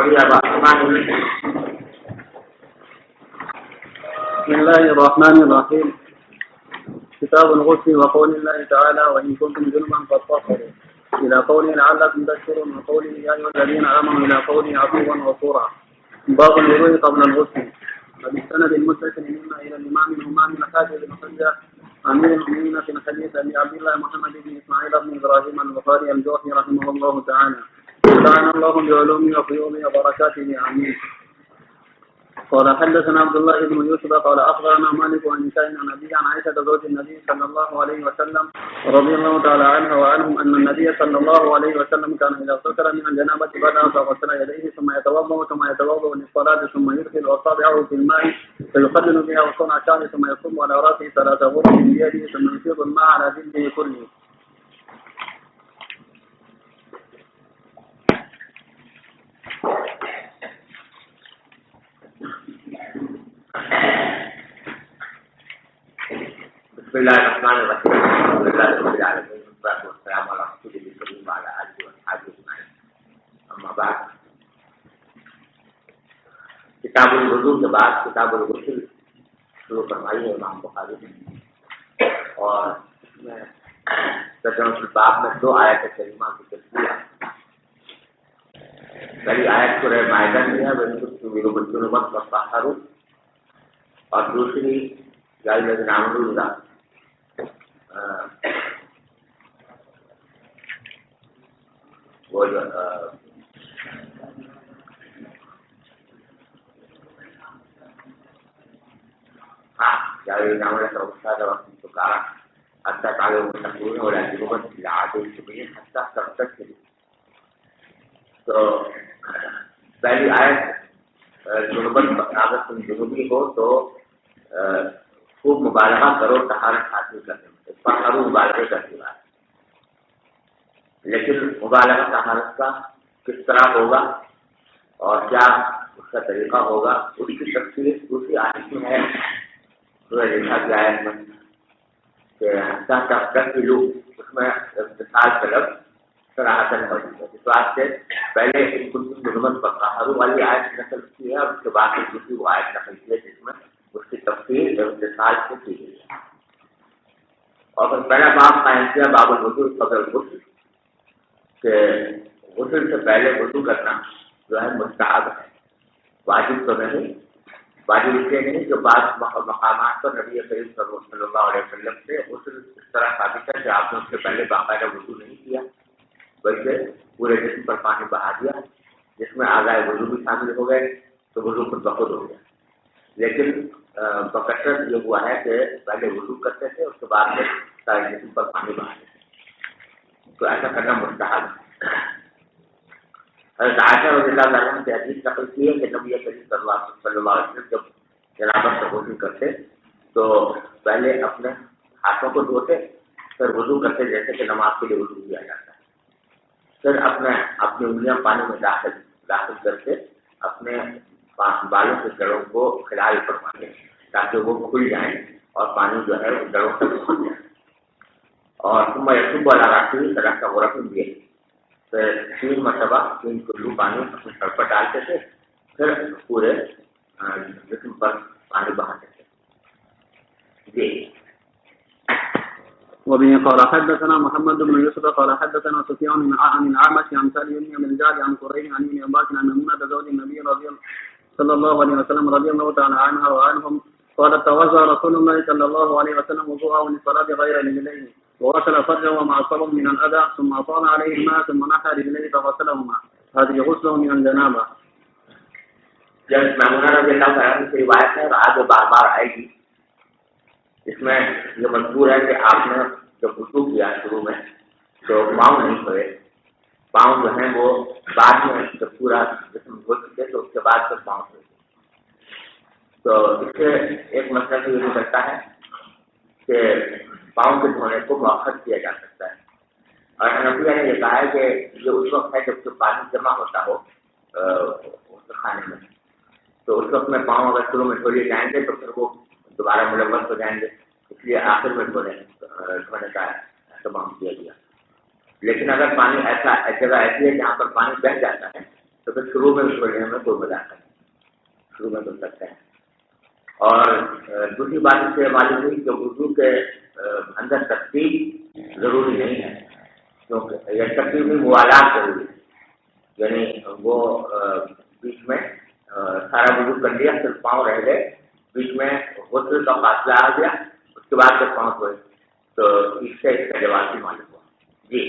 بڑھیا بات سنانی. بسم الله الرحمن الرحيم. كتاب الغسل وقول الله تعالى وإن كنتم جنبا فاطهروا إلى قوله لعلكم تشكرون وقوله يا أيها الذين آمنوا إلى قوله عفوا غفورا. باب الوضوء قبل الغسل. وبالسند المتصل مما إلى الإمام الهمام الحافظ بن حجة أمير المؤمنين في الحديث أبي عبد الله محمد بن إسماعيل بن إبراهيم البخاري الجوفي رحمه الله تعالى. سبحان الله بعلومه وفيوضه وبركاته آمين. قال حدثنا عبد الله بن يوسف قال أخبرنا مالك عن هشام عن أبيه عن عائشة زوج النبي صلى الله عليه وسلم رضي الله تعالى عنها وعنهم أن النبي صلى الله عليه وسلم كان إذا اغتسل من الجنابة بدأ فغسل يديه ثم يتوضأ كما يتوضأ للصلاة ثم يدخل أصابعه في الماء فيقلل بها وصنع شعره ثم يصب على رأسه 3 غرف بيده ثم يفيض الماء على جلده كله. بسم الله الرحمن الرحيم. الحمد لله رب العالمين والصلاة والسلام على رسول الله الكريم وعلى آله وصحبه أجمعين. أما بعد کتاب الوضو کے بعد کتاب الغسل شروع فرمائی ہے امام بخاری نے اور اس میں ترجمہ الباب میں 2 آیات کریمہ کی تفصیل ہے. پہلی آیت سورہ مائدہ میں ہے اور دوسری یا الذین آمنوا وہ جو ہاں جاوید نام ہے تو استاد وقت تو کہا حتی تعالی متقون ولا جنوبت العاد الشبیہ حتی ترتک کے. تو پہلی آیت جنوبت اگر تم جنوبی ہو تو خوب مبالغہ کرو طہارت حاصل کرنے میں. فخرو مبالغے کا سوال، لیکن مبالغہ طہارت کا کس طرح ہوگا اور کیا اس کا طریقہ ہوگا اس کی تفصیل دوسری آیت میں ہے. سورہ نساء کی آیت میں کہ حتیٰ تک لوگ اس میں اتصال کا لفظ صراحتاً موجود ہے. اس بات سے پہلے جنوبت فخرو والی آیت نقل کی ہے اور اس کے بعد دوسری وہ آیت نقل کی ہے جس میں اس کی تفصیل اتصال سے کی گئی ہے. اور پھر پہلا باب قائم کیا باب الوضو قبل الغسل کہ غسل سے پہلے وضو کرنا جو ہے مستحب ہے، واجب تو نہیں. واجب اس لیے نہیں کہ بعض مقامات پر نبی کریم صلی اللہ علیہ وسلم سے غسل اس طرح ثابت ہے کہ آپ نے اس سے پہلے باقاعدہ وضو نہیں کیا بلکہ پورے جسم پر پانی بہا دیا جس میں اعضائے وضو بھی شامل ہو گئے تو وضو خود بخود ہو گیا. لیکن بکثرت یہ ہوا ہے کہ پہلے وضو کرتے تھے اس کے بعد میں سارے جسم پر پانی بہاتے تھے، تو ایسا کرنا مستحب ہے. حضرت عائشہ رضی اللہ عنہا کی حدیث نقل کی ہے کہ نبی کریم صلی اللہ علیہ وسلم جب جنابت سے وضو کرتے تو پہلے اپنے ہاتھوں کو دھوتے پھر وضو کرتے جیسے کہ نماز کے لیے وضو کیا جاتا ہے. پھر اپنی انگلیاں پانی میں داخل کر کے اپنے بالوں کے جڑوں کو خلال فرماتے تاکہ وہ کھل جائیں اور پانی جو ہے وہ جڑوں تک پہنچ جائے. اور ثم یصب علی رأسہ 3 غرف دیے، پھر 3 مرتبہ 3 کلو پانی اپنے سر پر ڈالتے تھے پھر پورے جسم پر پانی بہاتے تھے. جی. وبه قال حدثنا محمد بن يوسف قال حدثنا سفيان عن الأعمش عن سالم بن الجعد عن قريب عن ابن عباس عن ميمونة زوج النبي صلى الله عليه وسلم رضي الله تعالى عنها وعنهم قالت توضأ رسول الله صلى الله عليه وسلم وضوءه للصلاة غير رجليه وغسل فرجه وما أصابه من الأذى ثم أفاض عليه الماء ثم نحى رجليه فغسلهما. هذه غسله من الجنابة. جب میمونہ رضی اللہ عنہ کی روایت ہے اور آگے بار بار آئے گی اس میں یہ مذکور ہے کہ آپ نے جب وضو کیا شروع میں تو پاؤں نہیں دھوئے. پاؤں جو ہیں وہ بعد میں جب پورا جسم دھو چکے تو اس کے بعد پھر پاؤں دھوئے. تو اس سے ایک مسئلہ تو یہ نکلتا ہے کہ پاؤں کے دھونے کو مؤخر کیا جا سکتا ہے. اور حنفیہ نے یہ کہا ہے کہ یہ اس وقت ہے جب پانی جمع ہوتا ہو کھانے میں تو اس وقت میں پاؤں اگر شروع میں دھو لیے جائیں گے تو پھر وہ دوبارہ ملوث ہو جائیں گے، اس لیے آخر میں دھونے کا اہتمام کیا گیا. لیکن اگر پانی ایسا جگہ ایسی ہے جہاں پر پانی بہہ جاتا ہے تو پھر شروع میں پڑھنے میں کوئی مذاق نہیں، شروع میں تو سکتے ہیں۔ اور دوسری بات اس سے معلوم ہوئی کہ وضو کے اندر ترتیب ضروری نہیں ہے، کیونکہ یہ ترتیب بھی موالات ضروری ہے، یعنی وہ بیچ میں سارا وضو کر لیا، صرف پاؤں رہ گئے، بیچ میں غسل کا فاصلہ آ گیا، اس کے بعد جب پاؤں ہوئے تو اس سے اس کا جواب بھی معلوم ہوا۔ جی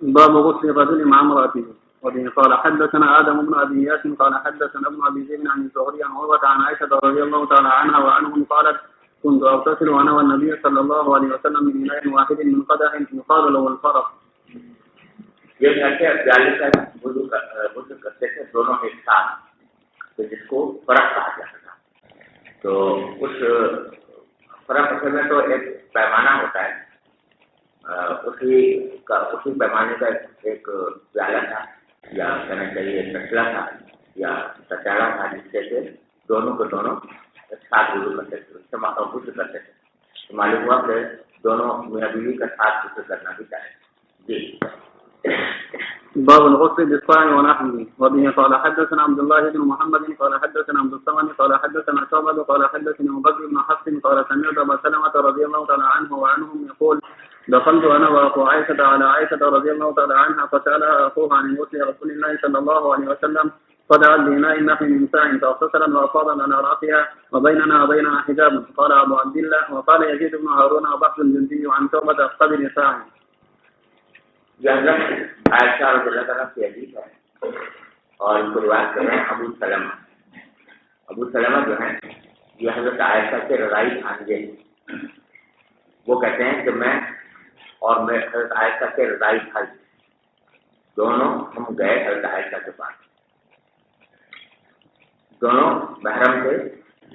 باب غسل الرجل مع امرأته. وبه قال حدثنا آدم بن أبي إياس قال حدثنا ابن أبي زيد عن الزهري عن عروة عن عائشة رضي الله تعالى عنها وعنهم قالت كنت أغتسل أنا والنبي صلى الله عليه وسلم من إناء واحد من قدح يقال له الفرق. یہ کہتے ہیں پیالے کا وضو کرتے تھے دونوں ایک ساتھ، تو جس کو فرق کہا جاتا تھا۔ تو اس فرق اصل میں تو ایک پیمانہ ہوتا ہے، اسی پیمانے کا ایک پیالہ تھا، یا کہنا چاہیے ایک کچلا تھا یا کچاڑا تھا، جس سے کہ دونوں کو دونوں ساتھ وضو کرتے تھے، اس سے غسل کرتے تھے۔ تو معلوم ہوا کہ دونوں میاں بیوی کا ساتھ غسل کرنا بھی چاہیے۔ جی باب الغسل بالصاع ونحوه. وبه قال حدثنا عبد الله بن محمد قال حدثنا عبد الصمد قال حدثنا شعبة قال حدثني أبو بكر بن حفص قال سمعت أبا سلمة رضي الله تعالى عنه وعنهم يقول دخلت أنا وأخو عائشة على عائشة رضي الله تعالى عنها فسألها أخوها عن غسل رسول الله صلى الله عليه وسلم فدعت بإناء نحو من ساع فاغتسلا وأفاض على رأسها وبيننا وبينها حجاب. قال أبو عبد الله وقال يزيد بن هارون وبحث الجندي عن شعبة قدر ساع. یہ حضرت عائشہ رضی اللہ عنہا کی حدیث ہے، اور اس کو روایت کر رہے ہیں ابو سلمہ جو ہیں یہ حضرت عائشہ کے رضائی بھانجے ہیں۔ وہ کہتے ہیں کہ میں اور میں حضرت عائشہ کے رضائی بھائی دونوں ہم گئے حضرت عائشہ کے پاس، دونوں محرم تھے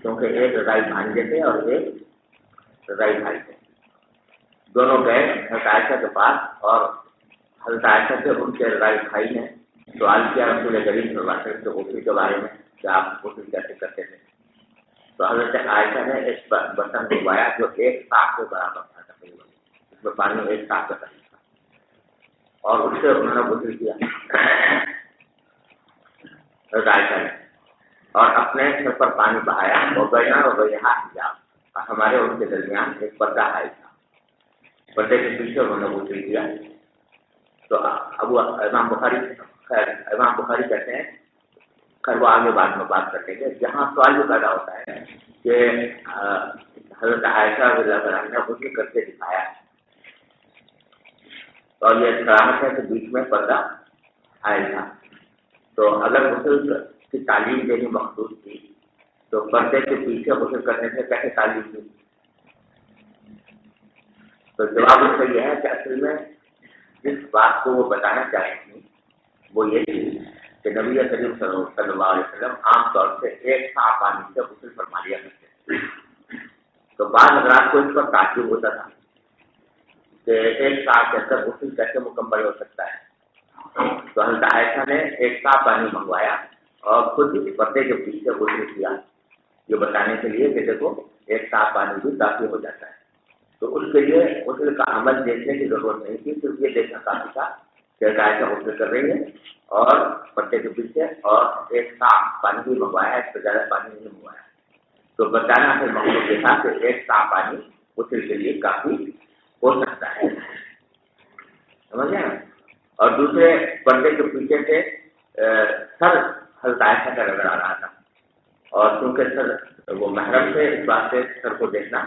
کیونکہ ایک رضائی بھانجے تھے اور ایک رضائی بھائی تھے، دونوں گئے حضرت عائشہ کے پاس، اور حضرت عائشہ سے ان کے رضائی بھائی نے سوال کیا رسول کریم صلی اللہ علیہ وسلم کے غسل کے بارے میں کہ آپ غسل کیسے کرتے تھے۔ تو حضرت عائشہ نے ایک برتن ڈبوایا جو ایک ساق کے برابر تھا تقریباً، اس میں پانی ایک ساق کا تقریباً تھا، اور اس سے انہوں نے غسل کیا حضرت عائشہ نے، اور اپنے سر پر پانی بہایا، وہ بینا اور بینہا حجاب، اور ہمارے ان کے درمیان ایک پردہ حائل تھا، پردے کے پیچھے انہوں نے غسل کیا۔ تو امام بخاری کہتے ہیں، خیر وہ آگے بعد میں بات کرتے ہیں، جہاں سوال یہ پیدا ہوتا ہے کہ حضرت عائشہ رضی اللہ عنہا نے غسل کرتے دکھایا، اور یہ صراحت ہے کہ بیچ میں پردہ حائل تھا، تو اگر غسل کی تعلیم دینی مخصوص تھی تو پردے کے پیچھے غسل کرنے سے کیسے تعلیم دی؟ تو جواب اس کا یہ ہے کہ اصل میں جس بات کو وہ بتانا چاہتی تھی وہ یہ تھی کہ نبی کریم صلی اللہ علیہ وسلم عام طور سے ایک سا پانی سے غسل فرما لیا کرتے تھے، تو بعض حضرات کو اس پر تعجب ہوتا تھا کہ ایک سا کے اندر غسل کیسے مکمل ہو سکتا ہے۔ تو حضرت عائشہ نے ایک سا پانی منگوایا اور خود پردے کے پیچھے غسل کیا، یہ بتانے کے لیے کہ دیکھو ایک سا پانی بھی کافی ہو جاتا ہے۔ تو اس کے لیے غسل کا عمل دیکھنے کی ضرورت نہیں تھی، صرف یہ دیکھنا کافی تھا کہ عائشہ غسل کر رہی ہے اور پردے کے پیچھے، اور ایک صاف پانی بھی منگوایا، اس سے زیادہ پانی نہیں منگوایا۔ تو بتانا پھر مقصود یہ تھا کہ ایک صاف پانی غسل کے لیے کافی ہو سکتا ہے، سمجھے نا۔ اور دوسرے پردے کے پیچھے سے سر حضرت عائشہ کا نظر آ رہا تھا، اور کیونکہ سر وہ محرم سے اس بات سے سر کو دیکھنا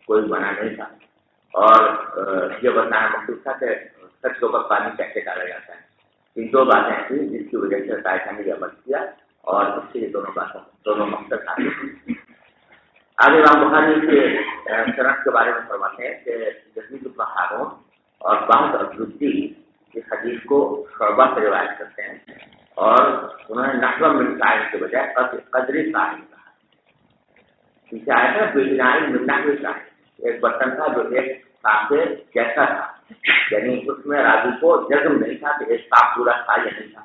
کوئی منع نہیں تھا، اور یہ بتانا مقصود تھا کہ سر کے اوپر پانی کیسے ڈالا جاتا ہے۔ یہ دو باتیں تھیں جس کی وجہ سے عائشہ نے یہ عمل کیا، اور اس کے لیے دونوں مقصد حاصل ہوئے۔ آگے امام بخاری کے صنعت کے بارے میں فرماتے ہیں کہ یزید بن ہارون اور بعض الجندی اس حدیث کو شعبہ سے روایت کرتے ہیں، اور انہوں نے نحو من ساع کے بجائے قدری ساع کہا۔ پیچھے آیا تھا بینائی من نحو ساع، ایک برتن تھا جو ایک ساع سے جیسا تھا، یعنی اس میں راوی کو جزم نہیں تھا کہ ایک ساع پورا تھا یا نہیں تھا،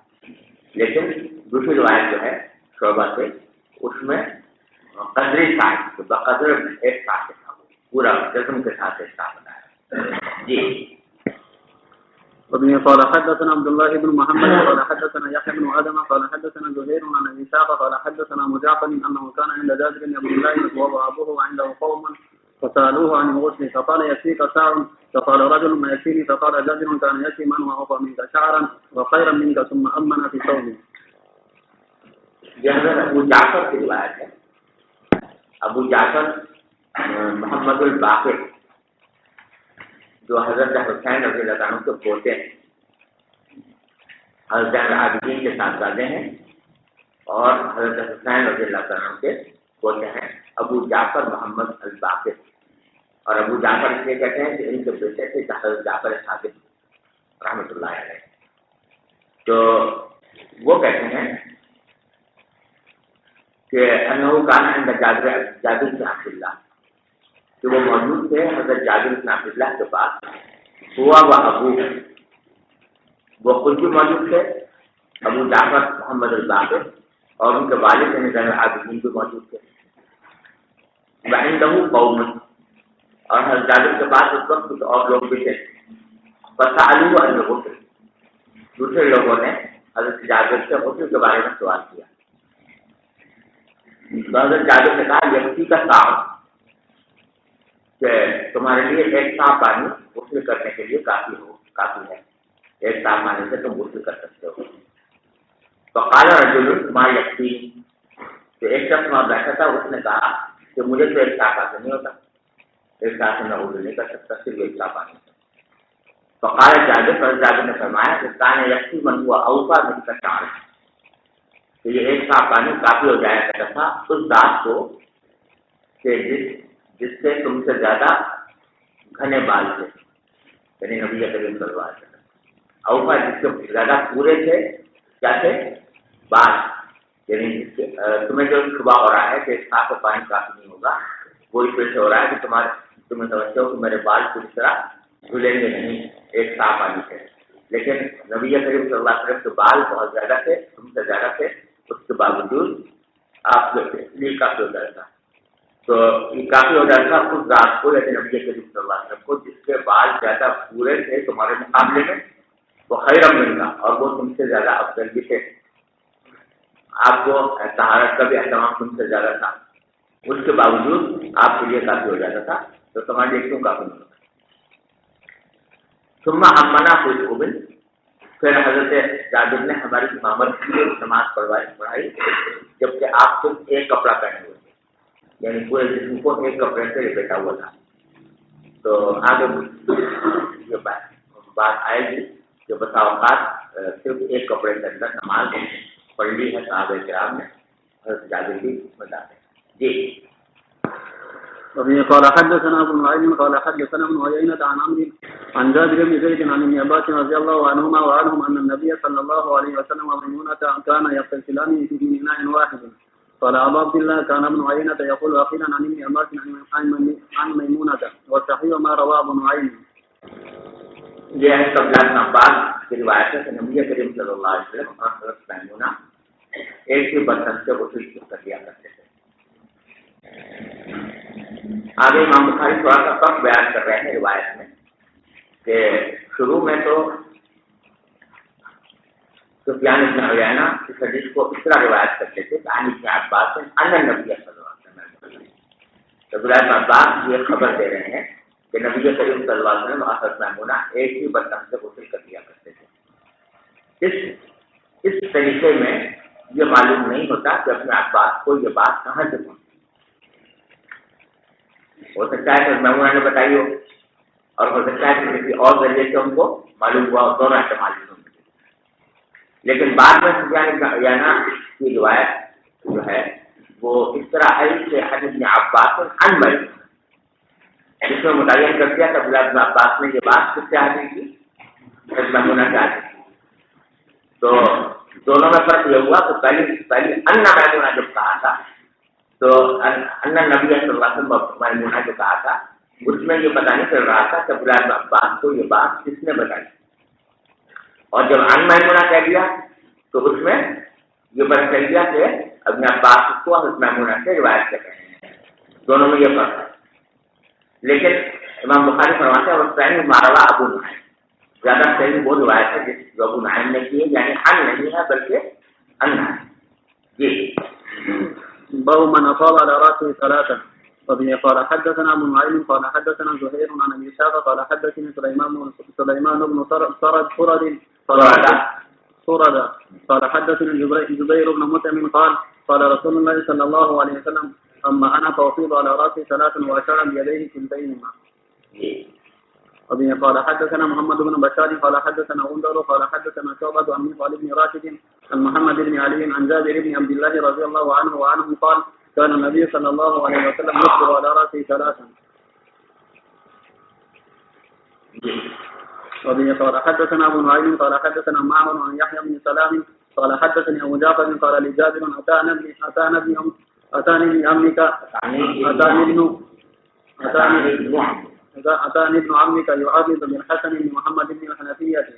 لیکن دوسری روایت جو ہے شعبہ سے اس میں قدری ساع بقدر ایک ساع کے تھا، پورا جزم کے ساتھ ایک ساع بتایا۔ جی وبه قال حدثنا عبد الله بن محمد قال حدثنا يحيى بن آدم قال حدثنا زهير عن أبي إسحاق قال حدثنا مجاهد أنه كان عند جابر بن عبد الله وهو أبوه وعنده قوم فسألوه عن الغسل فقال يكفيك ساع فقال رجل ما يكفيني فقال جابر كان يكفي من وأوفى منك شعرا وخيرا منك ثم أمن في ثوبه. یہ حضرت ابو جعفر کی روایت ہے. ابو جعفر محمد الباقر جو حضرت حسین رضی اللہ عنہ کے پوتے ہیں، حضرت العابدین کے صاحبزادے ہیں اور حضرت حسین رضی اللہ عنہ کے پوتے ہیں، ابو جعفر محمد الباقر. اور ابو جعفر اس لیے کہتے ہیں کہ ان کے بیٹے تھے حضرت جعفر صادق رحمۃ اللہ علیہ. تو وہ کہتے ہیں کہ انہو کان عند جابر بن عبد اللہ، کہ وہ موجود تھے حضرت جابر بن عبد اللہ کے پاس. ہوا و ابو، وہ خود بھی موجود تھے ابو جعفر محمد الباقر، اور ان کے والد زین العابدین بھی موجود تھے. وعنده قوم، اور حضرت جابر کے پاس اس وقت کچھ اور لوگ بھی تھے. فسألوه عن الغسل، دوسرے لوگوں نے حضرت جابر سے غسل کے بارے میں سوال کیا. حضرت جابر نے کہا یکفی کا صاحب، کہ تمہارے لیے ایک صاحب پانی غسل کرنے کے لیے کافی ہے، ایک صاحب پانی سے تم غسل کر سکتے ہو. فقال رجل ما یکفی، تو ایک شخص وہاں بیٹھا تھا، اس نے کہا کہ مجھے تو ایک صاحب پانی نہیں ہوتا، ایک صاحب سے میں غسل نہیں کر سکتا، صرف ایک صاحب پانی. فقال جابر نے فرمایا کہ کان یکفی من ہوا اوفا من کا شعر، کہ یہ ایک صاحب پانی کافی ہو جایا کرتا تھا اس ذات کو کہ جس سے تم سے زیادہ گھنے بال تھے، یعنی نبی کریم صلی اللہ علیہ وسلم. اوفا جس سے زیادہ پورے تھے، کیا تھے؟ بال. یعنی تمہیں جو شبہ ہو رہا ہے کہ ایک صاحب پانی کافی نہیں ہوگا، وہ اس وجہ سے ہو رہا ہے کہ تمہیں سمجھتے ہو کہ میرے بال پوری طرح دھلیں گے نہیں ایک صاحب پانی سے. لیکن نبی کریم صلی اللہ علیہ وسلم کے بال بہت زیادہ تھے، تم سے زیادہ تھے، اس کے باوجود آپ کے لیے کافی ہو جاتا تھا. تو یہ کافی ہو جاتا تھا اس ذات کو، لیکن نبی کریم صلی اللہ علیہ وسلم کو، جس کے بال زیادہ پورے تھے تمہارے مقابلے میں، وہ خیر ملنا، اور وہ تم سے زیادہ افضل بھی تھے. آپ کو طہارت کا بھی اہتمام تم سے زیادہ تھا، اس کے باوجود آپ کے لیے کافی ہو جاتا تھا. تو تمہارے لیے کیوں کافی نہیں ہوتا؟ ثم امنا قبل، پھر حضرت جابر نے ہماری امامت کی نماز پڑھائی جبکہ آپ صرف ایک کپڑا پہنے ہوئے تھے، یعنی پورے جسم کو ایک کپڑے سے لپیٹا ہوا تھا. تو آگے یہ بات آئے گی کہ بسا اوقات صرف ایک کپڑے کے اندر نماز پڑھ لی ہے صحابہ کرام نے، حضرت جابر بھی بتاتے ہیں. جی. وبه قال حدثنا ابو نعيم قال حدثنا ابن عيينة عن عمرو عن جابر بن زيد عن ابن عباس رضي الله عنهما وعنهم ان النبي صلى الله عليه وسلم وميمونة كان يغتسلان في اناء واحد. قال ابو عبد الله كان ابن عيينة يقول اخيرا عن ابن عباس عن ميمونة والصحيح ما رواه ابن عيينة. یہ ہے عبداللہ بن عباس کی روایت ہے کہ نبی کریم صلی اللہ علیہ وسلم اور حضرت میمونہ ایک ہی برتن سے غسل کر لیا کرتے تھے. آگے امام بخاری تھوڑا سا فرق بیان کر رہے ہیں روایت میں کہ شروع میں تو سفیان بن عیینہ اس حدیث کو اس طرح روایت کرتے تھے کہ عن ابن عباس ان النبی صلی اللہ علیہ وسلم، عبداللہ بن عباس یہ خبر دے رہے ہیں کہ نبی کریم صلی اللہ علیہ وسلم اور حضرت میمونہ ایک ہی برتن سے غسل کر لیا کرتے تھے. اس طریقے میں یہ معلوم نہیں ہوتا کہ اپنے عباس کو یہ بات کہاں سے پہنچی. ہو سکتا ہے کہ میمونہ نے بتائی ہو، اور ہو سکتا ہے کہ کسی اور ذریعے سے ان کو معلوم ہوا، دونوں احتمال ہوں. لیکن بعد میں سفیان بن عیینہ کی روایت جو ہے وہ اس طرح آئی کہ عن ابن عباس عن میمونہ، جس میں متعین کر دیا کہ عبداللہ بن عباس نے یہ بات کس سے حاصل کی؟ حضرت میمونہ سے حاصل کی. تو دونوں میں فرق یہ ہوا کہ پہلی ان میمونہ جب کہا تھا تو ان نبی صلی اللہ علیہ وسلم میمونہ جو کہا تھا اس میں یہ پتہ نہیں چل رہا تھا کہ عبداللہ بن عباس کو یہ بات کس نے بتائی. اور جب ان میمونہ کہہ دیا تو اس میں یہ پتہ چل گیا کہ ابن عباس کو حضرت میمونہ سے روایت کر رہے ہیں. دونوں میں یہ فرق ہے. لیکن امام بخاری فرماتے ہیں اور صحیح ماروا ابو نعیم، زیادہ صحیح وہ روایت ہے جس جو ابو نعیم نے کی ہے، یعنی ان نہیں ہے بلکہ ان ہے. جی باب من أصاب على رأسه ثلاثة. وبه قال حدثنا أبو نعيم قال حدثنا زهير عن أبي إسحاق قال حدثني سليمان بن سرد قال حدثني جبير بن مطعم قال رسول الله صلى الله عليه وسلم أما أنا فأفيض على رأسي ثلاثا وأشار بيديه كلتيهما. وبه قال حدثنا محمد بن بشار قال حدثنا غندر قال حدثنا شعبة عن مصعب بن راشد عن محمد بن علي عن جابر بن عبد الله رضي الله عنه وعنه قال كان النبي صلى الله عليه وسلم يصبر على رأسه ثلاثا. وبه قال حدثنا أبو نعيم قال حدثنا معمر عن يحيى بن سلام قال حدثني أبو جعفر قال لجابر أتاني ابن عمك يعاضد بالحسن بن محمد بن الحنفية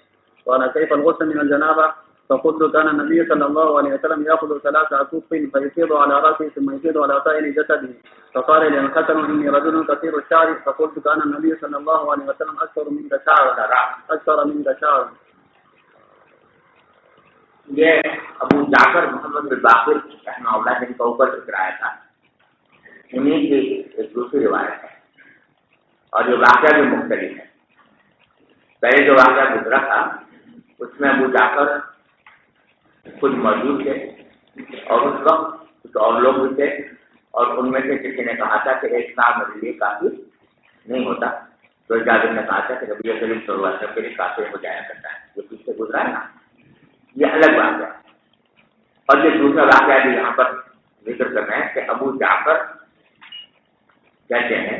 قال كيف الغسل من الجنابة؟ فقلت كان النبي صلى الله عليه وسلم يأخذ 3 أكف فيفيض على رأسه ثم يفيض على سائر جسده. فقال لي الحسن إني رجل كثير الشعر فقلت كان النبي صلى الله عليه وسلم أكثر منك شعرا. یہ ابو جعفر محمد بن باقر رحمہ اللہ نے اوپر ذکر آیا تھا، انہیں کی ایک دوسری روایت ہے اور یہ واقعہ بھی مختلف ہے. پہلے جو واقعہ گزرا تھا اس میں ابو جعفر خود موجود تھے اور اس وقت کچھ اور لوگ بھی تھے اور ان میں سے کسی نے کہا تھا کہ ایک کام میرے لیے کافی نہیں ہوتا، تو جابر نے کہا تھا کہ نبی کریم صلی اللہ علیہ وسلم کے لیے کافی ہو جایا کرتا ہے. جو پیچھے گزرا ہے نا یہ الگ واقعہ ہے. اور یہ دوسرا واقعہ بھی یہاں پر ذکر کر رہے ہیں کہ ابو جعفر کہتے ہیں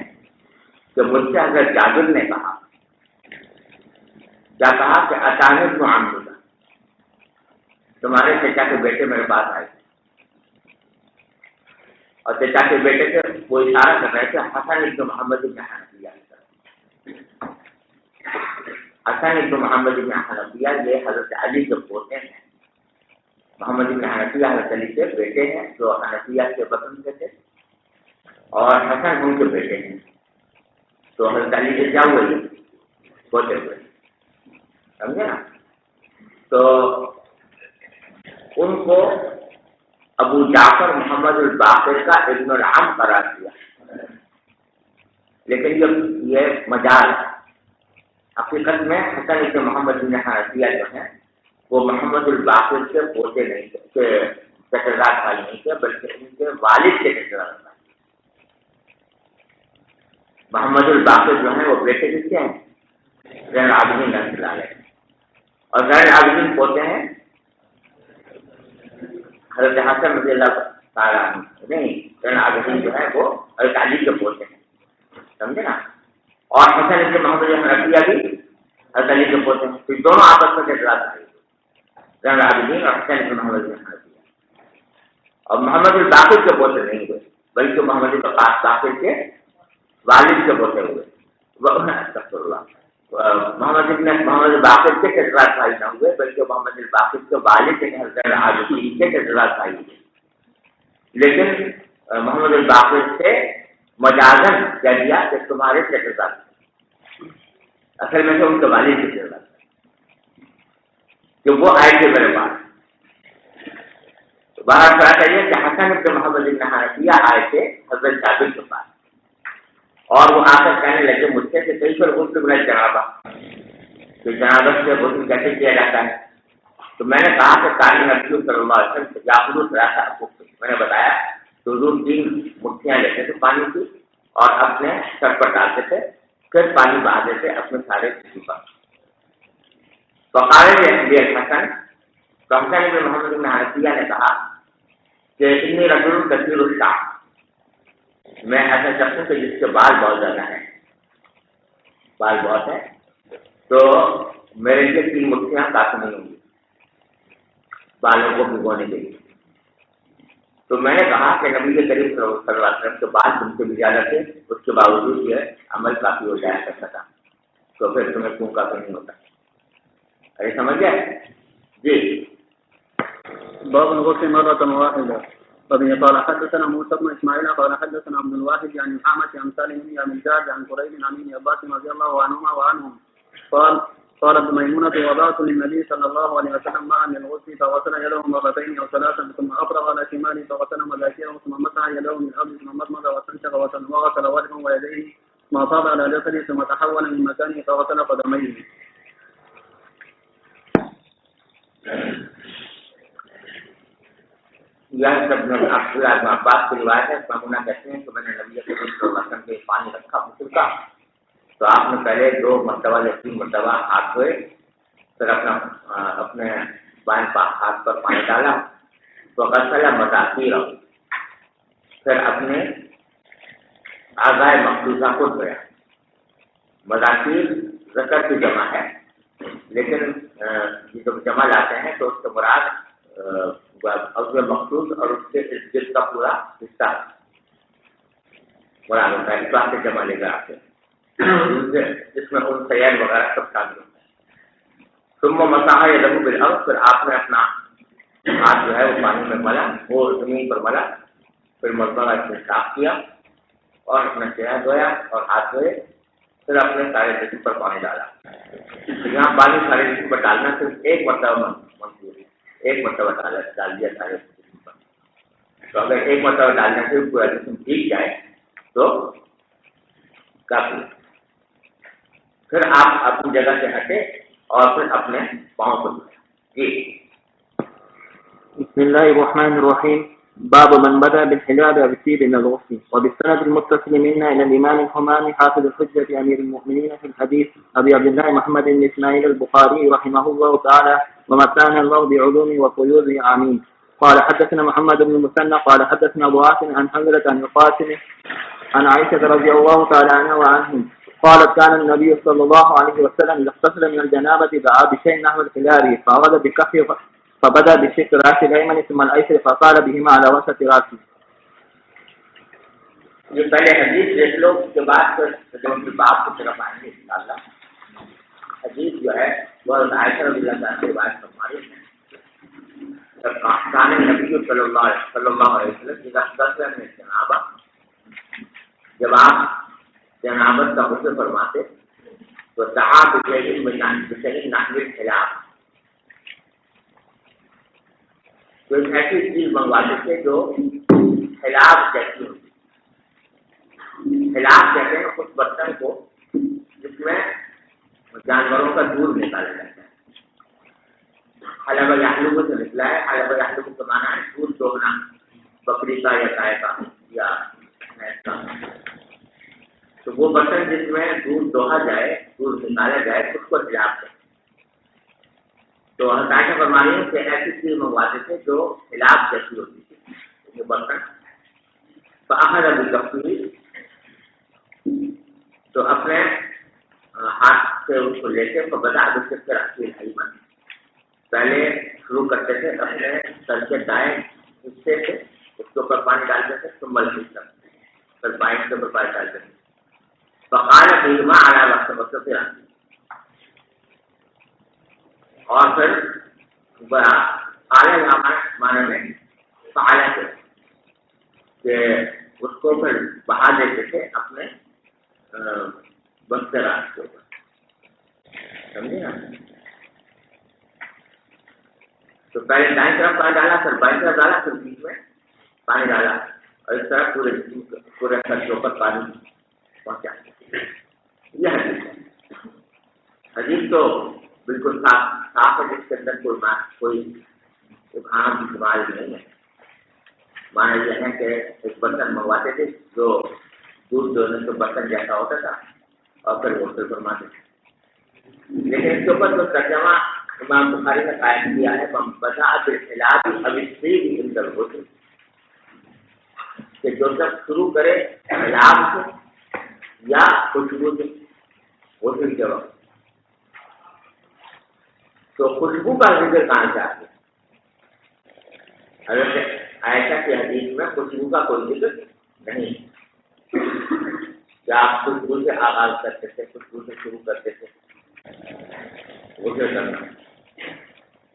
کہ مجھ سے حضرت جابر نے کہا کیا کہا کہ اچانک تو عام ہوگا، تمہارے چچا کے بیٹے میرے پاس آئے اور چچا کے بیٹے سے وہ اشارہ کر رہے تھے حسن ابن محمد بن حنفیہ. حسن ابن محمد بن حنفیہ یہ حضرت علی کے پوتے ہیں. محمد بن حنفیہ حضرت علی کے بیٹے ہیں جو حنفیہ کے وطن سے تھے اور حسن ان کے بیٹے ہیں. تو حضرت علی کے کیا ہوئے پوتے ہوئے، سمجھے نا. تو ان کو ابو جعفر محمد الباقر کا ابن العم قرار دیا، لیکن یہ مجاز ہے. حقیقت میں حسن ابن محمد بن حنفیہ جو ہیں وہ محمد الباقر کے پوتے نہیں تھے، کے چچا بھائی نہیں تھے، بلکہ ان کے والد کے چچا بھائی. محمد الباقر جو ہیں وہ بیٹے کس کے ہیں؟ زین العابدین رحمۃ اللہ علیہ، اور زین العابدین پوتے ہیں حضرت حسن رضی اللہ تعالیٰ عنہ. نہیں، زین العابدین جو ہے وہ حضرت علی کے پوتے ہیں، سمجھے نا. اور حسن ابن محمد بن حنفیہ بھی حضرت علی کے پوتے ہیں. تو دونوں آپس میں ٹکرا تھے، زین العابدین اور حسن ابن محمد بن حنفیہ. اور محمد الباقر کے پوتے نہیں ہوئے بلکہ محمد الباقر کے والد کے پوتے ہوئے. محمد الباقر کے چچا بھائی نہ ہوئے بلکہ محمد الباقر کے والد کے حضرت عابدین کے چچا بھائی ہوئے. لیکن محمد الباقر سے مجازن کہہ دیا کہ تمہارے چچا، اصل میں تو ان کے والد کے چچا کہ وہ آئے تھے میرے پاس. تو باہر پڑا چاہیے کہ حسن ابن محمد بن حنفیہ آئے تھے حضرت جابر کے پاس اور وہ آ کر کہنے لگے مجھ سے کہ کئی پر غسل من الجنابہ، کہ جنابت سے غسل کیسے کیا جاتا ہے. تو میں نے کہا کہ کان نبی صلی اللہ علیہ وسلم یاخذ ثلاث اکف، میں نے بتایا تو حضور 3 مٹھیاں لیتے تھے پانی کی اور اپنے سر پر ڈالتے تھے، پھر پانی بہا دیتے اپنے سارے جسم پر. فقال الحسن، تو حسن بن محمد بن حنفیہ نے کہا کہ انی رجل کثیر الشعر، میں ایسا شخص ہوں کہ جس کے بال بہت زیادہ ہیں، بال بہت ہیں، تو میرے لیے 3 مٹھیاں کافی نہیں ہوں گی بالوں کو بھگونے کے لیے. تو میں نے کہا کہ نبی کے کریم صلی اللہ علیہ وسلم کے بال تم سے بھی زیادہ تھے، اس کے باوجود یہ عمل کافی ہو جایا کرتا تھا، تو پھر تمہیں کیوں کافی نہیں ہوتا. ارے سمجھ گئے جی. باب الغسل مرة واحدة. وبه قال حدثنا موسى بن اسماعيل قال حدثنا عبد الواحد عن الأعمش عن سالم بن أبي الجعد عن قريب عن ابن عباس رضي الله عنهما وعنهم قال قالت ميمونة وضعت للنبي صلى الله عليه وسلم معا للغسل فغسل يده مرتين أو ثلاثا ثم أفرغ على شماله فغسل مذاكيره ثم مسح يده من الأرض ثم مضمض واستنشق وغسل وجهه ويديه ما طاب على جسده ثم تحول من مكانه فغسل قدميه. یہ سب عبداللہ عباس کی روایت ہے. مامونہ کہتے ہیں کہ میں نے نبی صلی اللہ علیہ وسلم کے پانی رکھا غسل کا تو آپ نے پہلے 2 مرتبہ یا 3 مرتبہ ہاتھ دھوئے, پھر اپنے بائیں ہاتھ پر پانی ڈالا تو غسل مذاکیر, پھر اپنے اعضائے مقدوسہ کو دھویا. مذاکیر ذکر کی جمع ہے, لیکن یہ جب جمع لاتے ہیں تو اس سے مراد عضو مخصوص اور اس کے جسم کا پورا حصہ مراد ہوتا ہے. اس بات سے جمع لے کر آتے ہیں جس میں ان سیال وغیرہ سب شامل ہوتا ہے. ثم مسح یده بالارض, پھر آپ نے اپنا ہاتھ جو ہے وہ پانی میں ملا, وہ زمین پر ملا, پھر مرتبہ اس نے صاف کیا اور اپنا چہرہ دھویا اور ہاتھ دھوئے, پھر اپنے سارے جسم پر پانی ڈالا. یہاں پانی سارے جسم پر ڈالنا صرف ایک مرتبہ منظور ہے, ایک مرتبہ ڈال دیا سارے جسم پر. تو اگر ایک مرتبہ ڈالنے سے پورا جسم بھیگ جائے تو کافی. پھر آپ اپنی جگہ سے ہٹے اور پھر اپنے پاؤں کو دھوئے. جی بسم الله الرحمن الرحيم. باب من بدأ بالحجاب وبالطيب من الغسل. وبالسند المتصل منا إلى الإمام الحماني حافظ الحجة أمير المؤمنين في الحديث أبي عبد الله محمد بن إسماعيل البخاري رحمه الله تعالى ومتعنا الله بعلومه وفيوضه آمين. قال حدثنا محمد بن المثنى قال حدثنا أبو عاصم عن حمزة عن القاسم عن عائشة رضي الله تعالى عنها وعنهم قالت كان النبي صلى الله عليه وسلم اغتسل من الجنابة دعا بشيء نحو الخلال فأخذ بكفه فبدأ بشق رأس الأيمن ثم الأيسر فقال بهما على وسط رأسه. یہ پہلے حدیث دیکھ لو, اس کے بعد پھر باپ کی طرف آئیں گے انشاءاللہ. حدیث جو ہے وہ عائشہ رضی اللہ عنہا سے روایت فرمائی ہے. کان نبی صلی اللہ علیہ وسلم اذا اغتسل من الجنابہ, جب آپ جنابت کا غسل فرماتے تو دعا بشیء نحو الخلاف, تو ایک ایسی چیز منگواتے تھے جو خلاف جیسی ہوتی. خلاف کہتے ہیں اس برتن کو جس میں جانوروں کا دودھ نکالا جاتا ہے. حلب یحلب سے نکلا ہے. حلب یحلب کا معنی ہے دودھ دوہنا, بکری کا یا گائے کا یا بھینس کا. تو وہ برتن جس میں دودھ دوہا جائے, دودھ نکالا جائے, اس کو خلاف کہتے ہیں. تو عائشہ فرما رہی ہیں کہ ایسی چیز منگواتے تھے جو خلاف جیسی ہوتی تھی. یہ برتن فاخذ بکفہ, تو اپنے ہاتھ سے اس کو لے کے فبدأ بشق رأس الأيمن, پہلے شروع کرتے تھے اپنے سر کے دائیں حصے سے, اس کے اوپر پانی ڈالتے تھے, ثم الأيسر, پھر بائیں کے اوپر پانی ڈالتے تھے. فقال بهما على وسط رأسه, اور پھر آلے معنی میں فعالہ سے کہ اس کو پھر بہا دیتے تھے اپنے بستے راست کے اوپر. سمجھے نا؟ تو پہلے دائیں طرف پانی ڈالا, پھر بائیں طرف ڈالا, پھر بیچ میں پانی ڈالا, اور اس طرح پورے سر کے اوپر پانی پہنچا. یہ حدیث ہے. حدیث تو بالکل صاف ہے, جس کے اندر کوئی ابہام کی سوال نہیں ہے. مانا یہ ہے کہ ایک برتن منگواتے تھے جو دودھ دونے سے برتن جیسا ہوتا تھا اور پھر غسل فرماتے تھے. لیکن اس کے اوپر جو ترجمہ امام بخاری نے قائم کیا ہے بدأ بالحلاب او الطیب عند الغسل, کہ جو سب شروع کرے حلاب سے یا خوشبو سے غسل کے وقت. تو خوشبو کا ذکر کہاں سے آ گیا؟ حضرت عائشہ کی حدیث میں خوشبو کا کوئی ذکر نہیں. کیا آپ خوشبو سے آغاز کرتے تھے, خوشبو سے شروع کرتے تھے غسل کرنا؟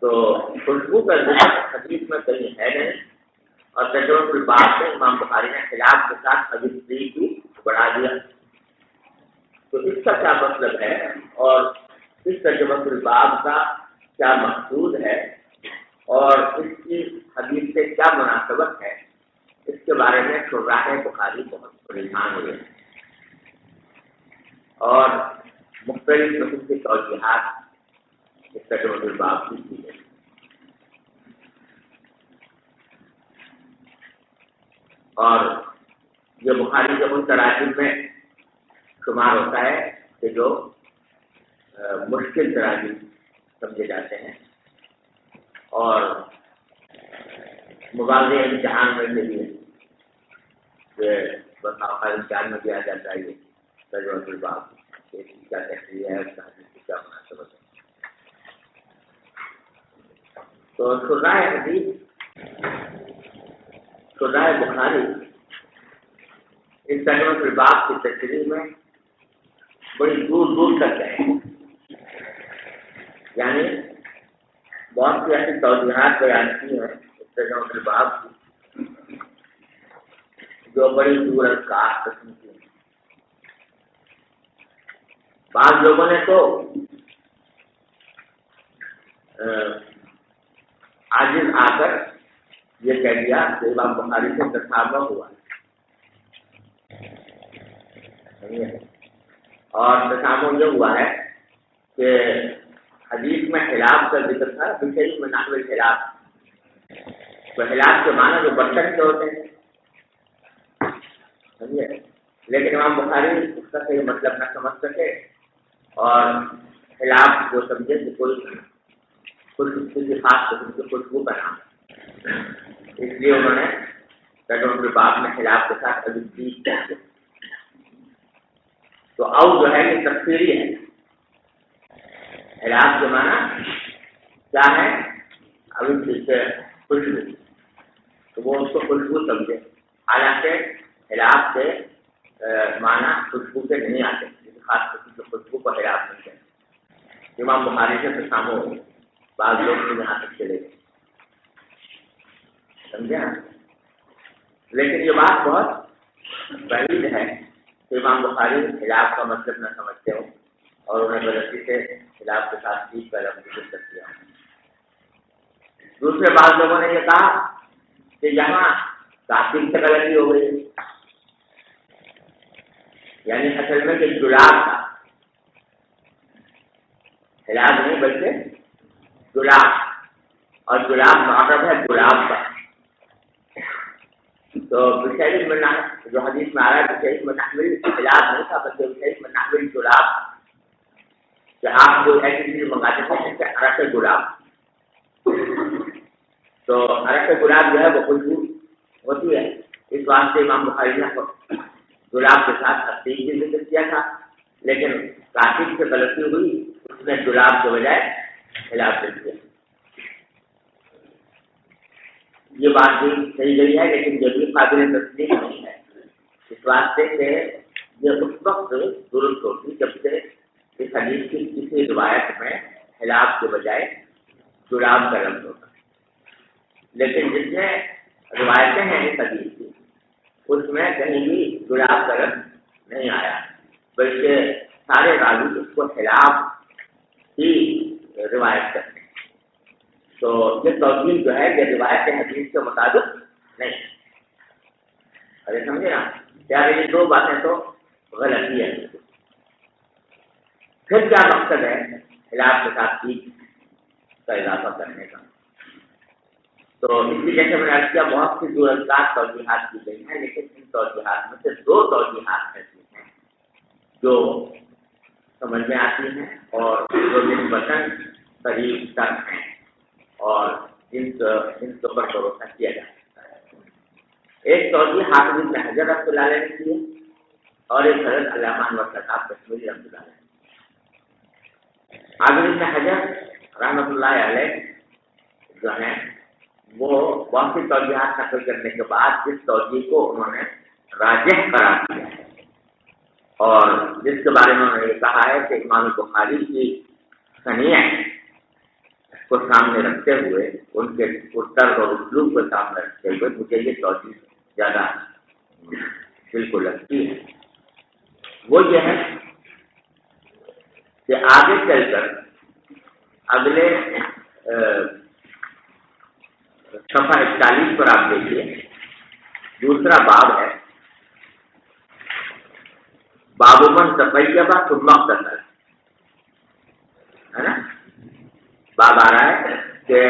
تو خوشبو کا ذکر حدیث میں کہیں ہے نہیں, اور تجربہ کی بات میں امام بخاری نے خلاف کے ساتھ حدیث بھی بڑھا دیا. تو اس کا کیا مطلب ہے اور اس ترجمہ الباب کا کیا مقصود ہے اور اس کی حدیث سے کیا مناسبت ہے، اس کے بارے میں شراح بخاری بہت پریشان ہوئے اور مختلف قسم کی توجیحات اس ترجمہ الباب کی کی گئی۔ اور یہ بخاری کے ان تراجم میں شمار ہوتا ہے کہ جو مشکل تراجم سمجھے جاتے ہیں اور مبالغہ امتحان میں سے بھی کہ بس آخر امتحان میں دیا جاتا ہے یہ ترجمہ الباب کیا تحریر ہے، اس کا حدیث کی کیا مناسبت ہے۔ تو شراح حدیث، شراح بخاری اس ترجمہ الباب کی تشریح میں بڑی دور دور تک گئے، یعنی بہت سی ایسی توجیحات بیان کی ہیں اس ترجمہ الباب کی جو بڑی دور از قسم کی ہیں۔ بعض لوگوں نے تو عاجز آ کر یہ کہہ دیا کہ امام بخاری سے تصادم ہوا اور تصادم یہ ہوا ہے کہ حدیث میں خلاف کا ذکر تھا، بشیء من نحو الخلاف، تو خلاف کے معنی جو برتن کے ہوتے ہیں، سمجھے، لیکن امام بخاری اس کا صحیح مطلب نہ سمجھ سکے اور خلاف جو سمجھے کہ کوئی کسی خاص قسم کی خوشبو کا نام ہے، اس لیے انہوں نے ترجمہ الباب میں خلاف کے ساتھ ابھی چیز کہتے ہیں۔ تو او جو ہے یہ تفسیری ہے، خلاف کے معنی کیا ہے، ابھی چیز سے خوشبو، تو وہ اس کو خوشبو سمجھے، حالانکہ خلاف سے معنی خوشبو سے نہیں آتے، کسی خاص قسم کی خوشبو کو خلاف نہیں کہتے۔ امام بخاری سے تصامو ہو، بعض لوگ بھی یہاں تک چلے گئے، سمجھے نا، لیکن یہ بات بہت بعید ہے کہ امام بخاری خلاف کا مطلب نہ سمجھتے ہو اور انہیں غلطی سے خلاف کے ساتھ چیز کا لفظ ذکر کیا۔ دوسرے بعض لوگوں نے یہ کہا کہ یہاں تحقیق سے غلطی ہو گئی، یعنی اصل میں کہ گلاب تھا، خلاف نہیں بلکہ گلاب، اور گلاب معرب ہے گلاب کا، تو بشیء من نحو جو حدیث میں آ رہا ہے بشیء من نحو الخلاف نہیں تھا بلکہ بشیء من نحو الگلاب، کہ آپ کوئی ایسی چیز منگاتے تھے جس سے عرق گلاب، تو عرق گلاب جو ہے وہ خوشبو ہوتی ہے، اس واسطے امام بخاری نے گلاب کے ساتھ تصدیق بھی ذکر کیا تھا، لیکن کاتب سے غلطی ہوئی، اس نے گلاب کے بجائے خلاف لکھ دیا۔ یہ بات بھی صحیح گئی ہے، لیکن یہ بھی قابل تصدیق نہیں ہے، اس واسطے کہ یہ اس وقت درست ہوتی جب سے اس حدیث کی کسی روایت میں خلاف کے بجائے گلاب کا لفظ ہوتا ہے، لیکن جس میں روایتیں ہیں اس حدیث کی اس میں کہیں بھی گلاب کا لفظ نہیں آیا، بلکہ سارے راوی اس کو خلاف ہی روایت کرتے ہیں۔ تو یہ توجیہ جو ہے یہ روایت حدیث کے مطابق نہیں، ارے سمجھے نا، یار یہ دو باتیں تو غلطی ہے۔ پھر کیا مقصد ہے خلاف کے ساتھ چیز کا اضافہ کرنے کا؟ تو اس لیے جیسے میں نے عرض کیا بہت سی دورانکار توجیحات کی گئی ہیں، لیکن ان توجیحات میں سے دو توجیحات ایسی ہیں جو سمجھ میں آتی ہیں اور جو نسبتاً قریب تک ہیں اور ان کے پر بھروسہ کیا جا سکتا ہے۔ ایک توجیہ حافظ ابن حجر رحمۃ اللہ علیہ نے کی ہے اور ایک حضرت علامہ انور صاحب کشمیری رحمۃ اللہ علیہ۔ حافظ ابن حجر رحمۃ اللہ علیہ جو ہیں وہ بہت سی توجیحات نقل کرنے کے بعد جس توجیہ کو انہوں نے راجح قرار دیا ہے اور جس کے بارے میں انہوں نے یہ کہا ہے کہ امام بخاری کی صنیع کو سامنے رکھتے ہوئے ان کے طرز اور اسلوب کو سامنے رکھتے ہوئے مجھے یہ توجیہ زیادہ دل کو لگتی ہے، وہ یہ ہے کہ آگے چل کر اگلے صفحہ 41 پر آپ دیکھیے، دوسرا باب ہے، باب من تطیبہ ثم اغتسل، ہے نا؟ باب آ رہا ہے کہ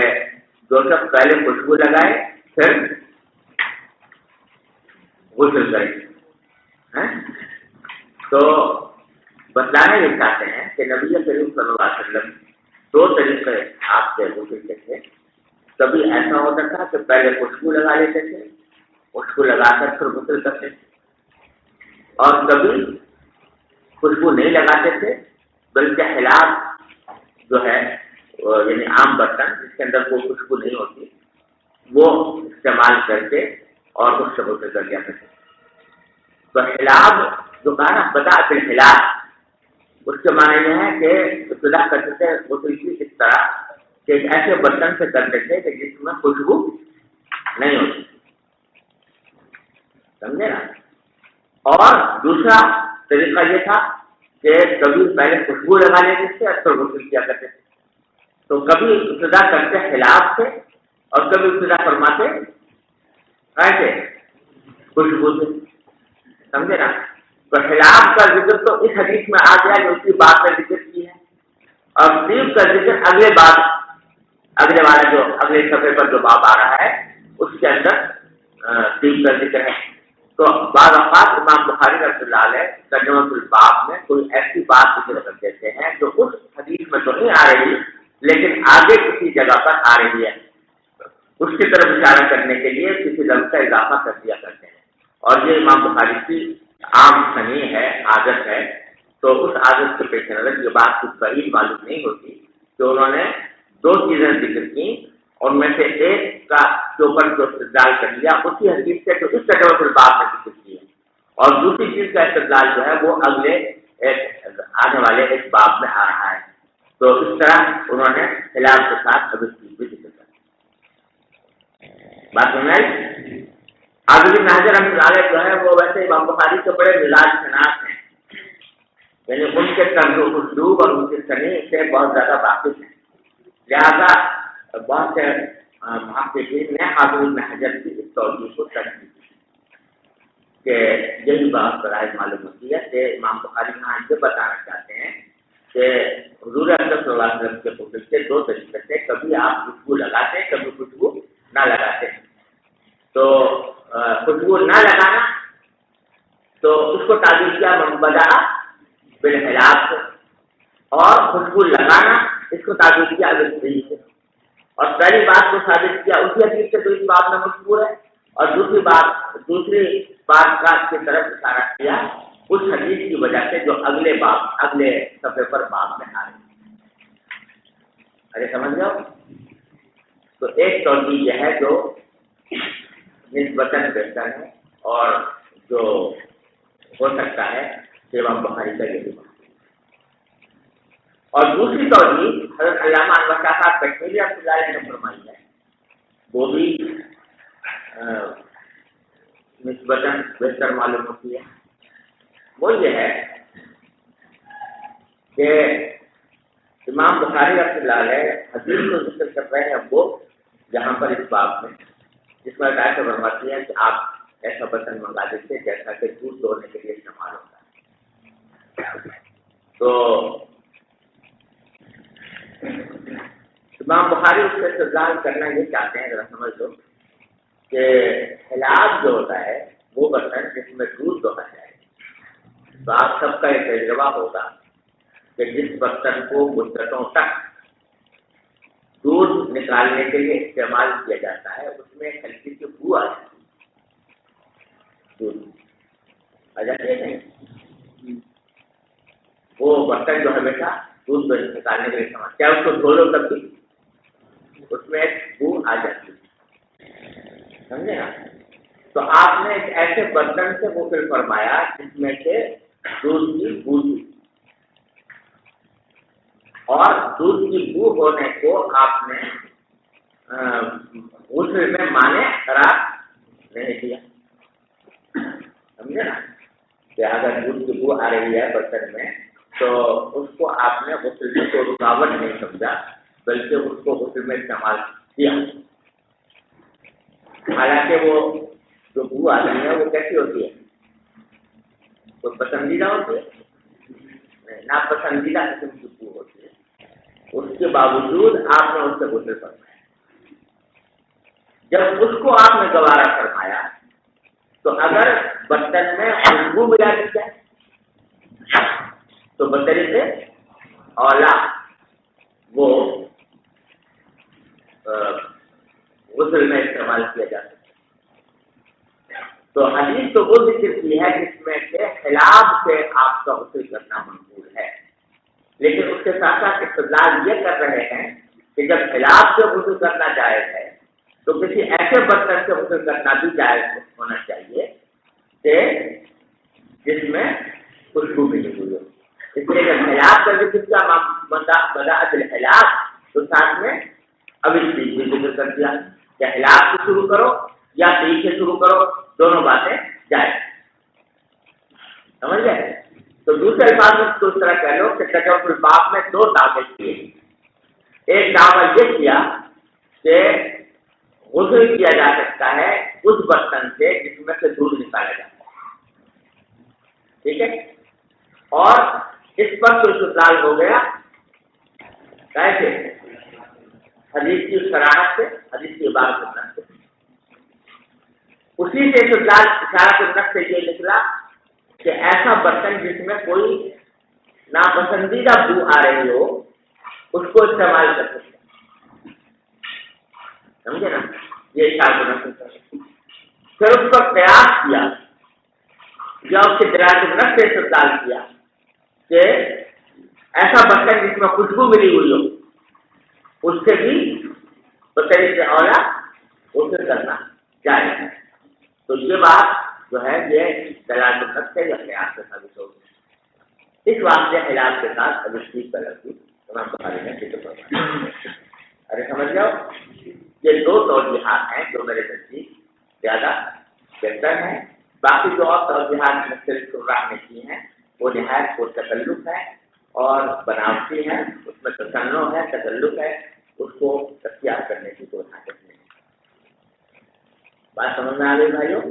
جو شخص پہلے خوشبو لگائے پھر غسل کرے، تو بتلانا یہ چاہتے ہیں کہ نبی کریم صلی اللہ علیہ وسلم 2 طریقے آپ سے غسل کے تھے۔ کبھی ایسا ہوتا تھا کہ پہلے خوشبو لگا لیتے تھے، خوشبو لگا کر پھر غسل کرتے تھے، اور کبھی خوشبو نہیں لگاتے تھے بلکہ خلاف جو ہے یعنی عام برتن جس کے اندر کوئی خوشبو نہیں ہوتی وہ استعمال کرتے اور اس سے غسل کر لیا کرتے۔ تو خلاف جو کہا نا بتا خلاف، اس کے معنی یہ ہے کہ ابتدا کرتے تھے غسل کی اس طرح کہ ایک ایسے برتن سے کرتے تھے کہ جس میں خوشبو نہیں ہوتی، سمجھے نا؟ اور دوسرا طریقہ یہ تھا کہ کبھی پہلے خوشبو لگا لیتے تھے اور پھر غسل کیا کرتے تھے۔ تو کبھی ابتدا کرتے خلاف سے اور کبھی ابتدا فرماتے ایسے خوشبو سے، سمجھے نا؟ تو خلاف کا ذکر تو اس حدیث میں آ گیا جو اسی بات کا ذکر کی ہے، اور طیب کا ذکر اگلے والا جو اگلے صفحے پر جو باب آ رہا ہے اس کے اندر طیب کا ذکر ہے۔ تو بعض اوقات امام بخاری رحمۃ اللہ علیہ ترجمۃ الباب میں کوئی ایسی بات ذکر کر دیتے ہیں جو اس حدیث میں تو نہیں آ رہی لیکن آگے کسی جگہ پر آ رہی ہے، اس کی طرف اشارہ کرنے کے لیے کسی لفظ کا اضافہ کر دیا کرتے ہیں، اور یہ امام بخاری کی عام سنی ہے، عادت ہے۔ تو اس عادت کے پیش نظر یہ بات کچھ بعید معلوم نہیں ہوتی کہ انہوں نے 2 چیزیں ذکر کی، ان میں سے ایک کا کے اوپر جو استدلال کر لیا اسی حدیث سے جو اس ترجمۃ الباب میں ذکر کی ہے، اور دوسری چیز کا استدلال جو ہے وہ اگلے آنے والے ایک باب میں آ رہا ہے۔ تو اس طرح انہوں نے خلاف کے ساتھ ابھی بھی ذکر کر بات سنائی۔ حافظ ابن حجر رحمۃ اللہ علیہ جو ہے وہ ویسے امام بخاری کے بڑے مزاج شناس ہیں، یعنی ان کے طرز اسلوب اور ان کی سنی سے بہت زیادہ واقف ہیں، لہذا بہت سے محققین نے حافظ ابن حجر کی اس توجیہ کو ترجیح دی کہ یہی بات برائے معلوم ہوتی ہے کہ امام بخاری یہاں یہ بتانا چاہتے ہیں کہ حضور اکرم صلی اللہ علیہ وسلم کے غسل کے 2 طریقے تھے، کبھی آپ خوشبو لگاتے کبھی خوشبو نہ لگاتے۔ تو خوشبو نہ لگانا تو اس کو تعبیر کیا منبدع بالخلاف سے، اور خوشبو لگانا اس کو تعبیر کیا بالطیب سے، اور پہلی بات کو ثابت کیا اسی حدیث سے تو اس بات میں مشہور ہے، اور دوسری بات کا کی طرف اشارہ کیا اس حدیث کی وجہ سے جو اگلے صفحے پر باب میں آ رہی ہے۔ ارے سمجھ جاؤ، تو ایک توجیہ یہ ہے جو نسبتاً بہتر ہے اور جو ہو سکتا ہے کہ امام بخاری کا یہ بات، اور دوسری توجیہ حضرت علامہ انور شاہ صاحب کشمیری رحمۃ اللہ علیہ نے فرمائی ہے، وہ بھی نسبتاً بہتر معلوم ہوتی ہے، وہ یہ ہے کہ امام بخاری رحمۃ اللہ علیہ حدیث کو ذکر کر رہے ہیں وہ جہاں پر اس باب میں جس میں ایسا فرماتی ہے کہ آپ ایسا برتن منگا دیتے جیسا کہ دودھ دوہنے کے لیے استعمال ہوتا ہے۔ تو امام بخاری اس سے استدلال کرنا یہ چاہتے ہیں، ذرا سمجھ لو کہ خلاف جو ہوتا ہے وہ برتن جس میں دودھ دوہا جائے، تو آپ سب کا یہ تجربہ ہوگا کہ جس برتن کو مدتوں تک دودھ نکالنے کے لیے استعمال کیا جاتا ہے اس میں ہلکی سی بو آ جاتی ہے، دودھ آ جاتی ہے نہیں، وہ برتن جو ہمیشہ دودھ نکالنے کے لیے استعمال کیا اس کو دھو لو تب بھی اس میں ایک بو آ جاتی ہے، سمجھے نا؟ تو آپ نے ایک ایسے برتن سے غسل فرمایا جس میں سے دودھ کی بو تھی، اور دودھ کی بو ہونے کو آپ نے غسل میں مانع قرار نہیں دیا، سمجھے نا؟ کہ اگر دودھ کی بو آ رہی ہے برتن میں تو اس کو آپ نے غسل میں کوئی رکاوٹ نہیں سمجھا، بلکہ اس کو غسل میں استعمال کیا۔ حالانکہ وہ جو بو آ رہی ہے وہ کیسی ہوتی ہے؟ تو پسندیدہ ہوتی ہے، ناپسندیدہ قسم کی بو ہوتی ہے، اس کے باوجود آپ نے اس سے غسل فرمایا۔ جب اس کو آپ نے گوارا فرمایا تو اگر برتن میں خوشبو ملا دی جائے تو بطری سے اولا وہ غسل میں استعمال کیا جا سکتا ہے۔ تو حدیث تو وہ ذکر کی ہے جس میں سے خلاف سے آپ کا غسل کرنا منظور ہے، لیکن اس کے ساتھ ساتھ استدلال یہ کر رہے ہیں کہ جب خلاف سے غسل کرنا جائز ہے تو کسی ایسے برتن سے غسل کرنا بھی جائز ہونا چاہیے کہ جس میں خوشبو ملی ہوئی ہو۔ اس لیے جب خلاف کا ذکر کیا بداعت الخلاف تو ساتھ میں اب اس چیز بھی ذکر کر دیا کہ خلاف سے شروع کرو یا صحیح سے شروع کرو، دونوں باتیں جائز، سمجھ گئے؟ تو دوسرے الفاظ میں تو اس طرح کہہ لو کہ تجوز الباب میں دو دعوے کیے۔ ایک دعویٰ یہ کیا کہ غسل کیا جا سکتا ہے اس برتن سے جس میں سے دودھ نکالا جاتا ہے، ٹھیک ہے، اور اس پر تو استدلال ہو گیا کیسے؟ حدیث کی صراحت سے، حدیث کی عبارت سے، اسی سے استدلال اشارت النقص سے یہ نکلا کہ ایسا برتن جس میں کوئی ناپسندیدہ بو آ رہی ہو اس کو استعمال کر سکتے ہیں، سمجھے نا؟ یہ اشارت النقص۔ پھر اس پر قیاس کیا یا اس کے دلالت النقص سے استدلال کیا کہ ایسا برتن جس میں خوشبو ملی ہوئی ہو اس سے بھی بطری سے اولا غسل کرنا جائز ہے۔ تو یہ بات جو ہے یہ دلالت النقص سے یا قیاس سے ثابت ہوگی۔ اس واسطے خلاف کے ساتھ ابھی ٹھیک کر رکھی تمام بخاری میں ذکر فرمایا۔ ارے سمجھ جاؤ، یہ دو توجیحات ہیں جو میرے نزدیک زیادہ بہتر ہیں۔ باقی جو اور توجیحات مختلف شراح نے کی ہیں وہ نہایت پر تکلف ہے اور بناوٹی ہے، اس میں تصنع ہے، تکلف ہے، اس کو اختیار کرنے کی کوئی حاجت نہیں۔ بات سمجھ میں آ گئی بھائیوں؟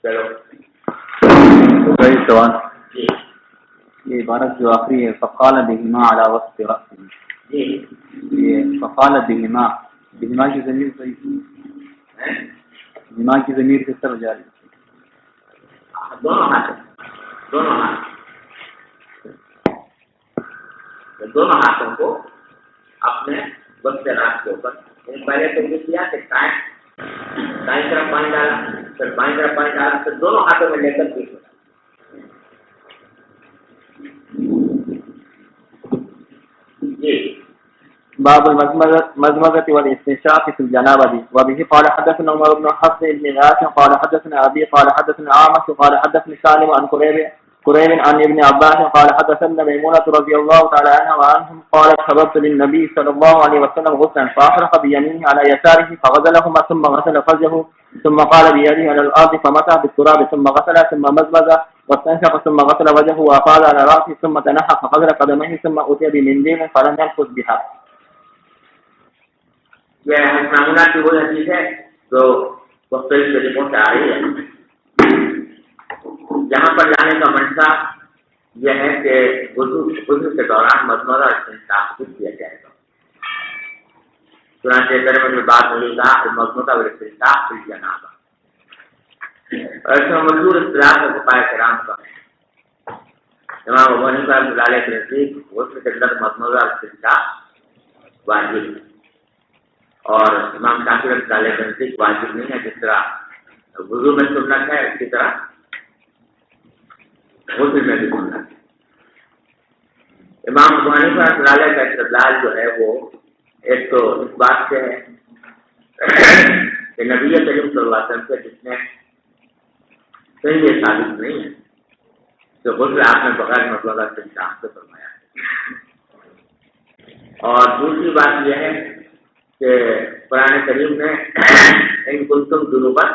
چلو سوال جی یہ عبارت جو آخری ہے فقال بہما علی وسط رأسہ، جی یہ فقال بہما کی ضمیر صحیح، بہما کی ضمیر کس طرف جا رہی ہے؟ دونوں ہاتھوں کو اپنے وسط راس کے اوپر، پہلے تو یہ کیا کہ دائیں طرف پانی ڈالا، پھر بائیں طرف پانی ڈالا، پھر دونوں ہاتھوں میں لے کر پیٹ ہو جی۔ باب المزمزة والاستنشاق في الجنابة. وبه قال حدثنا عمر بن حفص بن غاث قال حدثنا أبي قال حدثنا عامش قال حدثني سالم عن قريب عن ابن عباس قال حدثنا ميمونة رضي الله تعالى عنها وعنهم قالت خبرت للنبي صلى الله عليه وسلم غسلا فأحرق بيمينه على يساره فغسلهما ثم غسل فرجه ثم قال بيده على الأرض فمسح بالتراب ثم غسل ثم مزمز واستنشق ثم غسل وجهه وأفاض على رأسه ثم تنحى فغسل قدميه ثم أتي بمنديل فلم يلفظ بها. یہ مامونہ کی وہی حدیث ہے جو مختلف طریقوں سے آ رہی ہے۔ یہاں پر لانے کا منشا یہ ہے کہ وضو کے دوران مضمضہ اور استنشاق کیا جائے گا۔ چنانچہ ترجمہ میں بات ہوئی گا کہ مضمضہ اور استنشاق فی الجنابہ، ایسا مشہور اصطلاح ہے فقہاء کرام کا۔ امام ابو حنیفہ رحمۃ اللہ علیہ کے نزدیک غسل کے اندر مضمضہ اور استنشاق واجب ہے، اور امام شافعی رحمۃ اللہ علیہ کے نزدیک واجب نہیں ہے۔ جس طرح وضو میں سنت ہے اسی طرح غسل میں بھی سنت ہے۔ امام ابو حنیفہ رحمۃ اللہ علیہ کا استدلال جو ہے وہ ایک تو اس بات سے ہے کہ نبی کریم صلی اللہ علیہ وسلم سے جس نے صحیح یہ ثابت نہیں ہے کہ غسل آپ نے بغیر مضمضہ استنشاق سے فرمایا ہے۔ اور دوسری بات یہ ہے کہ قرآن کریم نے ان کنتم جنوبا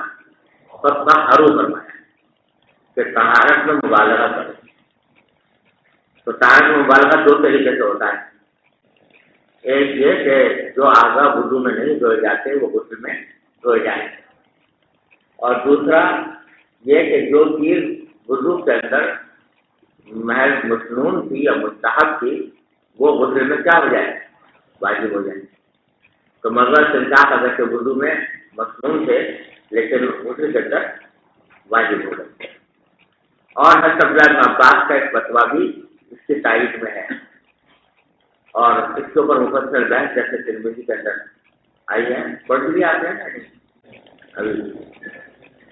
فطہروا فرمایا کہ طہارت میں مبالغہ کرے، تو طہارت مبالغہ دو طریقے سے ہوتا ہے. ایک یہ کہ جو اعضاء وضو میں نہیں دھوئے جاتے وہ غسل میں دھوئے جائیں، اور دوسرا یہ کہ جو چیز وضو کے اندر محض مسنون تھی یا مستحب تھی وہ غسل میں کیا ہو جائے، واجب ہو جائے. تو مغرب استنشاق اگر کہ وضو میں مسنون تھے لیکن غسل کے اندر واجب ہو گئے. اور حضرت عبداللہ بن عباس کا ایک فتویٰ بھی اس کی تائید میں ہے، اور اس کے اوپر مفصل بحث جیسے ترمذی کے اندر آئی ہے، پڑھ بھی آتے ہیں نا ابھی،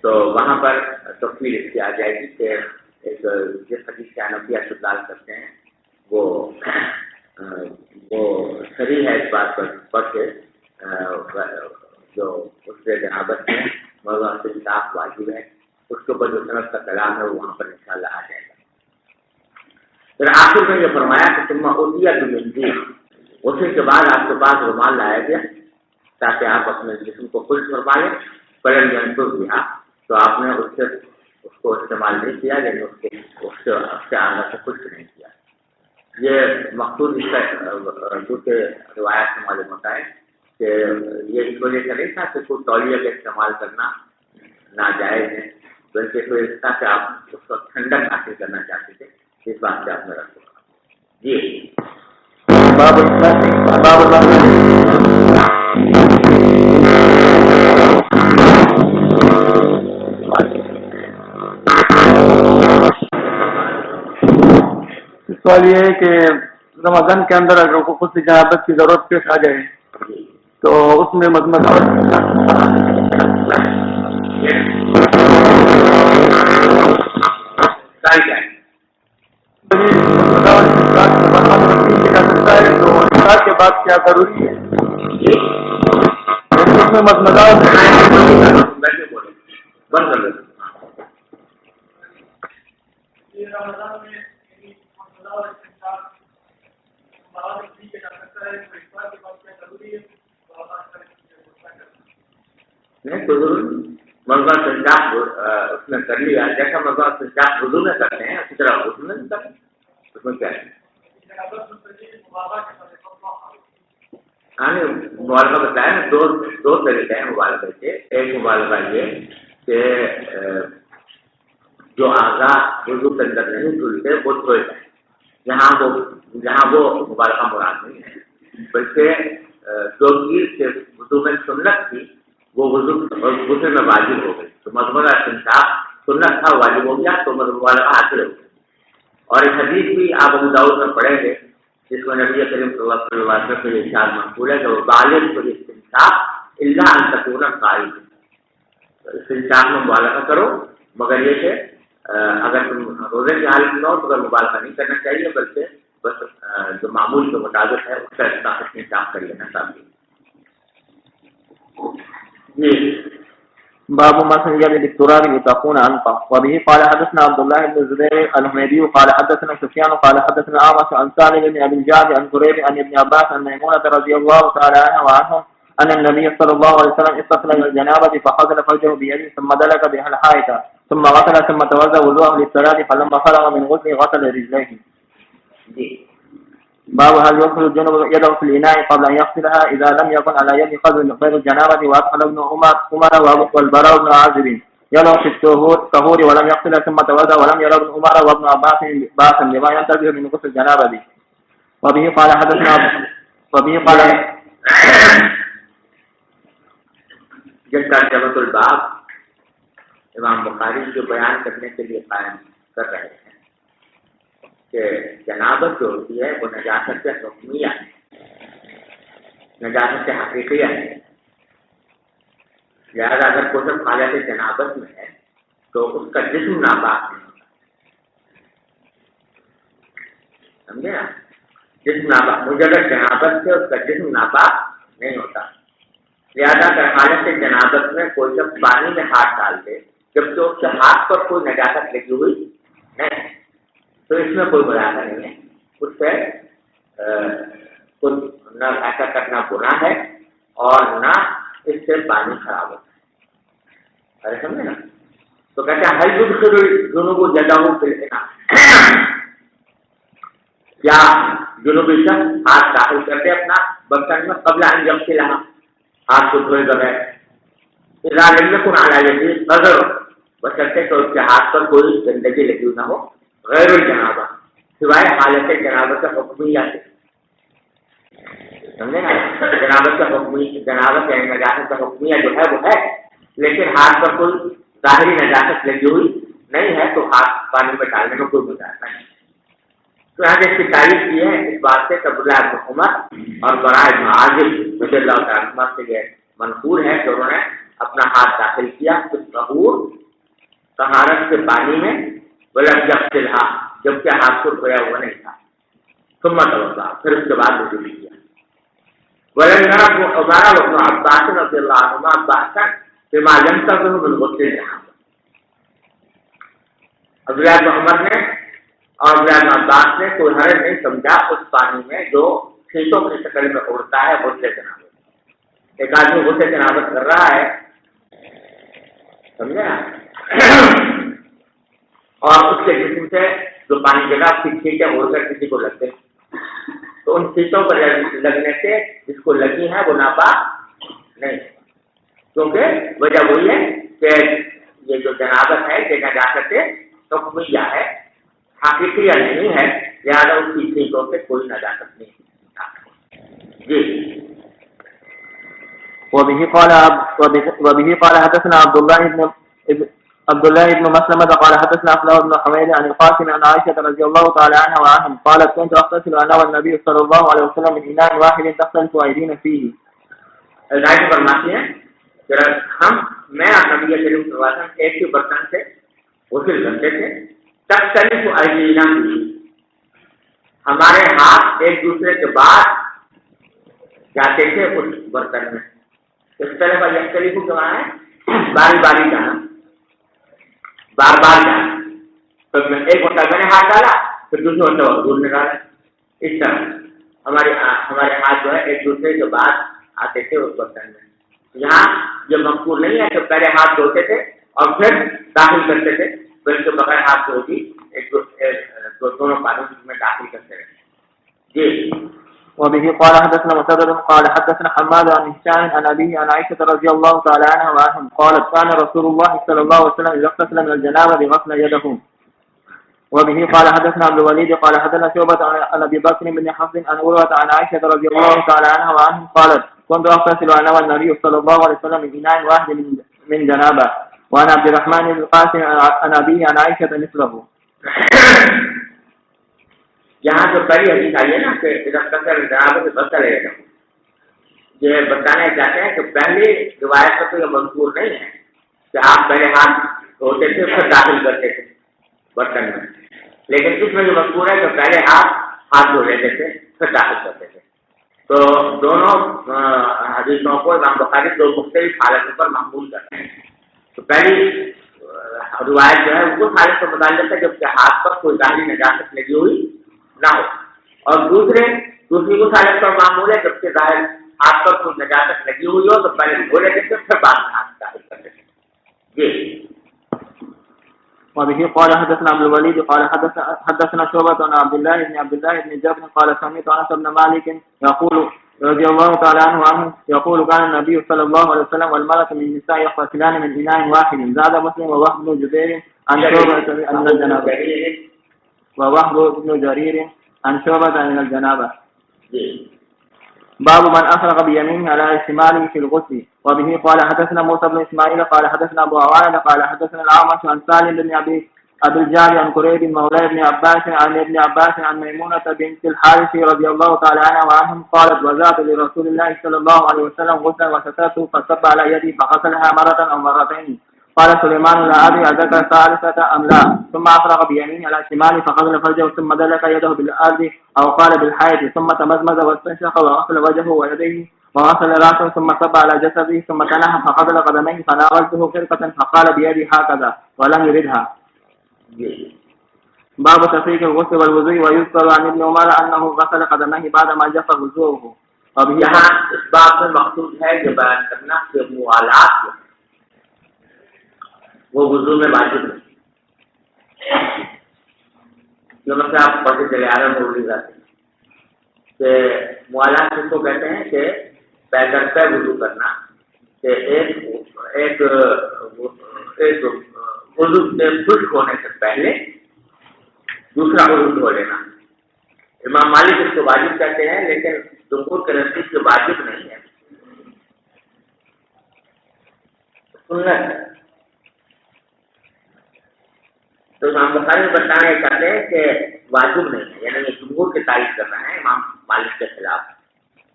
تو وہاں پر تفصیل اس کی آ جائے گی کہ ایک جس حدیث کے حنفی استدلال کرتے ہیں وہ صحیح ہے اس بات پر کہ جو اس سے جنابت میں موضوع سے کتاب واجب ہے، اس کے اوپر جو صنعت کا کلام ہے وہاں پر انشاءاللہ آ جائے گا. پھر آخر میں یہ فرمایا کہ تم عودیہ تمندی، غسل کے بعد آپ کے پاس رومال لایا گیا تاکہ آپ اپنے جسم کو خشک فرما لیں. پلن جنتر دیا تو آپ نے اس کو استعمال نہیں کیا، لیکن اس سے آگے سے خشک نہیں کیا. یہ مقصود اس کا دوسرے روایات سے معلوم ہوتا ہے کہ یہ اس وجہ سے نہیں تھا کہ کوئی تولیہ کا استعمال کرنا ناجائز ہے، بلکہ اس وجہ سے تھا کہ آپ اس وقت ٹھنڈک حاصل کرنا چاہتے تھے. اس بات سے آپ نے رکھو جی. سوال یہ ہے کہ رمضان کے اندر اگر کو خود جنابت کی ضرورت پیش آ جائے تو اس میں کے بعد کیا ضروری ہے اس میں نہیں تو مرغہ استنشاق اس نے کر لیا، جیسا مرغہ استنشاق وضو میں کرتے ہیں اسی طرح وضو میں بھی کرتے ہیں. اس میں کیا ہے مبالغہ بتایا نا، دو طریقے ہیں مبالغے کے. ایک مبالغہ یہ کہ جو اعضاء وضو کے اندر نہیں دھلتے وہ دھوئے جائیں، جہاں وہ مبالغہ مراد نہیں ہے، بلکہ جو چیز کے وضو میں سنت تھی وہ غسل میں واجب ہو گئی. تو مضمرہ استنشاق سنت تھا واجب ہو گیا تو مبالغہ حاصل ہو گئی. اور ایک حدیث بھی آپ ابو داؤد میں پڑھیں گے جس میں نبی کریم صلی اللہ علیہ وسلم کے ارشاد منقول ہے کہ بالغ فی الاستنشاق الا ان تکون قائم، استنشاق میں مبالغہ کرو مگر یہ کہ اگر تم روزے کی حالت میں ہو تو اگر مبالغہ نہیں کرنا چاہیے، بلکہ بس جو معمول کے مطابق ہے اس کا استنشاق کر لینا چاہیے. باب ما سمي بالتراب لتكون انقى. وبه قال حدثنا عبد الله بن الزبير الحميدي قال حدثنا سفيان قال حدثنا اعمش عن سالم بن ابي الجعد عن قريب عن ابن عباس عن ميمونه رضي الله تعالى عنها وعنهم ان النبي صلى الله عليه وسلم استخلى الجنابه فغسل فرجه بيده ثم دلك بها الحائط ثم غسل ثم توضا وضوءه للصلاه فلما فرغ من غسله غسل رجليه. باب هل يدخل الجنوب يده في الإناء قبل أن يغسلها إذا لم يكن على يد قدر غير الجنابة. وأدخل ابن عمر والبراء بن عازب يده في الطهور ولم يغسل ثم توضأ ولم يرى ابن عمر وابن عباس باسا لما ينتبه من غسل الجنابة. وبه قال حدثنا جس کا جبت الباب امام بخاری جو بیان کرنے کے لیے قائم کر رہے ہیں کہ جنابت جو ہوتی ہے وہ نجاست حکمیہ ہے، نجاست حقیقیہ ہے. لہٰذا اگر کوئی حالت جنابت میں ہے تو اس کا جسم ناپاک نہیں ہوتا، سمجھے نا، جسم ناپاک مجرد جنابت سے اس کا جسم ناپاک نہیں ہوتا. لہٰذا اگر حالت جنابت میں کوئی شخص پانی میں ہاتھ ڈال دے جبکہ اس کے ہاتھ پر کوئی نجاست لگی ہوئی نہیں تو اس میں کوئی ملاقہ نہیں ہے، اس سے نہ ایسا کرنا گناہ ہے اور نہ اس سے پانی خراب ہوتا ہے. ارے سمجھے نا، تو کہتے ہیں ہر جنوب جگہ ہو پھر کیا جنوبی شخص ہاتھ داخل کر دے اپنا برتن میں قبل ان یغسلہ، ہاتھ کو دھوئے بغیر، اذا لم یکن علی یدہ قدر، بشرطے کہ اس کے ہاتھ پر کوئی گندگی لگی نہ ہو، غیر الجنابہ، سوائے حالت جنابت حکمیہ سے، سمجھے نا؟ جنابت یعنی نجاست حکمیہ جو ہے وہ ہے، لیکن ہاتھ پر کوئی ظاہری نجاست لگی ہوئی نہیں ہے تو ہاتھ پانی میں ڈالنے میں کوئی مزاحمت نہیں۔ تو یہاں اس کی تعریف کی ہے اس بات سے کہ عبداللہ بن عمر اور براء بن عازب رضی اللہ تعالیٰ عنہما سے یہ منقول ہے کہ انہوں نے اپنا ہاتھ داخل کیا طہارت کے پانی میں، ولم یغسلھا، جبکہ ہاتھ کو دھویا ہوا نہیں تھا، ثم توضا، پھر اس کے بعد وضو کیا۔ ولم یرى عمر وابن عباس رضی اللہ عنہما بأسا بما ينتظر من غسل الجنابہ، عبداللہ بن عمر نے اور عبداللہ بن عباس نے کوئی حرج نہیں سمجھا اس پانی میں جو چھینٹوں کی شکل میں اڑتا ہے غسل جنابت۔ ایک آدمی غسل جنابت کر رہا ہے، سمجھے نا، اور اس کے جسم سے جو پانی گرا اس کی چھینٹیں اڑ کر کسی کو لگتے ہیں، تو ان چھینٹوں پر لگنے سے جس کو لگی ہے وہ ناپاک نہیں، کیونکہ وجہ وہی ہے کہ یہ جو جنابت ہے یہ نجاست حکمیہ ہے، حقیقیہ نہیں ہے، لہٰذا اس کی چھینٹوں سے کوئی نجاست نہیں۔ جی وبه قال حدثنا عبد الله بن مسلمة قال حدثنا أخلاق بن حميد عن القاسم عن عائشة رضي الله تعالى عنها وعنهم قالت كنت أغتسل أنا والنبي صلى الله عليه وسلم من إناء واحد تختلف أيدينا فيه۔ رائٹ فرماتی ہیں کہ میں نبی کریم صلی اللہ علیہ وسلم ایک ہی برتن سے غسل کرتے تھے، تختلف أيدينا فيه، ہمارے ہاتھ ایک دوسرے کے بعد جاتے تھے اس برتن میں۔ اس طرح یختلف کیا ہے؟ باری باری جانا، بار بار جانا، تو ایک مرتبہ میں نے ہاتھ ڈالا پھر دوسرے مرتبہ حضور نے ڈالا، اس طرح ہمارے ہاتھ جو ہے ایک دوسرے کے بعد آتے تھے اس برتن میں۔ یہاں یہ مقبول نہیں ہے کہ پہلے ہاتھ دھوتے تھے اور پھر داخل کرتے تھے، بلکہ بغیر ہاتھ دھو بھی دونوں پانیوں میں داخل کرتے رہے۔ جی وبه قال حدثنا مسدد قال حدثنا حماد عن هشام عن أبيه عن عائشة رضي الله تعالى عنها وعنهم قالت كان رسول الله صلى الله عليه وسلم إذا اغتسل من الجنابة غسل يده۔ وبه قال حدثنا عبد الوليد قال حدثنا شعبة عن أبي بكر بن حفص عن عروة عن عائشة رضي الله تعالى عنها وعنهم قالت كنت أغتسل أنا والنبي صلى الله عليه وسلم من إناء واحد من جنابة، وعن عبد الرحمن بن القاسم عن أبيه عن عائشة مثله۔ یہاں جو پہلی حدیث آئی ہے نا کہ جنابت سے بچتا رہے گا، یہ بتانا چاہتے ہیں کہ پہلی روایت میں تو یہ مذکور نہیں ہے کہ آپ پہلے ہاتھ دھوتے تھے پھر داخل کرتے تھے برتن میں، لیکن اس میں جو مذکور ہے کہ پہلے ہاتھ دھو لیتے تھے پھر داخل کرتے تھے۔ تو دونوں حدیثوں کو امام بخاری دو مختلف حالتوں پر محمول کرتے ہیں۔ تو پہلی روایت جو ہے وہ اس حالت سے متعلق ہے جب کہ ہاتھ پر کوئی ظاہری نجاست لگی ہوئی نہ ہو، اور دوسری اس حالت پر معمول ہے جب کہ ظاہر ہاتھ پر کوئی نجاست لگی ہوئی ہو تو پہلے دھو لیتے تھے پھر بعد میں ہاتھ داخل کرتے تھے۔ جی وبه قال حدثنا عبد الوليد قال حدثنا شعبة عن عبد الله بن جبر قال سمعت أنس بن مالك يقول رضي الله تعالى عنه يقول كان النبي صلى الله عليه وسلم والمرأة من النساء يغتسلان من إناء واحد، زاد مسلم ووهب بن جبير عن شعبة عن الجنابة، ووهب بن جرير عن شعبة عن الجنابة۔ باب من أفرغ بيمينه على شماله في الغسل۔ وبه قال حدثنا موسى بن إسماعيل قال حدثنا أبو عوانة قال حدثنا الأعمش عن سالم بن أبي الجعد عن قريب مولى ابن عباس عن ابن عباس عن ميمونة بنت الحارث رضي الله تعالى عنها وعنهم قالت وزعت لرسول الله صلى الله عليه وسلم غسلا وسترته فصب على يدي فغسلها مرة أو مرتين، قال سليمان لا أدري أذكر ثالثة أم لا، ثم أفرغ بيمينه على شماله فغسل فرجه ثم دلك يده بالأرض أو قال بالحيض ثم تمزمز واستنشق وغسل وجهه ويديه وغسل رأسه ثم صب على جسده ثم تنحى فغسل قدميه فناولته خرقة فقال بيدي هكذا ولم يردها۔ باب تفريق الغسل والوضوء ويذكر عن ابن عمر أنه غسل قدميه بعدما جف وضوءه۔ اب یہاں اس باب میں مقصود ہے کہ بیان کرنا کہ موالات وہ وضو میں واجب ہے، جو مسئلہ آپ پڑھتے چلے آ رہے ہیں ضروری رہتے ہیں کہ موالات کس کو کہتے ہیں کہ پیدل پہ وضو کرنا، کہ ایک وضو سے خشک ہونے سے پہلے دوسرا وضو دھو لینا۔ امام مالک اس کو واجب کہتے ہیں، لیکن جمہور کے نزدیک سے واجب نہیں ہے، سنت ہے۔ تو امام بخاری بتانا یہ چاہتے ہیں کہ واجب نہیں ہے، یعنی یہ جمہور کی تعریف کرنا ہے امام مالک کے خلاف۔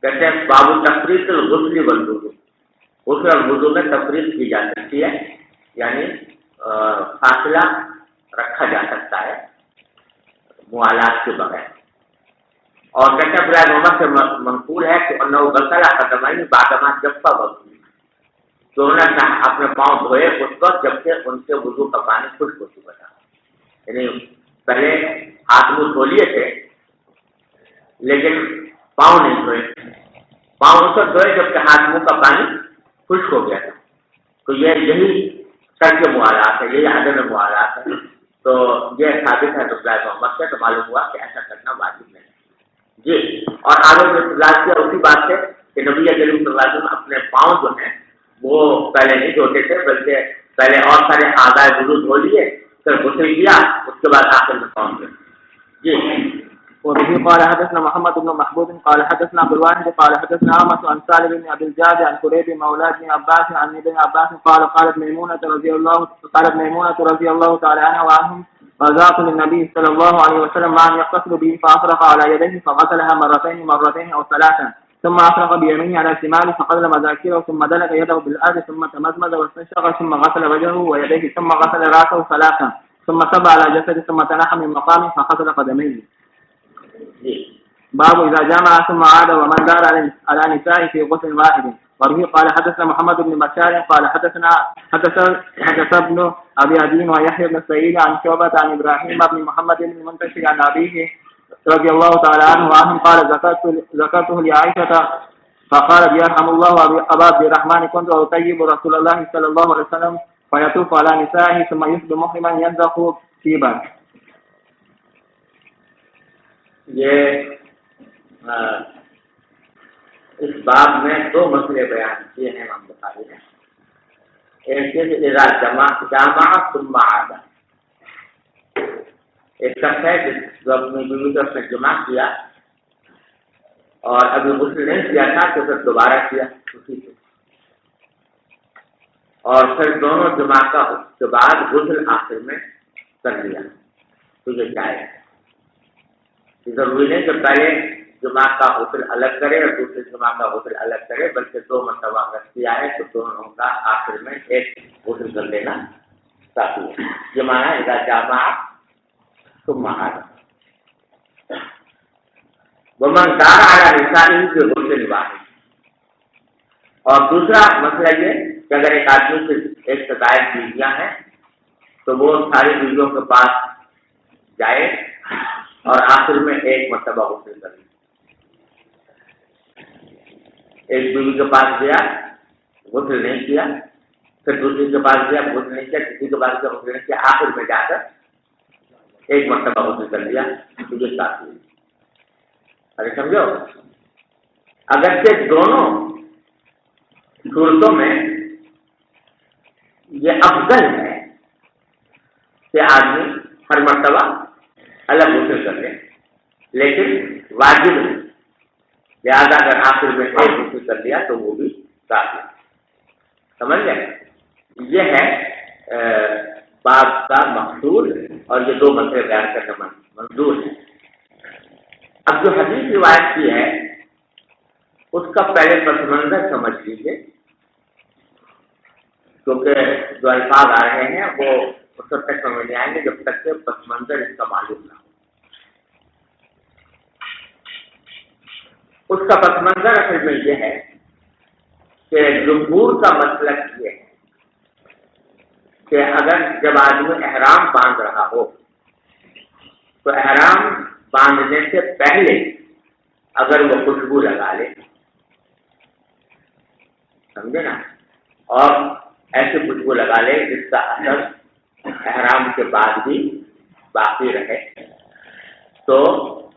کہتے ہیں باب تفریق الغسل والوضو، غسل اور وضو میں تفریق کی جا سکتی ہے، یعنی فاصلہ رکھا جا سکتا ہے موالات کے بغیر۔ اور کہتے ہیں عبداللہ محمد سے منقول ہے کہ انہو غسل قدمین بعدما جف وضو، تو انہوں نے اپنے پاؤں دھوئے اس وقت جبکہ ان سے وضو کا پانی خشک ہو چکا تھا، یعنی پہلے ہاتھ منہ دھو لیے تھے لیکن پاؤں نہیں دھوئے، پاؤں اس وقت دھوئے جبکہ ہاتھ منہ کا پانی خشک ہو گیا تھا۔ تو یہی ترک موالات ہے، یہی عدم موالات ہے۔ تو یہ ثابت ہے عبداللہ محمد سے، تو معلوم ہوا کہ ایسا کرنا واجب نہیں جی۔ اور آگے میں استدلال کیا اسی بات سے کہ نبی کریم صلی اللہ علیہ وسلم اپنے پاؤں جو ہیں وہ پہلے نہیں دھوتے تھے، بلکہ پہلے اور سارے اعضاء وضو دھو لیے، پھر غسل کیا، اس کے بعد آخر میں پاؤں دھوئے جی۔ وبه قال حدثنا محمد بن محبوب قال حدثنا عبد الواحد قال حدثنا عامر عن سالم بن ابي الجعد عن قريب مولى بن عباس عن ابن عباس قالت ميمونة رضي الله تعالى عنها وعنهم فذاق للنبي صلى الله عليه وسلم ما يغتسل به فأفرغ على يديه فغسلها مرتين أو ثلاثا ثم أفرغ بيمينه على شماله فقلم مذاكره ثم دلك يده بالأرض ثم تمزمز واستنشق ثم غسل وجهه ويديه ثم غسل رأسه ثلاثا ثم صب على جسده ثم تنحى من مقامه فغسل قدميه. باب إذا جامع ثم عاد ومن دار على نسائه في غسل واحد. وبه قال حدثنا محمد بن بشار قال حدث ابن أبي عدين ويحيى بن سعيد عن شعبة عن إبراهيم بن محمد بن المنتشر عن أبيه رضي الله تعالى عنه وعنهم قال ذكرته لعائشة فقالت يرحم الله أبا عبد الرحمن كنت أطيب رسول الله صلى الله عليه وسلم فيطوف على نسائه ثم يصبح محرما ينزق طيبا. یہ اس باب میں دو مسئلے بیان کیے ہیں امام بخاری نے۔ ایک چیز اذا جمع ثم عاد، ایک شخص ہے جو اپنی بیوی کو اپنے جمع کیا اور ابھی غسل نہیں کیا تھا تو پھر دوبارہ کیا اسی سے، اور پھر دونوں جمع کا اس کے بعد غسل آخر میں کر لیا، تو یہ جائز ہے۔ ضروری نہیں کہ پہلے جمعہ کا غسل الگ کرے اور دوسرے جمعہ کا غسل الگ کرے، بلکہ دو مرتبہ اگر کیا ہے تو دونوں کا آخر میں ایک غسل کر لینا کافی ہے۔ یہ مانا اذا جامع ثم عاد ومن دار علی نسائہ فی غسل واحد۔ اور دوسرا مسئلہ یہ کہ اگر ایک آدمی سے ایک سے زائد بیویاں ہیں تو وہ ساری بیویوں کے پاس جائے اور آخر میں ایک مرتبہ غسل کر لے۔ ایک بیوی کے پاس گیا غسل نہیں کیا، پھر دوسری کے پاس گیا غسل نہیں کیا، کسی کے پاس گیا غسل نہیں کیا، آخر میں جا کر ایک مرتبہ غسل کر لیا، تجھے کافی ہے۔ ارے سمجھو، اگرچہ دونوں صورتوں میں یہ افضل ہے کہ آدمی ہر مرتبہ الگ غسل کر لیں، لیکن واجب نہیں، لہٰذا اگر آخر میں ایک غسل کر لیا تو وہ بھی کافی ہے۔ سمجھ گئے؟ یہ ہے باب کا مقصود، اور یہ دو مسئلے بیان کرنا منظور ہے۔ اب جو حدیث روایت کی ہے اس کا پہلے پس منظر سمجھ لیجیے، کیونکہ جو الفاظ آ رہے ہیں وہ اس وقت تک سمجھ نہیں آئیں گے جب تک کہ پس منظر اس کا معلوم نہ ہو۔ اس کا پس منظر اصل میں یہ ہے کہ جمہور کا مسلک یہ ہے کہ اگر جب آدمی احرام باندھ رہا ہو تو احرام باندھنے سے پہلے اگر وہ خوشبو لگا لے، سمجھے نا، اور ایسی خوشبو لگا لے جس کا اثر احرام کے بعد بھی باقی رہے، تو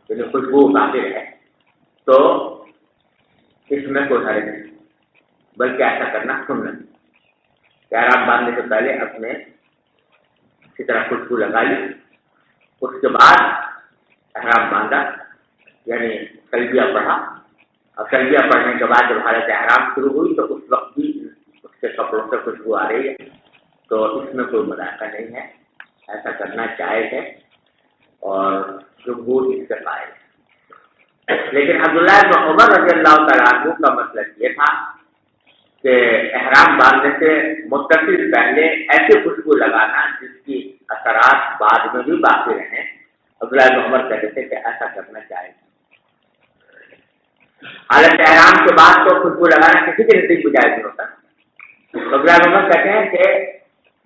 یعنی خوشبو باقی رہے تو اس میں کوئی حرج نہیں، بلکہ ایسا کرنا سنت کہ احرام باندھنے سے پہلے اپنے اسی طرح خوشبو لگا لی، اس کے بعد احرام باندھا یعنی تلبیہ پڑھا، اور تلبیہ پڑھنے کے بعد جب حالت احرام شروع ہوئی تو اس وقت بھی اس کے کپڑوں سے خوشبو آ رہی ہے، تو اس میں کوئی مذاقہ نہیں ہے، ایسا کرنا جائز ہے اور جمہور اس سے قائل ہے۔ لیکن عبداللہ بن عمر رضی اللہ تعالیٰ عنہ کا مطلب یہ تھا کہ احرام باندھنے سے متصل پہلے ایسی خوشبو لگانا جس کی اثرات بعد میں بھی باقی رہیں۔ عبداللہ بن عمر کہتے تھے کہ ایسا کرنا چاہیے۔ حالت احرام کے بعد تو خوشبو لگانا کسی کے نزدیک بھی جائز نہیں ہوتا۔ عبداللہ بن عمر کہتے ہیں کہ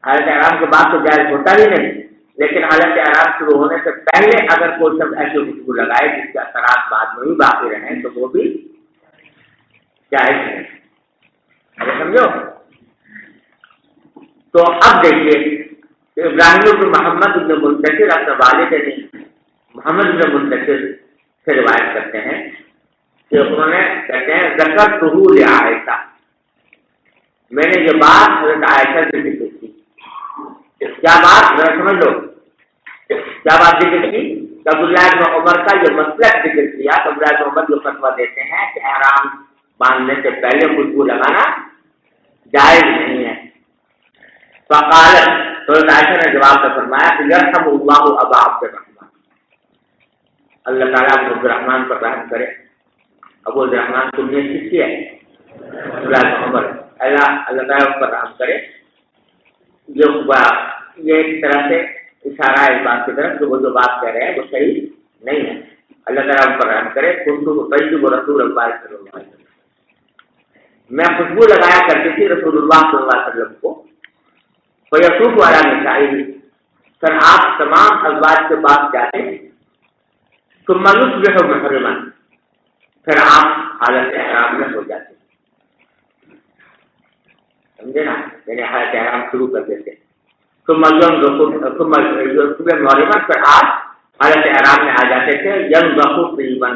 حالت احرام کے بعد تو جائز ہوتا ہی نہیں، لیکن حالت احرام شروع ہونے سے پہلے اگر کوئی شخص ایسی خوشبو لگائے جس کے اثرات بعد میں بھی باقی رہیں تو وہ بھی جائز نہیں۔ سمجھو؟ تو اب دیکھیے کہ ابراہیم بن محمد بن منتشر اپنے والد نے محمد بن منتشر سے روایت کرتے ہیں کہ انہوں نے کہتے ہیں ذکرتہ لعائشہ، میں نے یہ بات حضرت عائشہ سے ذکر کی۔ کیا بات؟ ذرا سمجھ لو کیا بات ذکر کی؟ عبداللہ بن عمر کا یہ مسلک ذکر کیا۔ عبداللہ بن عمر جو فتویٰ دیتے ہیں کہ احرام باندھنے سے پہلے خوشبو لگانا جائز نہیں ہے۔ فقالت، حضرت عائشہ نے جواب میں فرمایا کہ یرحم اللہ ابا عبد الرحمن، اللہ تعالیٰ ابو عبد الرحمن پر رحم کرے۔ ابو عبد الرحمن تمہیں کس کی ہے؟ عبداللہ بن عمر۔ اللہ تعالیٰ پر رحم کرے۔ یہ ایک طرح سے اشارہ ہے اس بات کی طرف کہ وہ جو بات کہہ رہے ہیں وہ صحیح نہیں ہے۔ اللہ تعالیٰ پر رحم کرے۔ کنت اطیب رسول اللہ صلی اللہ علیہ وسلم، میں خوشبو لگایا کرتی تھی رسول اللہ صلی اللہ علیہ وسلم کو۔ فیطوف علی نسائہ، پھر آپ تمام ازواج کے پاس جاتے، ثم یصبح محرما، پھر آپ حالت احرام میں ہو جاتے، سمجھے نا؟ یعنی حالت احرام شروع کر دیتے، ثم یصبح محرما، پھر آپ حالت احرام میں آ جاتے تھے، ینضح طیبا،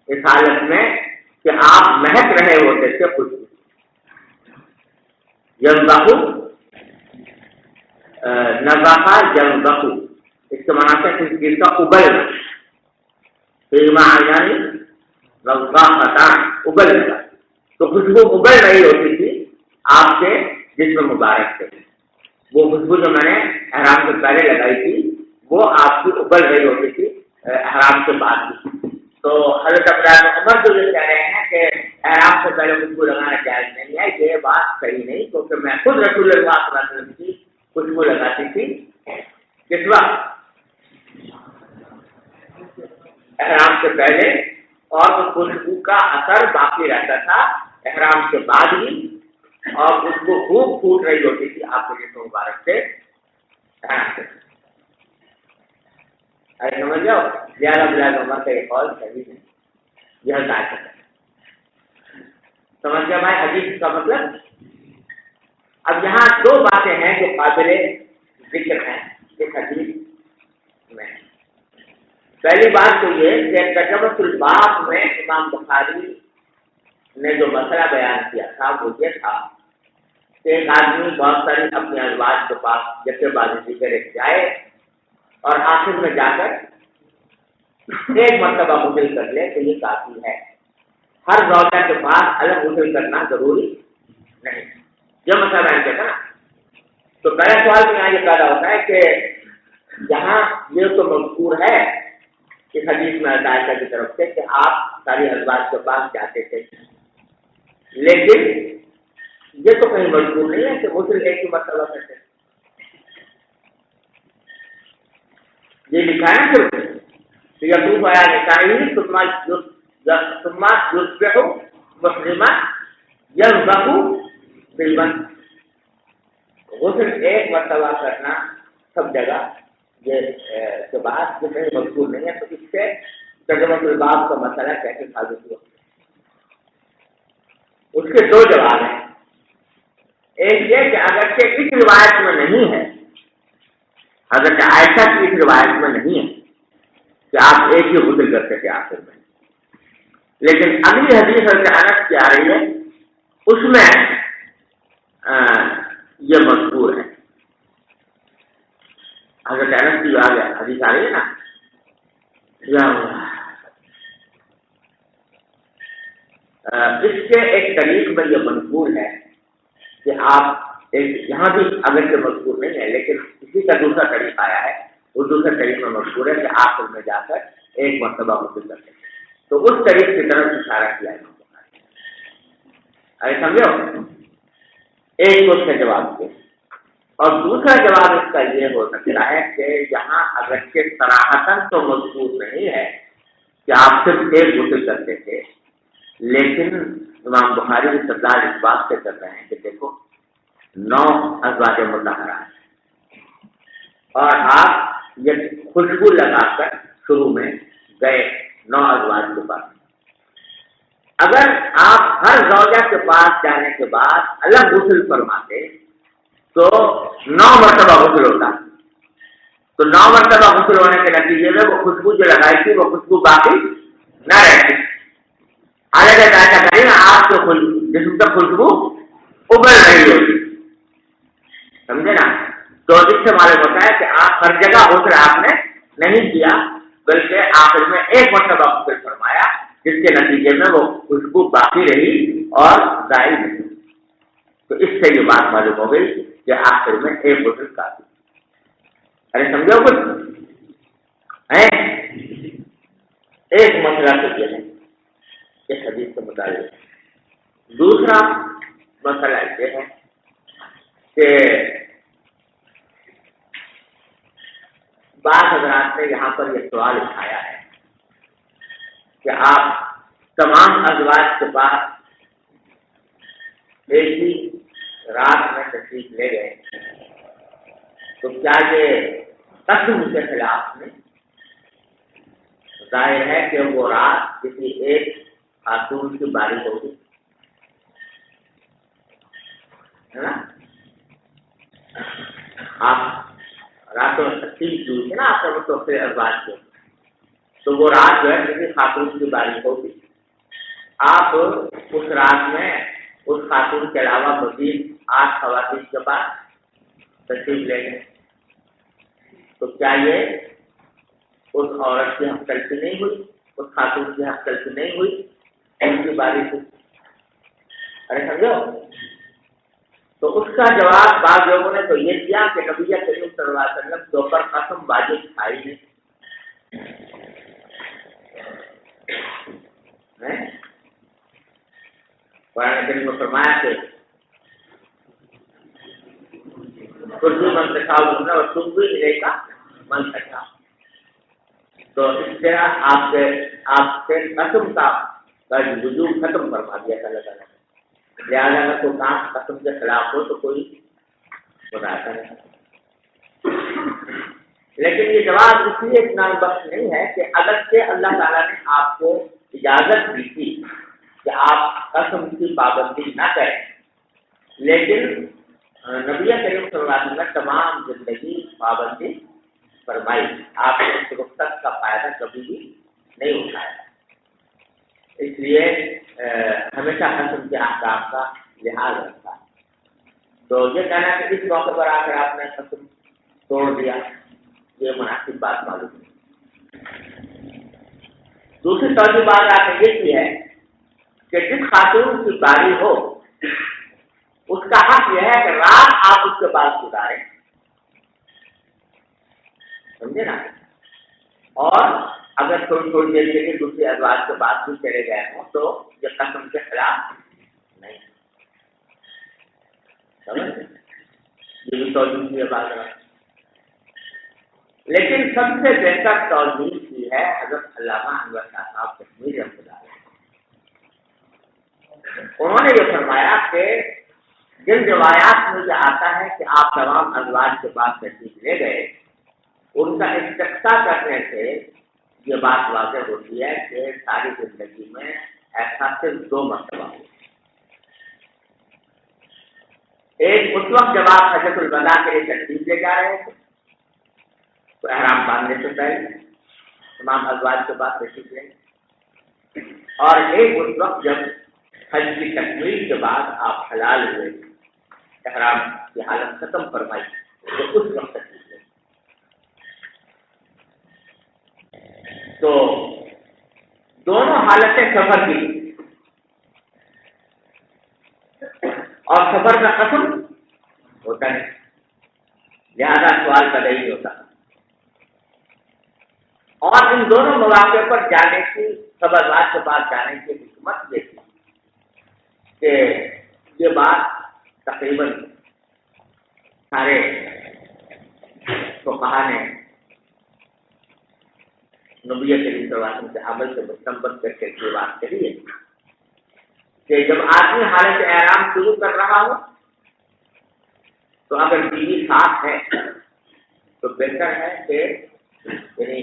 اس حالت میں کہ آپ مہک رہے ہوتے تھے خوشبو۔ ینضح، نضح ینضح، اس کے معنی سے کسی چیز کا ابلنا، فیما یعنی نضاحتان، ابلنا، تو خوشبو ابل رہی ہوتی تھی آپ کے جسم مبارک سے۔ وہ خوشبو جو میں نے احرام سے پہلے لگائی تھی وہ آپ کی ابل رہی ہوتی تھی احرام کے بعد بھی۔ تو حضرت عبداللہ بن عمر جو یہ کہہ رہے ہیں کہ احرام سے پہلے خوشبو لگانا جائز نہیں ہے، یہ بات صحیح نہیں، کیونکہ میں خود رسول اللہ صلی اللہ علیہ وسلم کی خوشبو لگاتی تھی کس وقت؟ احرام سے پہلے، اور اس خوشبو کا اثر باقی رہتا تھا احرام کے بعد بھی، اور خوشبو خوب پھوٹ رہی ہوتی تھی آپ کے جسم مبارک سے۔ سمجھ جاؤ، لہٰذا عبداللہ بن عمر کا یہ قول صحیح نہیں، یہ ہدایت ہے۔ سمجھ گیا بھائی حدیث کا مطلب؟ اب یہاں دو باتیں ہیں جو قابل ذکر ہیں اس حدیث میں۔ پہلی بات تو یہ کہ ترجمۃ الباب میں امام بخاری نے جو مسئلہ بیان کیا تھا وہ یہ تھا کہ ایک آدمی بہت ساری اپنی ازواج کے پاس جیسے بازی کر جائے اور آخر میں جا کر ایک مرتبہ غسل کر لے تو یہ کافی ہے۔ ہر زوجہ کے پاس الگ غسل کرنا ضروری نہیں، یہ مسئلہ بیان کیا تھا نا۔ تو پہلا سوال یہاں یہ پیدا ہوتا ہے کہ جہاں یہ تو مذکور ہے اس حدیث میں عائشہ کی طرف سے کہ آپ ساری ازواج کے پاس جاتے تھے، لیکن یہ تو کہیں مذکور نہیں ہے کہ غسل ایک ہی مرتبہ کرتے، یہ لکھا ہے صرف یطوف علی نسائہ ثم یصبح محرما ینضح طیبا، غسل ایک مرتبہ کرنا سب جگہ یہ کے بعد جو کہیں مذکور نہیں ہے، تو اس سے ترجمۃ الباب کا مسئلہ کیسے ثابت ہوا؟ اس کے دو جواب ہیں۔ ایک یہ کہ اگرچہ اس روایت میں نہیں ہے، حضرت عائشہ کی اس روایت میں نہیں ہے کہ آپ آپ ایک ہی غسل کرتے تھے آخر میں. لیکن اگلی حدیث حضرت انس کی آ رہی ہے، اس میں یہ مذکور ہے. حضرت انس کی حدیث آ رہی ہے نا، اس کے ایک طریق میں یہ مذکور ہے کہ آپ یہاں بھی اگر سے مذکور نہیں ہے لیکن اسی کا دوسرا طریق آیا ہے. وہ دوسرا طریق میں مذکور ہے کہ آخر میں جا کر ایک مرتبہ غسل کرتے ہیں. تو اس طریق کی طرف اشارہ کیا ہے. ارے سمجھو، ایک تو اس کا جواب دے، اور دوسرا جواب اس کا یہ ہو سکتا ہے کہ یہاں اگرچہ صراحتاً تو مذکور نہیں ہے کہ آپ صرف ایک غسل کرتے تھے، لیکن امام بخاری کی استدلال اس بات سے کر رہے ہیں کہ دیکھو 9 ازواج مطہرہ ہیں اور آپ یہ خوشبو لگا کر شروع میں گئے 9 ازواج کے پاس. اگر آپ ہر زوجہ کے پاس جانے کے بعد الگ غسل فرماتے تو 9 مرتبہ غسل ہوتا. تو 9 مرتبہ غسل ہونے کے نتیجے میں وہ خوشبو جو لگائی تھی وہ خوشبو باقی نہ رہتی. اگر ایسا کریں نا آپ کے جسم کا خوشبو ابل رہی ہوگی، سمجھے نا. تو اس سے معلوم ہوتا ہے کہ آپ ہر جگہ غسل آپ نے نہیں کیا، بلکہ آخر میں ایک مرتبہ غسل فرمایا جس کے نتیجے میں وہ خوشبو باقی رہی اور ضائع نہیں. تو اس سے یہ بات معلوم ہو گئی کہ آخر میں ایک غسل کافی. ارے سمجھو کچھ ہے. ایک مسئلہ تو یہ ہے اس حدیث کے مطابق. دوسرا مسئلہ یہ ہے کہ بعض حضرات نے یہاں پر یہ سوال اٹھایا ہے کہ آپ تمام ازواج کے پاس ایک ہی رات میں تشریف لے گئے، تو کیا یہ قسم کے خلاف میں؟ ظاہر ہے کہ وہ رات کسی ایک خاتون کی باری ہوگی، ہے نا. آپ راتوں میں تقسیم کی تھی نا آپ کا متوقع ازواج کے، تو وہ رات جو ہے کسی خاتون کی باری ہوگی. آپ اس رات میں اس خاتون کے علاوہ مزید 8 خواتین کے پاس تشریف لے گئے، تو کیا یہ اس عورت کی حق تلفی نہیں ہوئی، اس خاتون کی حق تلفی نہیں ہوئی ان کی باری سے؟ ارے سمجھو. تو اس کا جواب بعض لوگوں نے تو یہ دیا کہ نبی کریم صلی اللہ علیہ وسلم کے اوپر قسم واجب تھا ہی نہیں. قرآن کریم نے فرمایا کہ کچھ من سے کھاؤ اور تم بھی ملے گا من سے کھاؤ. تو اس طرح آپ سے قسم کا وجوب ختم فرما دیا تھا اللہ تعالیٰ نے. لہٰذا اگر کوئی کام قسم کے خلاف ہو تو کوئی بتاتا نہیں. لیکن یہ جواب اس لیے اطمینان بخش نہیں ہے کہ اگرچہ اللہ تعالیٰ نے آپ کو اجازت دی تھی کہ آپ قسم کی پابندی نہ کریں، لیکن نبی کریم صلی اللہ علیہ وسلم تمام زندگی پابندی فرمائی. آپ نے اس رخصت کا فائدہ کبھی بھی نہیں اٹھایا. اس لیے ہمیشہ قسم کے احکام کا لحاظ رکھتا. تو یہ کہنا کہ اس موقع پر آ کر آپ نے قسم توڑ دیا، یہ مناسب بات معلوم ہے. دوسری توجہ بات آپ نے یہ کی ہے کہ جس خاتون کی باری ہو اس کا حق یہ ہے کہ رات آپ اس کے پاس گزاریں، سمجھے نا. اور اگر تھوڑی تھوڑی دیر کے لیے دوسری ازواج کے پاس بھی چلے گئے ہوں تو یہ قسم کے خلاف نہیں. یہ بھی توجہ کی ہے بات. لیکن سب سے بہتر توجہ کی ہے حضرت علامہ انور شاہ صاحب کشمیری رحمۃ اللہ علیہ. انہوں نے یہ فرمایا کہ جن روایات میں یہ آتا ہے کہ آپ تمام ازواج کے پاس تشریف لے گئے، ان کا استقصا کرنے سے یہ بات واضح ہوتی ہے کہ ساری زندگی میں ایسا صرف 2 مرتبہ ہوا. ایک اس وقت جب آپ حجۃ الوداع کے لیے تشریف لے جا رہے تھے تو احرام باندھنے سے پہلے، تمام ازواج کے پاس تشریف لیں، اور ایک اس وقت جب حج کی تکمیل کے بعد آپ حلال ہوئے، احرام کی حالت ختم فرمائی، تو اس وقت تشریف لیں۔ تو دونوں حالتیں سفر کی، اور سفر کا قسم ہوتا ہے، لہذا سوال پیدا نہیں ہوتا۔ اور ان دونوں مواقع پر جانے کی، سب ازواج کے پاس جانے کی حکمت یہ تھی کہ یہ بات تقریباً سارے فقہا نے نبی کریم صلی اللہ علیہ وسلم کے عمل سے مستنبط کر کے یہ بات کہی ہے کہ جب آدمی حالت احرام شروع کر رہا ہو تو اگر بیوی ساتھ ہے تو بہتر ہے کہ یعنی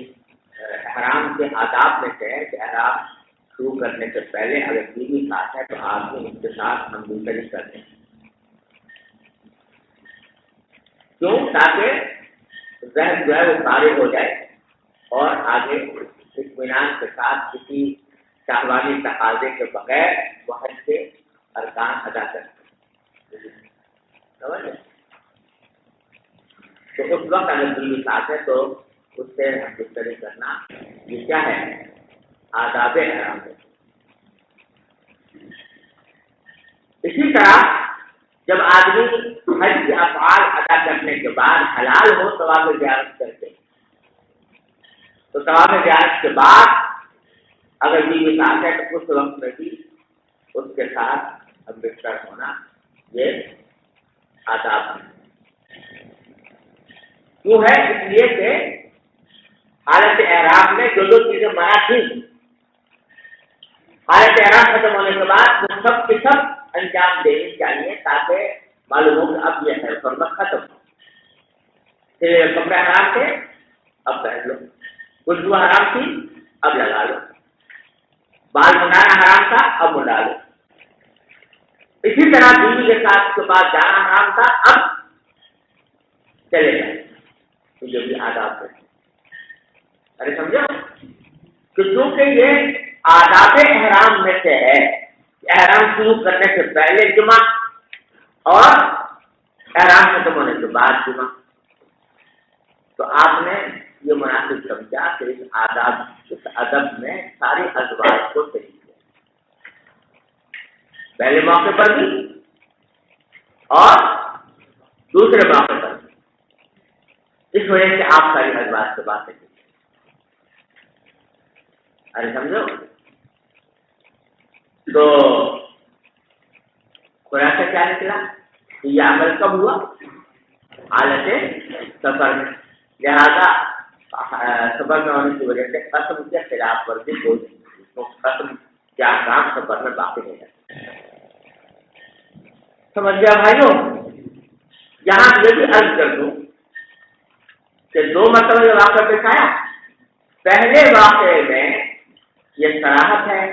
احرام کے آداب میں سے ہے کہ احرام شروع کرنے سے پہلے اگر بیوی ساتھ ہے تو آدمی اس کے ساتھ ہمدردی کر دیں۔ کیوں؟ تاکہ ذہن جو ہے وہ فارغ ہو جائے اور آگے اطمینان کے ساتھ کسی شہوانی تقاضے کے بغیر وہ حج کے ارکان ادا کر سکے۔ تو اس وقت اگر بیوی ساتھ ہے تو اس سے ہمدردی کرنا یہ کیا ہے؟ آداب احرام ہے۔ اسی طرح جب آدمی حج کے افعال ادا کرنے کے بعد حلال ہو طواف زیارت کر کے، تو طواف زیارت کے بعد اگر بیوی ساتھ ہے تو اس وقت میں بھی اس کے ساتھ ہمدردی ہونا یہ آداب ہے۔ کیوں ہے؟ اس لیے کہ حالت احرام میں جو چیزیں منع تھیں، حالت احرام ختم ہونے کے بعد وہ سب کے سب انجام دینی چاہیے تاکہ معلوم ہو کہ اب یہ حرمت ختم ہو۔ کپڑے حرام تھے اب پہن لو، خوشبو حرام تھی اب لگا لو، بال منڈانا حرام تھا اب منڈا لو۔ اسی طرح بیوی کے ساتھ کے بعد جانا حرام تھا اب چلے گا، تو یہ بھی آداب ہے۔ ارے سمجھو کہ چونکہ یہ آداب احرام میں سے ہے، احرام شروع کرنے سے پہلے جمعہ اور احرام ختم ہونے کے بعد جمعہ، تو آپ نے یہ مناسب سمجھا کہ اس ادب میں ساری ازواج کو شریک کیا، پہلے موقع پر بھی اور دوسرے موقع پر بھی، اس وجہ سے آپ ساری ازواج سے باتیں کی۔ ارے سمجھو تو خلاصہ کیا نکلا کہ یہ عمل کب ہوا؟ حالت سفر میں، لہذا سفر میں ہونے کی وجہ سے قسم کے خلاف ورزی کوئی نہیں، قسم کے احکام سفر میں باقی نہیں رہتے۔ سمجھ گیا بھائیوں؟ یہاں یہ بھی عرض کر دوں کہ دو مرتبہ یہ واقعہ پیش آیا۔ پہلے واقعے میں یہ صراحت ہے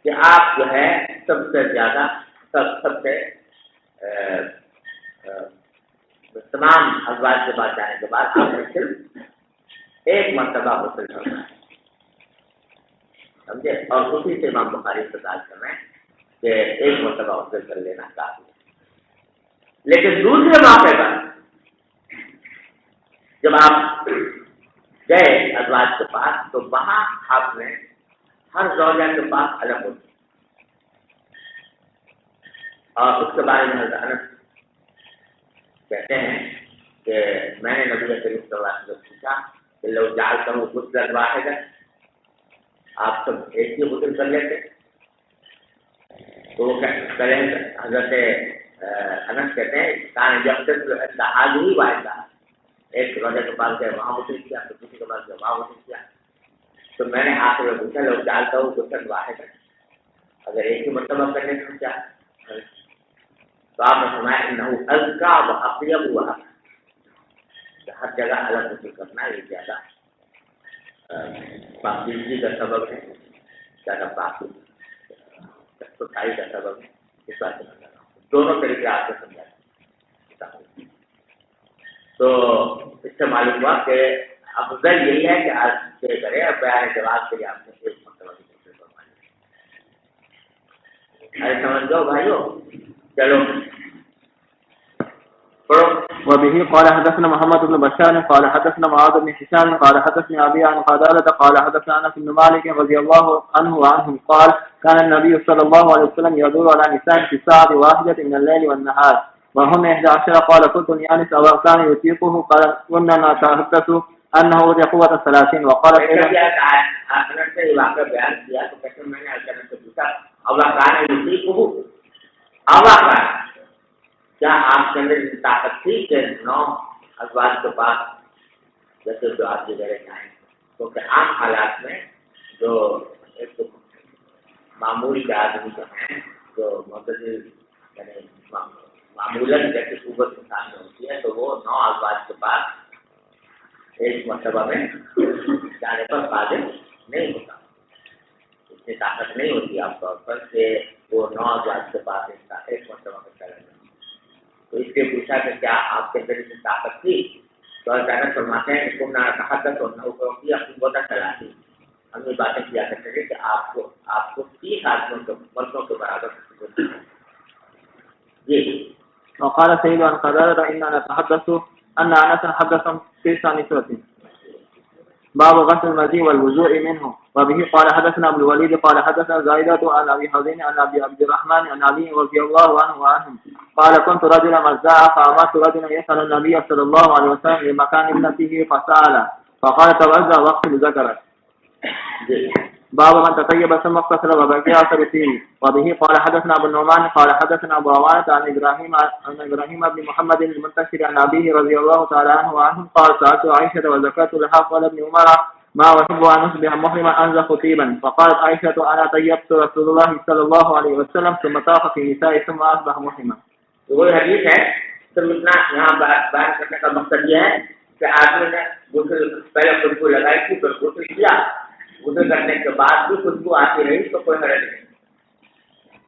کہ آپ جو ہے سب سے زیادہ سب سے تمام ازواج کے بعد جانے کے بعد آپ نے صرف ایک مرتبہ غسل کرنا ہے، سمجھے؟ اور اسی سے امام بخاری استدلال کرنا ہے کہ ایک مرتبہ غسل کر لینا کافی ہے۔ لیکن دوسرے موقع پر جب آپ گئے ازواج کے پاس تو وہاں آپ نے ہر زوجہ کے پاس الگ ہوتی، اور اس کے بارے میں حضرت انس کہتے ہیں کہ میں نے نبی کریم صلی اللہ علیہ وسلم سے پوچھا کہ لو جعلتہ غسلا واحدا، آپ سب ایک ہی غسل کر لیتے؟ تو پہلے حضرت انس کہتے ہیں کان یغتسل عند هذه واحدہ، ایک روزہ کے پاس گئے وہاں غسل کیا، تو کسی کے پاس گئے وہاں غسل کیا۔ تو میں نے آخر میں پوچھا لو جعلتہ غسلا واحدا، اگر ایک ہی مرتبہ کرنے سے کیا؟ تو آپ نے فرمایا انه ازکا واطیب واحد، ہر جگہ الگ غسل کرنا یہ زیادہ پاکیزگی کا سبب ہے، زیادہ پاکی صفائی کا سبب ہے۔ اس بات سے دونوں طریقے آپ کو سمجھا، تو اس سے معلوم ہوا کہ افضل یہی ہے کہ طے کرے اور بیان جواز کے لیے آپ نے ایک مرتبہ بھی ذکر فرمایا. ارے سمجھ جاؤ بھائیو. چلو پڑھو. وبه قال حدثنا محمد بن بشار قال حدثنا معاذ بن هشام قال حدثني أبي عن قتادة قال حدثنا أنس بن مالك رضي الله عنه وعنهم قال كان النبي صلى الله عليه وسلم يدور على نساء في ساعة واحدة من الليل والنهار وهم 11. قال قلت لأنس أو كان يطيقه قال كنا نتحدث أنه أوتي قوة 30. وقال آخر سے یہ واقعہ بیان کیا تو کہتے ہیں میں نے الجنت سے پوچھا اولا کان یطیقہ اولا کان کیا آپ کے اندر طاقت تھی کہ 9 ازواج کے پاس جیسے جو آپ کے گھر جائیں کیونکہ عام حالات میں جو ایک معمولی کے آدمی جو ہیں جو معتدل یعنی معمولاً جیسے قوت انسان میں ہوتی ہے تو وہ 9 ازواج کے پاس ایک مرتبہ میں جانے پر قادر نہیں ہوتا. اتنی طاقت نہیں ہوتی آپ طور پر کہ وہ 9 ازواج کے پاس ایک مرتبہ میں چلا جائے. تو اس لیے پوچھا کہ کیا آپ کے اندر اتنی طاقت تھی تو اچانک فرماتے ہیں تم نہ تحدث اور نہ کی اپنی بوتل چلا دی. ہم یہ باتیں کیا کرتے تھے کہ آپ کو 30 آدمیوں کے مردوں کے برابر جی. وقال سيد عن قتادة إننا نتحدث أن أنس حدثهم 9 نسوة. باب غسل المزي والوضوء منه. وبه قال حدثنا ابن الوليد قال حدثنا زائدة عن أبي حزين عن أبي عبد الرحمن عن علي رضي الله عنه وعنهم قال كنت رجلا مزاعا فأمرت رجلا يسأل النبي صلى الله عليه وسلم لمكان ابنته فسأل فقال توزع واغسل ذكرك. باب من تطيب ثم اغتسل وبقي اثر فيه. وبه قال حدثنا ابو النعمان قال حدثنا ابو عوانة عن ابراهيم بن محمد المنتشر عن ابيه رضي الله تعالى عنه وعنهم قال سألت عائشة وذكرت لها قال ابن عمر ما أحب أن أصبح محرما أنزل طيبا فقالت عائشة أنا طيبت رسول الله صلى الله عليه وسلم ثم طاف في نساء ثم أصبح محرما. وہی حدیث ہے. تو اتنا یہاں بات کرنے کا مقصد یہ ہے کہ آدمی نے غسل پہلے خوشبو لگائی تھی پھر غسل کیا. غسل کرنے کے بعد بھی خوشبو آتی رہی تو کوئی حرج نہیں.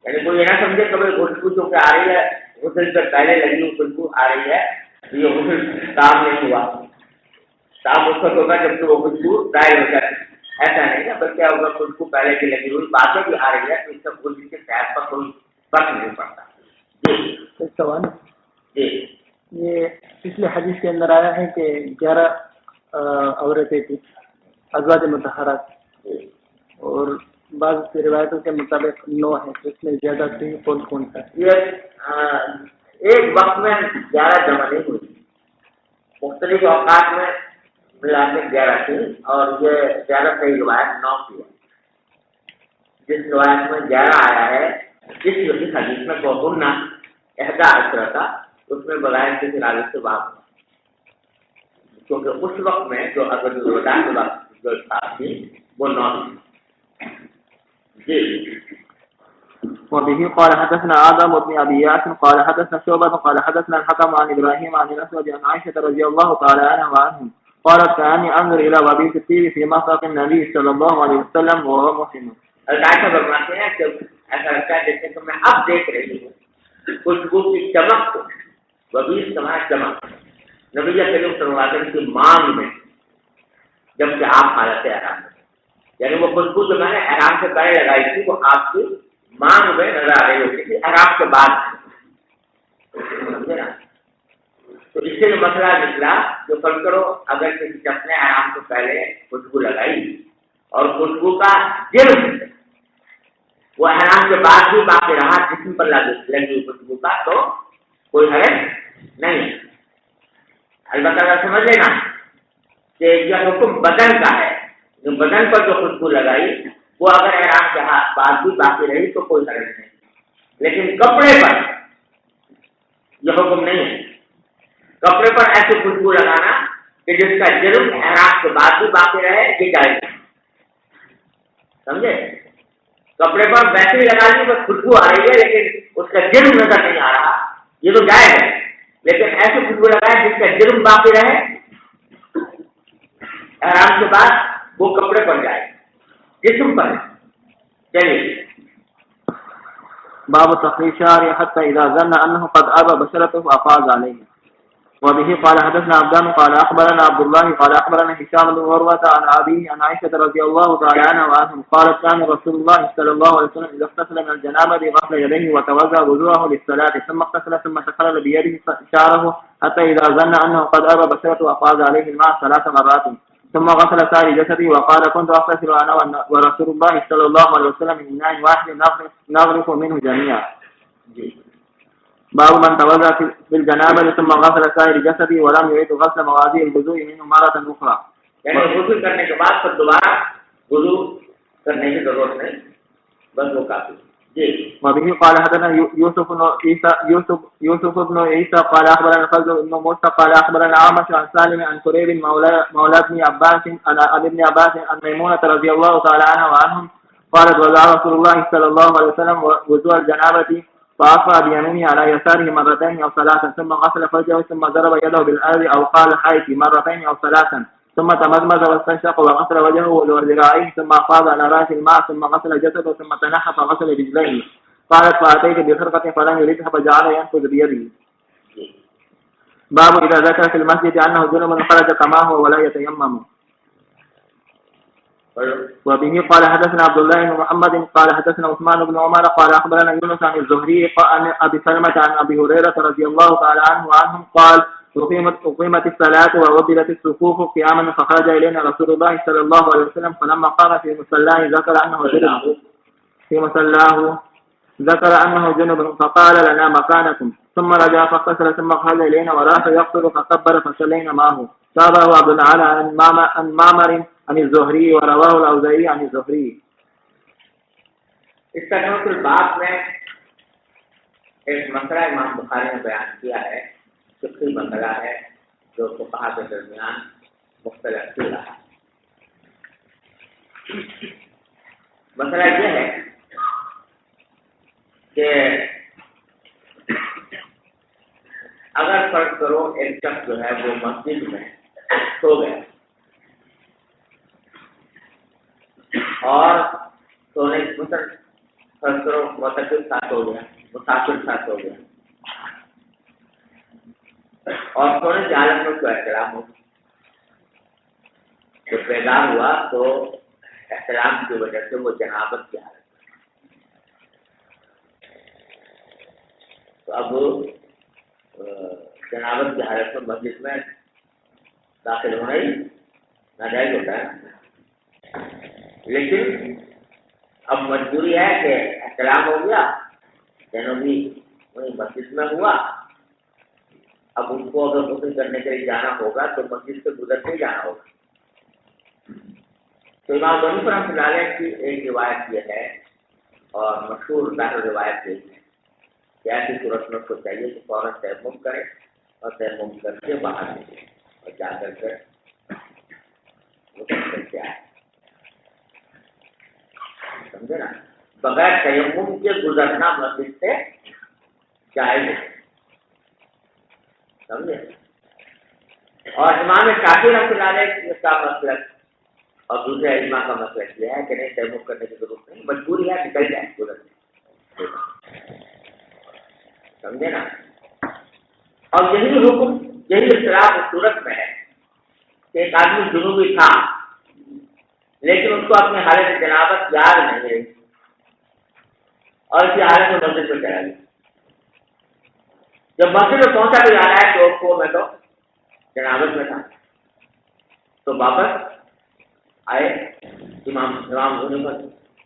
یعنی کوئی یہ نہ سمجھے کہ بھائی خوشبو جو کہ آ رہی ہے غسل سے پہلے لگی ہوئی خوشبو آ رہی ہے یہ غسل کام نہیں ہوا. کام اس وقت ہوگا جب وہ خوشبو ظاہر ہو جائے. ایسا نہیں ہے بلکہ اگر خوشبو پہلے کی لگی ہوئی باتیں بھی آ رہی ہے تو اس سے غسل کے صحت پر کوئی فرق نہیں پڑتا. جی سوال جی یہ پچھلے حدیث کے اندر آیا ہے کہ 11 عورتیں تھیں ازواج مطہرات اور بعض روایتوں کے مطابق 9 ہیں. اس میں زیادہ صحیح کون کون سا؟ یہ ایک وقت میں 11 جمع نہیں ہوئی. مختلف اوقات میں ملا کے 11 تھی اور یہ زیادہ صحیح روایت 9 کی ہے. جس روایت میں 11 آیا ہے جس حدیث میں بہنا احدا اثر تھا اس میں بغیر کسی راوی سے بات ہوا کیونکہ اس وقت میں جو اگر جو تھی وہ 9 تھی. جی. وبه قال حدثنا آدم بن أبي ياسر قال حدثنا شعبة قال حدثنا الحكم عن إبراهيم عن الأسود عن عائشة رضي الله تعالى عنها وعنهم قالت كأني أنظر إلى وبيس الطيب في مصرف النبي صلى الله عليه وسلم وهو محرم. عائشہ فرماتے ہیں کہ ایسا لگتا ہے جیسے کہ میں اب دیکھ رہی ہوں خوشبو کی چمک کو. وبیس سماج چمک نبی کریم صلی اللہ علیہ وسلم کی مانگ میں جبکہ آپ حالت احرام میں یعنی وہ خوشبو جو میں نے احرام سے پہلے لگائی تھی وہ آپ کی مانگ میں نظر آ رہی ہوتی تھی احرام کے بعد. سمجھے نا؟ تو اس سے جو مسئلہ نکلا جو فرض کرو اگر کسی شخص نے احرام سے پہلے خوشبو لگائی اور خوشبو کا جرم وہ احرام کے بعد بھی باقی رہا جسم پر لگی خوشبو کا تو کوئی حرج نہیں. البتہ اگر سمجھ لینا کہ یہ حکم بدن کا ہے. جو بدن پر جو خوشبو لگائی وہ اگر احرام کے بعد بھی باقی رہی تو کوئی حرج نہیں. لیکن کپڑے پر یہ حکم نہیں ہے. کپڑے پر ایسی خوشبو لگانا کہ جس کا جرم احرام کے بعد بھی باقی رہے یہ جائز ہے. سمجھے؟ کپڑے پر ویسے ہی لگا لی بس خوشبو آ رہی ہے لیکن اس کا جرم نظر نہیں آ رہا یہ تو جائز ہے. لیکن ایسی خوشبو لگائے جس کا جرم باقی رہے احرام کے بعد وہ کپڑے پر جائے جسم پر. چلیے. باب تخليل شعره حتى إذا ظن أنه قد أبى بشرته أفاض عليه. وبه قال حدثنا عبدان قال اخبرنا عبد الله قال اخبرنا هشام بن عروة عن ابيه عن عائشة رضي الله تعالى عنها وعنهم قالت كان رسول الله صلى الله عليه وسلم اذا اغتسل من الجنابة غسل يديه وتوضا وضوءه للصلاة ثم اغتسل ثم تخلل بيده شعره حتى اذا ظن انه قد ارى بشرته وافاض عليه الماء 3 مرات ثم غسل سائر جسده وقال كنت اغتسل انا ورسول الله صلى الله عليه وسلم من اناء واحد نغرف منه جميعا. باب من توضا في الجنابة ثم غسل سائر جسده ولم يعيد غسل مواضيع الوضوء منه مرة اخرى. یعنی وضو کرنے کے بعد پھر دوبارہ وضو کرنے کی ضرورت نہیں، بس وہ کافی. جی. وبه قال حدثنا يوسف بن عيسى قال اخبرنا الفضل بن موسى قال اخبرنا عامش عن سالم عن كريب مولى ابن عباس عن ابن عباس عن ميمونة رضي الله تعالى عنها وعنهم قالت وضع رسول الله صلى الله عليه وسلم وضوء الجنابة فأفرى بيمينه على يساره مرتين أو 3 ثم غسل فرجه ثم ضرب يده بالأرض أو قال حيث مرتين أو 3 ثم تمضمض واستنشق وغسل وجهه وذراعيه ثم أفاض على رأس الماء ثم غسل جسده ثم تنحى فغسل رجليه. قالت فأتيت بخرقة فلم يردها فجعل ينفذ بيده. باب إذا ذكر في المسجد أنه جنب خرج كما هو ولا يتيمم. وبه قال حدثنا عبد الله بن محمد قال حدثنا عثمان بن عمر قال اخبرنا يونس عن الزهري عن ابي سلمة عن ابي هريرة رضي الله تعالى عنه وعنهم قال اقيمت الصلاة ووضلت الصفوف قياما فخرج الينا رسول الله صلى الله عليه وسلم فلما قام في مصلاه ذكر انه جنب فقال لنا مكانكم ثم رجع فاغتسل ثم خرج الينا وراح يقصر فكبر فصلينا معه. تابعه عبد العال عن معمر عن الزهري ورواه الاوزاعي عن الزهري. اس ترجمۃ الباب میں ایک مسئلہ امام بخاری نے بیان کیا ہے، فقہی مسئلہ ہے جو فقہاء کے درمیان مختلف چل رہا ہے. مسئلہ یہ ہے کہ اگر فرض کرو ایک شخص جو ہے وہ مسجد میں سو گیا اور سونے فرض کرو مسافر ساتھ ہو گیا اور سونے کی حالت میں کوئی احترام ہو جب بیدار ہوا تو احترام کی وجہ سے وہ جنابت کی حالت تو اب جنابت کی حالت میں مسجد میں داخل ہونا ہی ناجائز ہوتا ہے، لیکن اب مجبوری ہے کہ احترام ہو گیا، جنوبی وہی مسجد میں ہوا، اب ان کو اگر غسل کرنے کے لیے جانا ہوگا تو مسجد سے گزر کے جانا ہوگا. تو امام بنی رحمۃ اللہ علیہ کی ایک روایت یہ ہے اور مشہور ظاہر روایت یہ ہے کہ ایسی صورت میں اس کو چاہیے کہ فوراً تیمم کرے اور تیمم کر کے باہر نکلے اور جا کر کے آئے. سمجھے نا؟ بغیر تیمم کے گزرنا مسجد سے جائز ہے. سمجھے؟ اور امام شافعی رحمۃ اللہ علیہ کا مسلک اور دوسرے علماء کا مسلک یہ ہے کہ نہیں تیمم کرنے کی ضرورت نہیں، مجبوری ہے نکل جائے گزرنے. سمجھے نا؟ اور یہی حکم یہی اختلاف اس صورت میں ہے کہ ایک آدمی جنوبی تھا لیکن اس کو اپنی حالت جنابت یاد نہیں رہی اور اسی حالت میں مسجد میں چلا گیا. جب مسجد میں پہنچا تو یاد آیا کہ میں تو جنابت میں تھا، تو واپس آئے. امام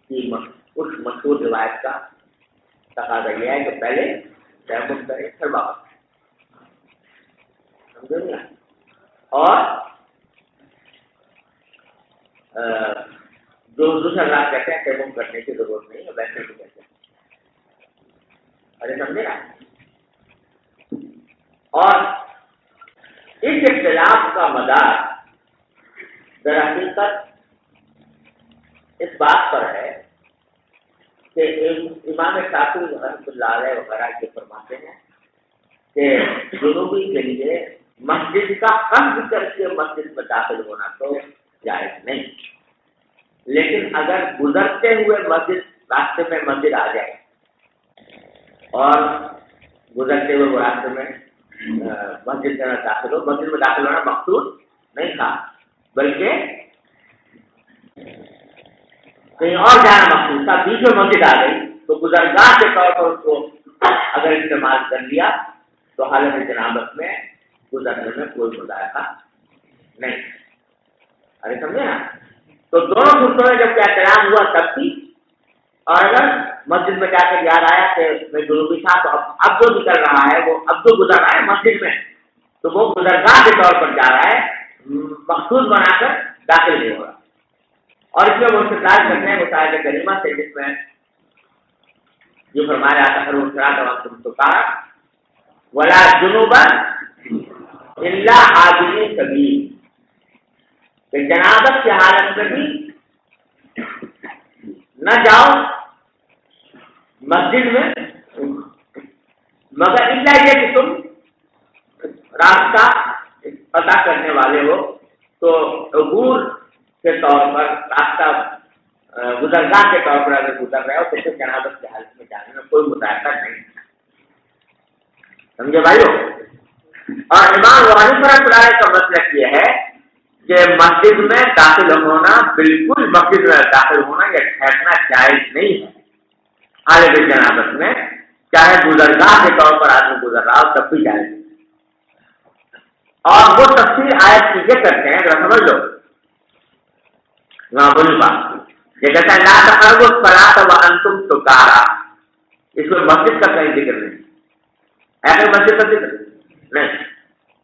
کی اس مشہور روایت کا تقاضا یہ ہے کہ پہلے تیمم کرے پھر واپس. سمجھے نا؟ اور جو دوسرا رات کہتے ہیں تیمم کرنے کی ضرورت نہیں ہے، ویسے بھی کہتے ہیں. ارے سمجھے نا؟ اور اس اختلاف کا مدار در حقیقت اس بات پر ہے کہ امام شافعی رحمۃ اللہ علیہ وغیرہ کے فرماتے ہیں کہ جنوبی کے لیے مسجد کا قصد کر کے مسجد میں داخل ہونا تو جائز نہیں، لیکن اگر گزرتے ہوئے مسجد راستے میں مسجد آ جائے اور گزرتے ہوئے وہ راستے میں مسجد کے اندر داخل ہو. مسجد میں داخل ہونا مقصود نہیں تھا بلکہ کہیں اور جانا مقصود تھا. بیچ میں مسجد آ گئی تو گزرگاہ کے طور پر اس کو اگر استعمال کر لیا تو حالت جنابت میں گزرنے میں کوئی مذائقہ نہیں. ارے سمجھے نا. تو دونوں صورتوں میں جب احترام ہوا تب تھی. اور اگر مسجد میں جا کر یاد آیا کہ میں جنوبی تھا تو اب جو نکل رہا ہے وہ اب جو گزر رہا ہے مسجد میں تو وہ گزرگاہ کے طور پر جا رہا ہے, مخصوص بنا کر داخل نہیں ہو رہا. اور اس میں وہ استدلال کرتے ہیں مسائل کریمہ سے جس میں جو فرمایا جاتا ہے وہ سکارا ولا جنوبا الا عابر سبیل, کہ جنابت کی حالت میں بھی نہ جاؤ مسجد میں مگر الا یہ کہ تم راستہ پتہ کرنے والے ہو تو عبور کے طور پر راستہ گزرگاہ کے طور پر اگر گزر رہے ہو تو پھر جنابت کی حالت میں جانے میں کوئی مذائقہ نہیں. سمجھے بھائیو. اور امام ابو حنیفہ رحمۃ اللہ کا مسلک یہ ہے کہ مسجد میں داخل ہونا, بالکل مسجد میں داخل ہونا یا ٹھہرنا جائز نہیں ہے حالت جنابت میں, چاہے گزرگاہ کے طور پر آدمی گزر رہا ہو تب بھی جائز. اور وہ تفسیر آیت کی یہ کرتے ہیں, ذرا سمجھ لو. بولی بات یہ کہتا ہے لا تقربوا الصلاۃ وانتم سکارا, اس میں مسجد کا کہیں ذکر نہیں. ایسے مسجد کا ذکر نہیں.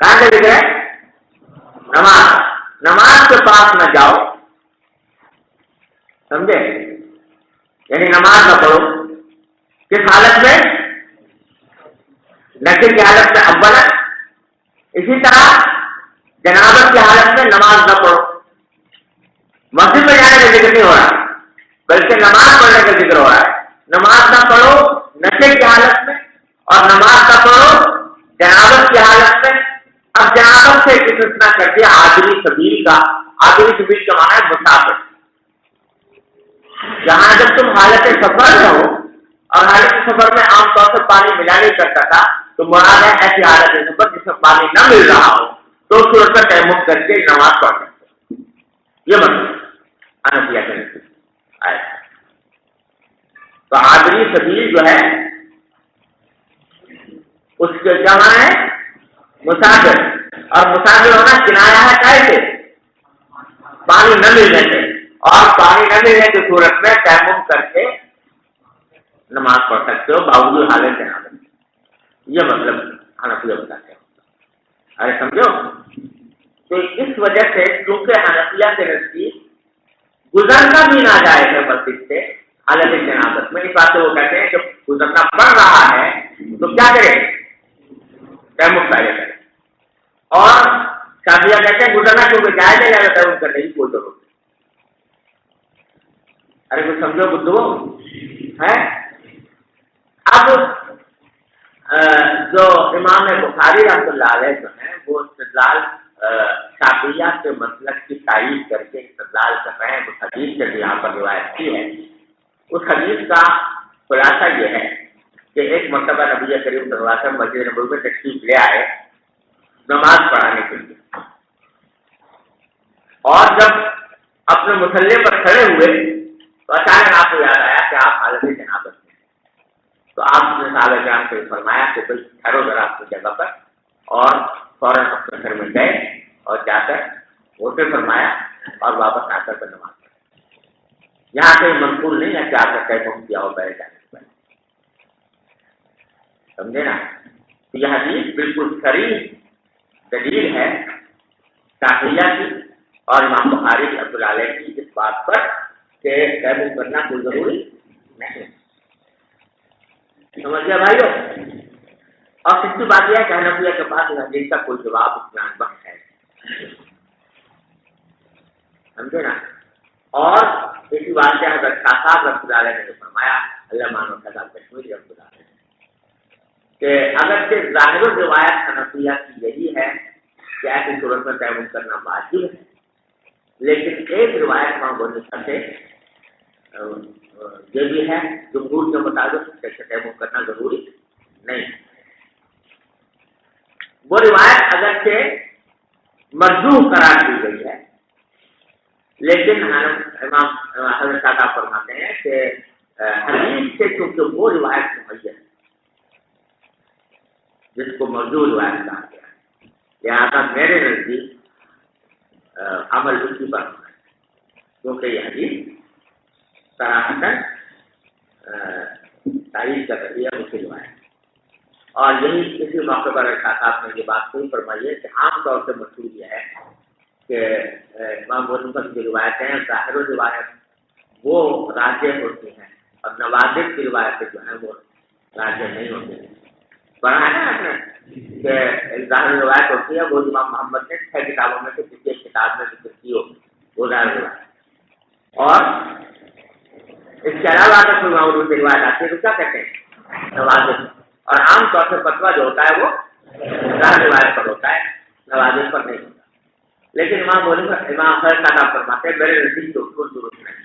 کہاں کا ذکر ہے؟ نماز کے پاس نہ جاؤ. سمجھے؟ یعنی نماز نہ پڑھو. کس حالت میں؟ نشے کی حالت میں اولا. اسی طرح جنابت کی حالت میں نماز نہ پڑھو. مسجد میں جانے کا ذکر نہیں ہو رہا بلکہ نماز پڑھنے کا ذکر ہو رہا ہے. نماز نہ پڑھو نشے کی حالت میں اور نماز نہ پڑھو جنابت کی حالت میں. اب جنابت سے استثنا کر دیا عابری سبیل کا. عابری سبیل کا معنی ہے مسافر. جہاں جب تم حالت سفر میں ہو اور حالت سفر میں عام طور سے پانی ملا نہیں کرتا تھا تو مراد ہے ایسی حالت سفر جس میں پانی نہ مل رہا ہو تو صورت میں تیمم کر کے نماز پڑھ سکتے. یہ مطلب انفیہ کے آئے. تو عابری سبیل جو ہے اس کے جمع ہے مسافر, اور مسافر ہونا کنایا ہے کیسے؟ پانی نہ ملنے سے. اور پانی نہ ملنے کی صورت میں تیمم کر کے نماز پڑھ سکتے ہو باوجود حالت جنابت. یہ مطلب حنفیہ بتاتے ہیں. ارے سمجھو. تو اس وجہ سے کیونکہ حنفیہ کے نزدیک گزرنا بھی نہ جائے ہے مسجد سے حالت جنابت میں, اس بات سے وہ کہتے ہیں کہ گزرنا پڑ رہا ہے تو کیا کرے؟ تیمم پہلے کرے. اور شافعیہ کہتے ہیں گزرنا کیونکہ جائز ہے یا تیمم کرنے کی کوئی ضرورت نہیں. ارے کچھ سمجھو بدھو ہے. اب جو امام بخاری رحمۃ اللہ علیہ جو ہیں وہ استدلال شافعیہ کے مسلک کی تائید کر کے استدلال کر رہے ہیں. اس حدیث سے یہاں پر روایت کی ہے. اس حدیث کا خلاصہ یہ ہے کہ ایک مرتبہ نبی کریم صلی اللہ علیہ وسلم مسجد نبوی میں تشریف لے آئے نماز پڑھانے کے لیے, اور جب اپنے مصلی پر کھڑے ہوئے تو اچانک آپ کو یاد آیا کہ آپ حالت جنابت میں. تو آپ نے صحابہ کرام سے فرمایا کہ بھائی ٹھہرو ذرا اپنی جگہ پر, اور فوراً اپنے گھر میں گئے اور جا کر غسل فرمایا اور واپس آ کر نماز پڑھی. یہاں سے منقول نہیں ہے کہ آپ نے تیمم کیا ہو پہلے جانے سے پہلے. سمجھے نا. تو یہ حدیث بالکل صریح دلیل ہے شافعیہ کی اور امام بخاری رحمۃ اللہ علیہ کی اس بات پر کہ تیمم کرنا کوئی ضروری نہیں. سمجھ گیا بھائیو. اور سچی بات یہ ہے کہ حنفیہ کے پاس اس حدیث کا کوئی جواب اطمینان بخش ہے. سمجھے نا. اور اسی بات سے حضرت شاہ صاحب رحمۃ اللہ علیہ نے جو فرمایا, اللہ مانو خزان کشمیری رحمۃ اللہ علیہ, کہ اگرچہ ظاہر روایت حنفیہ کی یہی ہے کہ ایسی صورت میں تیمم کرنا واجب ہے, لیکن ایک روایت وہاں بولنے سے یہ بھی ہے جمہور کے مطابق تیمم کرنا ضروری نہیں. وہ روایت اگرچہ مرجوح قرار دی گئی ہے، لیکن امام حضرت صاحب فرماتے ہیں کہ حدیث سے چونکہ وہ روایت معین ہے جس کو مرجوح روایت کہا گیا ہے، لہٰذا میرے نزدیک عمل اسی پر ہونا ہے، کیونکہ یہ حدیث صراحتاً تعریف کر رہی ہے اسی روایت۔ اور یہی اسی موقع پر صاحب نے یہ بات کوئی فرمائی ہے کہ عام طور سے مشہور یہ ہے کہ امام ابو حنیفہ کی روایتیں ظاہر و روایت وہ راجح ہوتی ہیں اور نوازش کی روایتیں جو ہیں وہ راجح نہیں ہوتی ہیں۔ پڑھا ہے نا آپ نے کہ ایک ظاہر روایت ہوتی ہے، وہ امام محمد نے 6 کتابوں میں سے کسی ایک کتاب میں ذکر کی ہو، وہ ظاہر روایت۔ اور اس کے علاوہ اگر کوئی موضوع کی روایت آتی ہے تو کیا کہتے ہیں؟ نوازش۔ اور عام طور سے فتویٰ جو ہوتا ہے وہ ظاہر روایت پر ہوتا ہے، نوازش پر نہیں ہوتا۔ لیکن امام خیر صاحب فرماتے ہیں میرے نزدیک تو بالکل درست نہیں،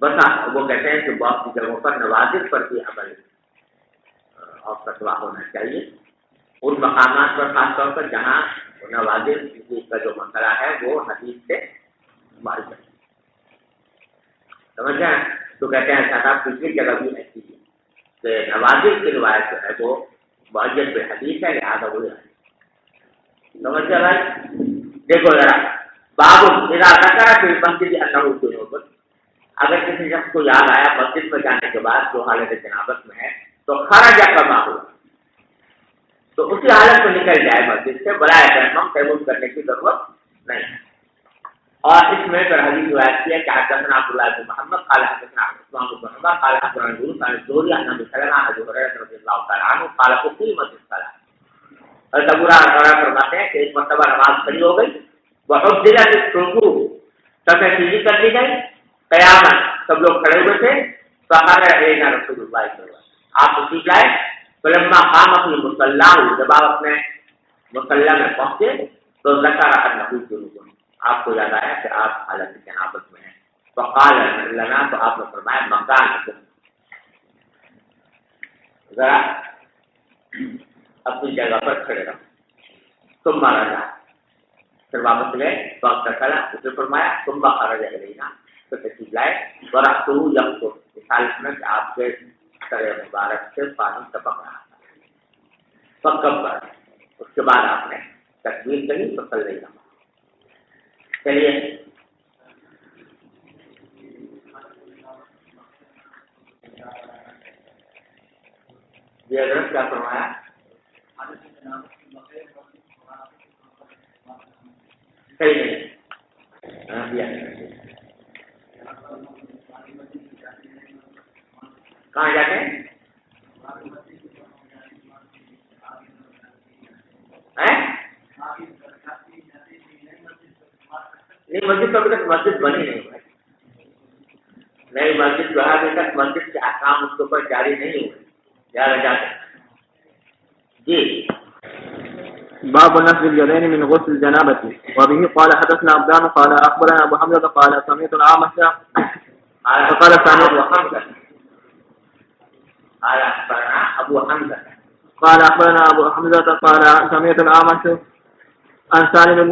بس وہ کہتے ہیں کہ بہت سی جگہوں پر نوازش پر بھی عمل اور فتویٰ ہونا چاہیے، ان مقامات پر خاص طور پر جہاں نوازش کا جو مسئلہ ہے وہ حدیث سے معلوم ہے، سمجھ گئے؟ تو کہتے ہیں صاحب پچھلی جگہ بھی ایسی ہے کہ نوازش کی روایت جو ہے وہ معین پہ حدیث ہے، لہٰذا وہ سمجھ گئے بھائی؟ دیکھو ذرا باب اذا ذکر فی المسجد انہ جنوب، اگر کسی شخص کو یاد آیا مسجد میں جانے کے بعد جو حالت جنابت میں ہے تو خرج کما ہو، تو اسی حالت میں نکل جائے مسجد سے، برائے تیمم کرنے کی ضرورت نہیں ہے۔ اور اس میں پھر حدیث روایت کی ہے کہ حدثنا عبداللہ بن محمد قال حدثنا عثمان بن محمد قال حدثنا یونس عن الزہری عن ابی سلمہ عن ابی ہریرہ رضی اللہ تعالی عنہ قال اقیمت الصلاۃ، اور ابو ہریرہ فرماتے ہیں کہ ایک مرتبہ نماز کھڑی ہو گئی، وعدلت الرکوع، سجدہ سیدھی کر دی گئی، قیامت سب لوگ کھڑے ہوئے تھے، فقال الینا رسول اللہ صلی اللہ علیہ وسلم، آپ تشریف لائے، فلما قام فی مصلی، جب آپ اپنے مصلی میں پہنچے تو ذکر انہ جنوب، آپ کو یاد آیا کہ آپ حالت جنابت میں ہیں، فقال لنا، تو آپ نے فرمایا مکانکم، ذرا اپنی جگہ پر کھڑے رہو، ثم رجع، پھر واپس گئے، وقت کلا، اسے فرمایا ثم خرج الینا، پھر تشریف لائے، ورأسہ یقطر، اس حالت میں کہ آپ کے سر مبارک سے پانی ٹپک رہا تھا، فکبر، اس کے بعد آپ نے تکبیر کہی تو صلی اللہ۔ چلیے یہ حضرت کیا فرمایا؟ صحیح نہیں کہاں جاتے ہیں؟ نہیں، مسجد تو ابھی تک مسجد بنی نہیں ہے، نئی مسجد جو ہے ابھی تک مسجد کے احکام اس کے اوپر جاری نہیں ہوئے، جاتے جی۔ باب نصب اليدين من غسل الجنابة، وبه قال حدثنا عبدان قال أخبرنا أبو حمزة قال سمعت الأعمش فقال سمعت قال أخبرنا أبو حمزة قال سمعت الأعمش عن سالم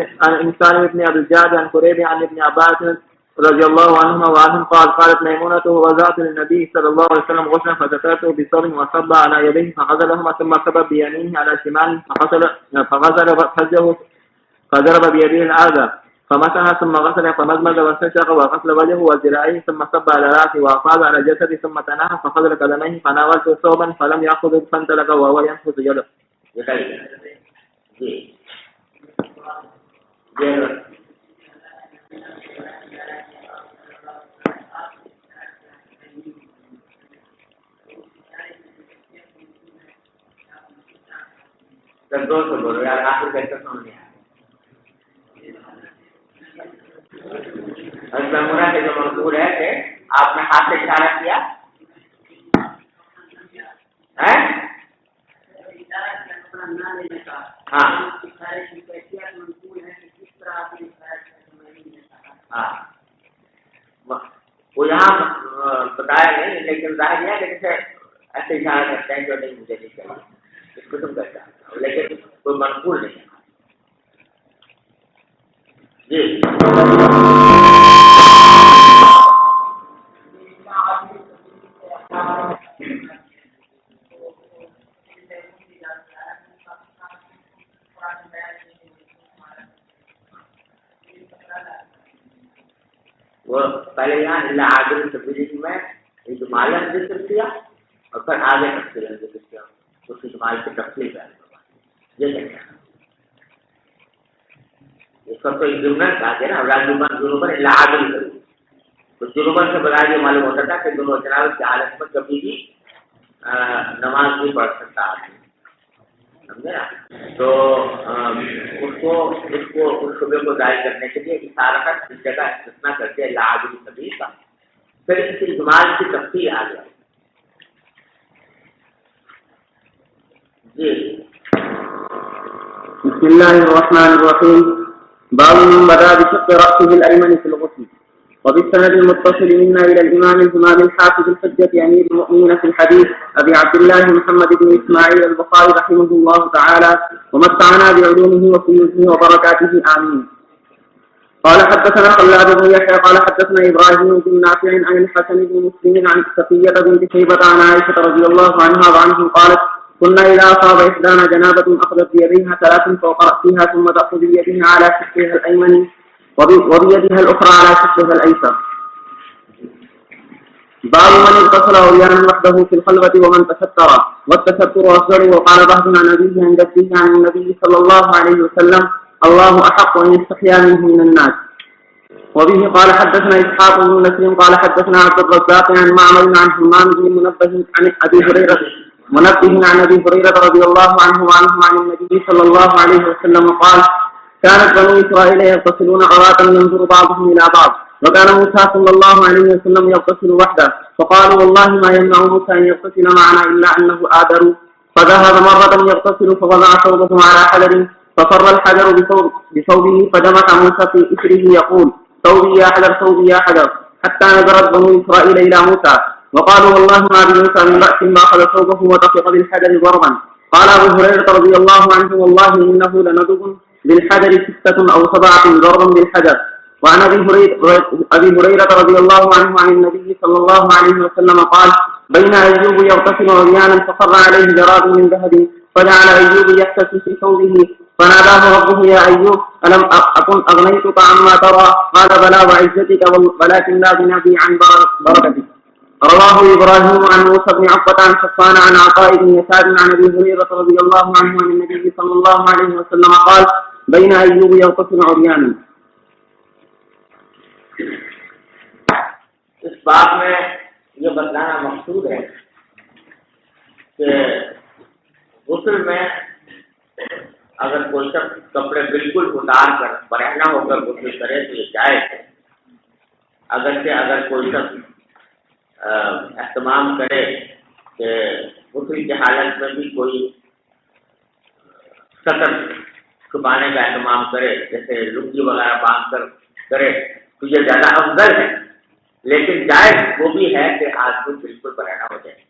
بن أبي الجعد عن قريب عن ابن عباس رضي الله عنهما وعنهم قال قالت ميمونة وضعت للنبي صلى الله عليه وسلم غسلا فذكرته بصوب وصب على يديه فغسلهما ثم صب بيمينه على شماله فغسل فجه فضرب بيده الأرض فمسح ثم غسل فمزمز واستنشق وغسل وجهه وذراعيه ثم صب على رأسه وأفاض على جسده ثم تناهى فغسل قدميه فناولته ثوبا فلم يأخذ فانطلق وهو ينفث يده. بولو یار، آخر کیسے سمجھ گیا؟ میمونہ کے جو منصور ہے کہ آپ نے ہاتھ سے اشارہ کیا، ہاں وہ یہاں بتایا نہیں، لیکن ظاہر ہے کہ جیسے ایسے اشارہ کرتے ہیں جو نہیں مجھے نہیں چاہیے، اس قسم کا چاہتا ہوں، لیکن کوئی منقول نہیں ہے۔ جی وہ پہلے یہاں اللہ عادل تبدیلی میں اجمال ذکر کیا اور پھر آگے تفصیل ذکر کیا، اس اجمال کی تفصیل بیان کروا، یہ کہتے ہیں اس کا کوئی ضمن کہا گیا نا، جنوباً اللہ عادل کروں، تو جنوباً سے بغیر یہ معلوم ہوتا تھا کہ دونوں جناب کی حالت میں کبھی بھی نماز نہیں پڑھ سکتا آدمی، سمجھے نا؟ تو اس شبے کو ظاہر کرنے کے لیے اشارہ اس جگہ استثناء کرتے ہیں اللہ عادل کبھی کا، پھر اس اجمال کی تفصیل آ گیا۔ جی بسم الله الرحمن الرحيم. باب من بدا بشق رأسه الأيمن في الغسل. وبالسند المتصل منا إلى الإمام الإمام الحافظ الحجة أمير المؤمنين في الحديث أبي عبد الله محمد بن إسماعيل البخاري رحمه الله تعالى ومتعنا بعلومه وفيوزه وبركاته آمين. قال حدثنا خلاد بن يحيى قال حدثنا إبراهيم بن نافع عن الحسن بن مسلم عن صفية بنت شيبة عن عائشة رضي الله عنها وعنهم قالت كنا إذا أصاب إحدانا جنابة أخذت بيديها ثلاث فوق رأسها ثم تأخذ بيدها على شقها الأيمن وبيدها الأخرى على شقها الأيسر. باب من اغتسل عريانا وحده في الخلوة ومن تستر والتستر أفضل. وقال بعض عن أبيه عن جده عن النبي صلى الله عليه وسلم الله أحق أن يستحيا منه من الناس. وبه قال حدثنا إسحاق بن نصر قال حدثنا عبد الرزاق عن معمر عن حمام بن منبه عن أبي هريرة عن أبي هريرة رضي الله عنه وعنهم عن النبي صلى الله عليه وسلم قال كانت بنو إسرائيل يغتسلون عراة ينظر بعضهم إلى بعض وكان موسى صلى الله عليه وسلم يغتسل وحده فقالوا والله ما يمنع موسى أن يغتسل معنا إلا أنه آدر فذهب مرة يغتسل فوضع ثوبه على حجر ففر الحجر بثوبه فدمت موسى في إثره يقول ثوبي يا حجر ثوبي يا حجر حتى نظرت بنو إسرائيل إلى موسى وقالوا والله ما بموسى من بأس ما أخذ ثوبه وطفق بالحجر ضربا. قال أبو هريرة رضي الله عنه والله إنه لندب بالحجر 6 أو 7 ضربا بالحجر. وعن أبي هريرة رضي الله عنه عن النبي صلى الله عليه وسلم قال بين أيوب يغتسل عريانا فقر عليه جراد من ذهب فجعل أيوب يحتسي في ثوبه فناداه ربه يا أيوب ألم أكن أغنيتك عما ترى قال بلى وعزتك ولكن لا بنبي عن بركتك. رواه إبراهيم عن موسى بن عقبة عن صفوان عن عطاء بن يسار عن أبي هريرة رضي الله عنه عن النبي صلى الله عليه وسلم قال بين أيوب يغتسل عريانا. اس بات میں یہ بتلانا مقصود ہے کہ غسل میں اگر کوئی شخص کپڑے بالکل اتار کر برہنہ ہو کر غسل کرے تو یہ جائز ہے، اگر کوئی شخص اہتمام کرے کہ غسل کی حالت میں بھی کوئی سطر چھپانے کا اہتمام کرے، جیسے لنگی وغیرہ باندھ کر کرے تو یہ زیادہ افضل ہے، لیکن جائز وہ بھی ہے کہ آدمی بالکل برہنہ ہو جائے۔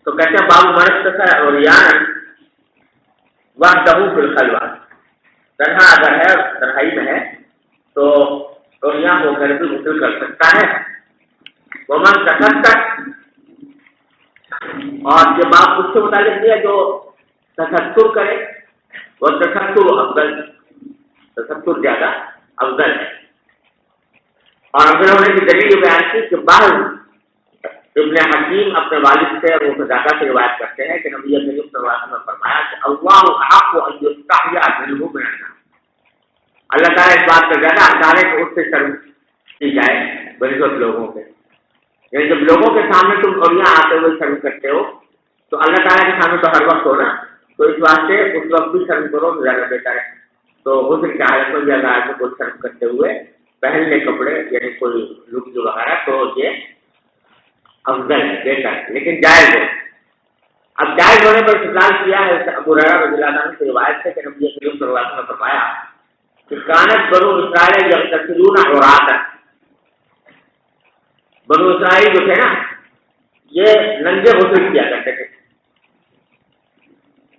تو کہتے ہیں باب مرتکب عریان وحدہ فی الخلوہ، تنہا اگر ہے تنہائی میں ہے تو عریان ہو کر بھی غسل کر سکتا ہے۔ ومن تستر، اور یہ باب اس سے متعلق ہے جو تستر کرے، وہ تستر افضل، تستر زیادہ افضل ہے۔ اور انہوں نے بھی دلیل بیان کی کہ بعض ابن حکیم اپنے والد سے اور قتادہ سے روایت کرتے ہیں کہ نبی کریم صلی اللہ علیہ وسلم نے فرمایا کہ اللہ احق ان یستحیی منہ من الناس، اللہ تعالیٰ اس بات کا زیادہ حقدار ہے کہ اس سے شرم کی جائے بنسبت لوگوں کے، یعنی جب لوگوں کے سامنے تم عریاں آتے ہوئے شرم کرتے ہو تو اللہ تعالیٰ کے سامنے تو ہر وقت ہو نا، تو اس واسطے اس وقت بھی شرم کرو تو زیادہ بہتر ہے۔ تو غسل کی حالت میں بھی اگر آدمی کو شرم کرتے ہوئے پہن لے کپڑے، یعنی کوئی لبس وغیرہ، تو یہ افضل بہتر لیکن جائز ہے. اب جائز ہونے پر استدلال کیا ہے ابو ہریرہ رضی اللہ عنہ کی روایت سے کہ نبی کریم صلی اللہ علیہ وسلم نے فرمایا کہ کانت بنو اسرائیل یغتسلون عراتا، بنو اسرائیل جو تھے نا یہ ننگے غسل کیا کرتے تھے،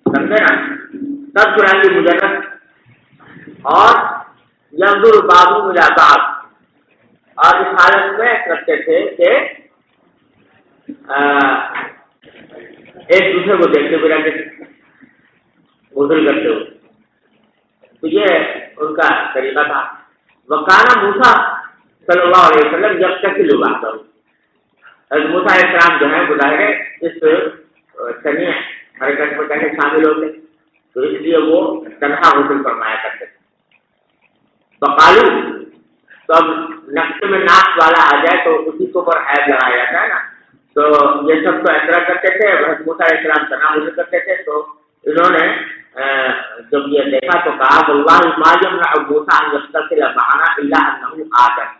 سمجھے نا، سب چرانی مجرد، اور ينظر بعضهم الى بعض، اور اس حالت میں کرتے تھے کہ ایک دوسرے کو دیکھتے ہوئے رہتے تھے غسل کرتے ہوئے. تو یہ ان کا طریقہ تھا. وکانا موسیٰ صلی اللہ علیہ وسلم جب تک لباتا ہوں، حضرت موسیٰ علیہ السلام جو ہے بظاہر اس سنی حرکت میں کیسے شامل ہوتے، تو اس لیے وہ تنہا غسل فرمایا کرتے تھے. بقالو، تو اب نقش میں ناک والا آ جائے تو اسی کو پر عیب لگایا جاتا ہے نا، تو یہ سب تو اعتراض کرتے تھے. حضرت موسیٰ علیہ السلام تنہا غسل کرتے تھے، تو انہوں نے جب یہ دیکھا تو کہا واللہ ما یمنع موسیٰ ان یغتسل معنا الا انہ آدم،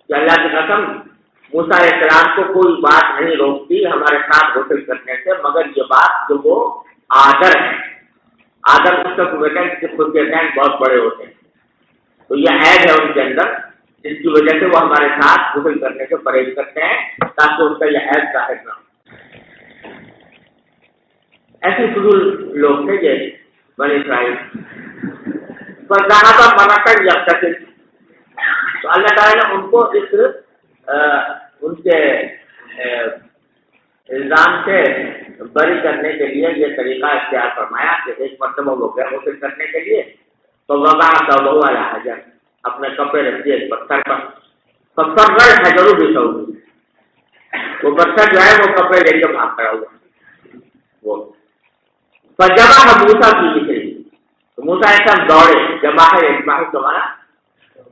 کہ اللہ کی قسم موسیٰ علیہ السلام کو کوئی بات نہیں روکتی ہمارے ساتھ غسل کرنے سے مگر یہ بات جو وہ آدر ہے. آدر اس کا بیٹا ہے کہ خود کے ذہن بہت بڑے ہوتے ہیں، تو یہ عیب ہے ان کے اندر جس کی وجہ سے وہ ہمارے ساتھ غسل کرنے سے پرہیز کرتے ہیں تاکہ ان کا یہ عیب ظاہر نہ ہو. ایسے فضول لوگ تھے یہ بنی اسرائیل. پر جہاں پر مناقب یغتسل، تو اللہ تعالیٰ نے ان کو اس ان کے الزام سے بری کرنے کے لیے یہ طریقہ اختیار فرمایا کہ ایک مرتبہ وہ گئے غسل کرنے کے لیے تو وضع ثوبہ علی حجر، اپنے کپڑے رکھ دیے پتھر پر، ففر الحجر بثوبہ، وہ پتھر جو ہے وہ کپڑے لے کے بھاگ کھڑا ہوا. وہ فجمع موسیٰ کی ذکر، تو موسیٰ علیہ السلام دوڑے، جمع ہے اجماع کا معنی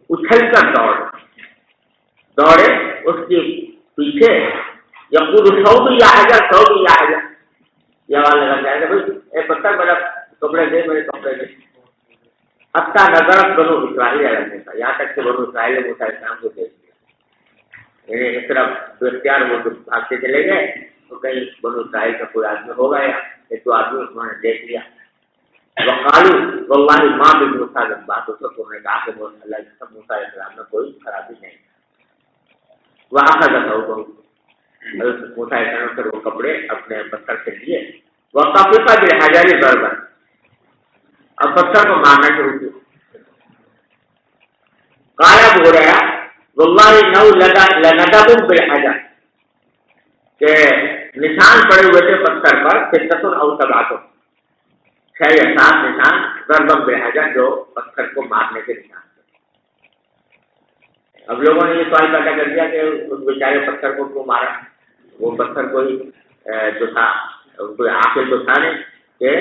اچھل کر دوڑے اس کے پیچھے. یقول ثوبی یا حجر، ثوبی یا حجر، یہ آواز لگا جائے گا بھائی اے پتھر میرا کپڑے دے، میرے کپڑے دے. حتیٰ نظرت بنو اسرائیل علیہ السلام، یہاں تک کہ بنو اسرائیل نے موسیٰ علیہ السلام کو دیکھ لیا. یعنی اس طرح تو اختیار وہ بھاگتے چلے گئے تو کہیں بنو اسرائیل کا کوئی آدمی ہوگا یا ایک تو آدمی انہوں نے دیکھ لیا. وقالو واللہ ما بموسیٰ، بات اس وقت انہوں نے کہا کہ اللہ کی قسم موسیٰ علیہ السلام میں کوئی خرابی نہیں. وأخذ ثوبه، حضرت موسیٰ علیہ السلام سے وہ کپڑے اپنے پتھر سے لیے. وطفق بالحجر ضربا، اب پتھر کو مارنا شروع کیا. قال ابو ہریرہ واللہ انہ لندب بالحجر، کہ نشان پڑے ہوئے تھے پتھر پر، ستۃ او سبعۃ، 6 یا 7 نشان، ضربا بالحجر، جو پتھر کو مارنے کے نشان. اب لوگوں نے یہ سوال پیدا کر دیا کہ اس بیچارے پتھر کو کیوں مارا، وہ پتھر کوئی جو تھا کوئی عاقل تو تھا نہیں کہ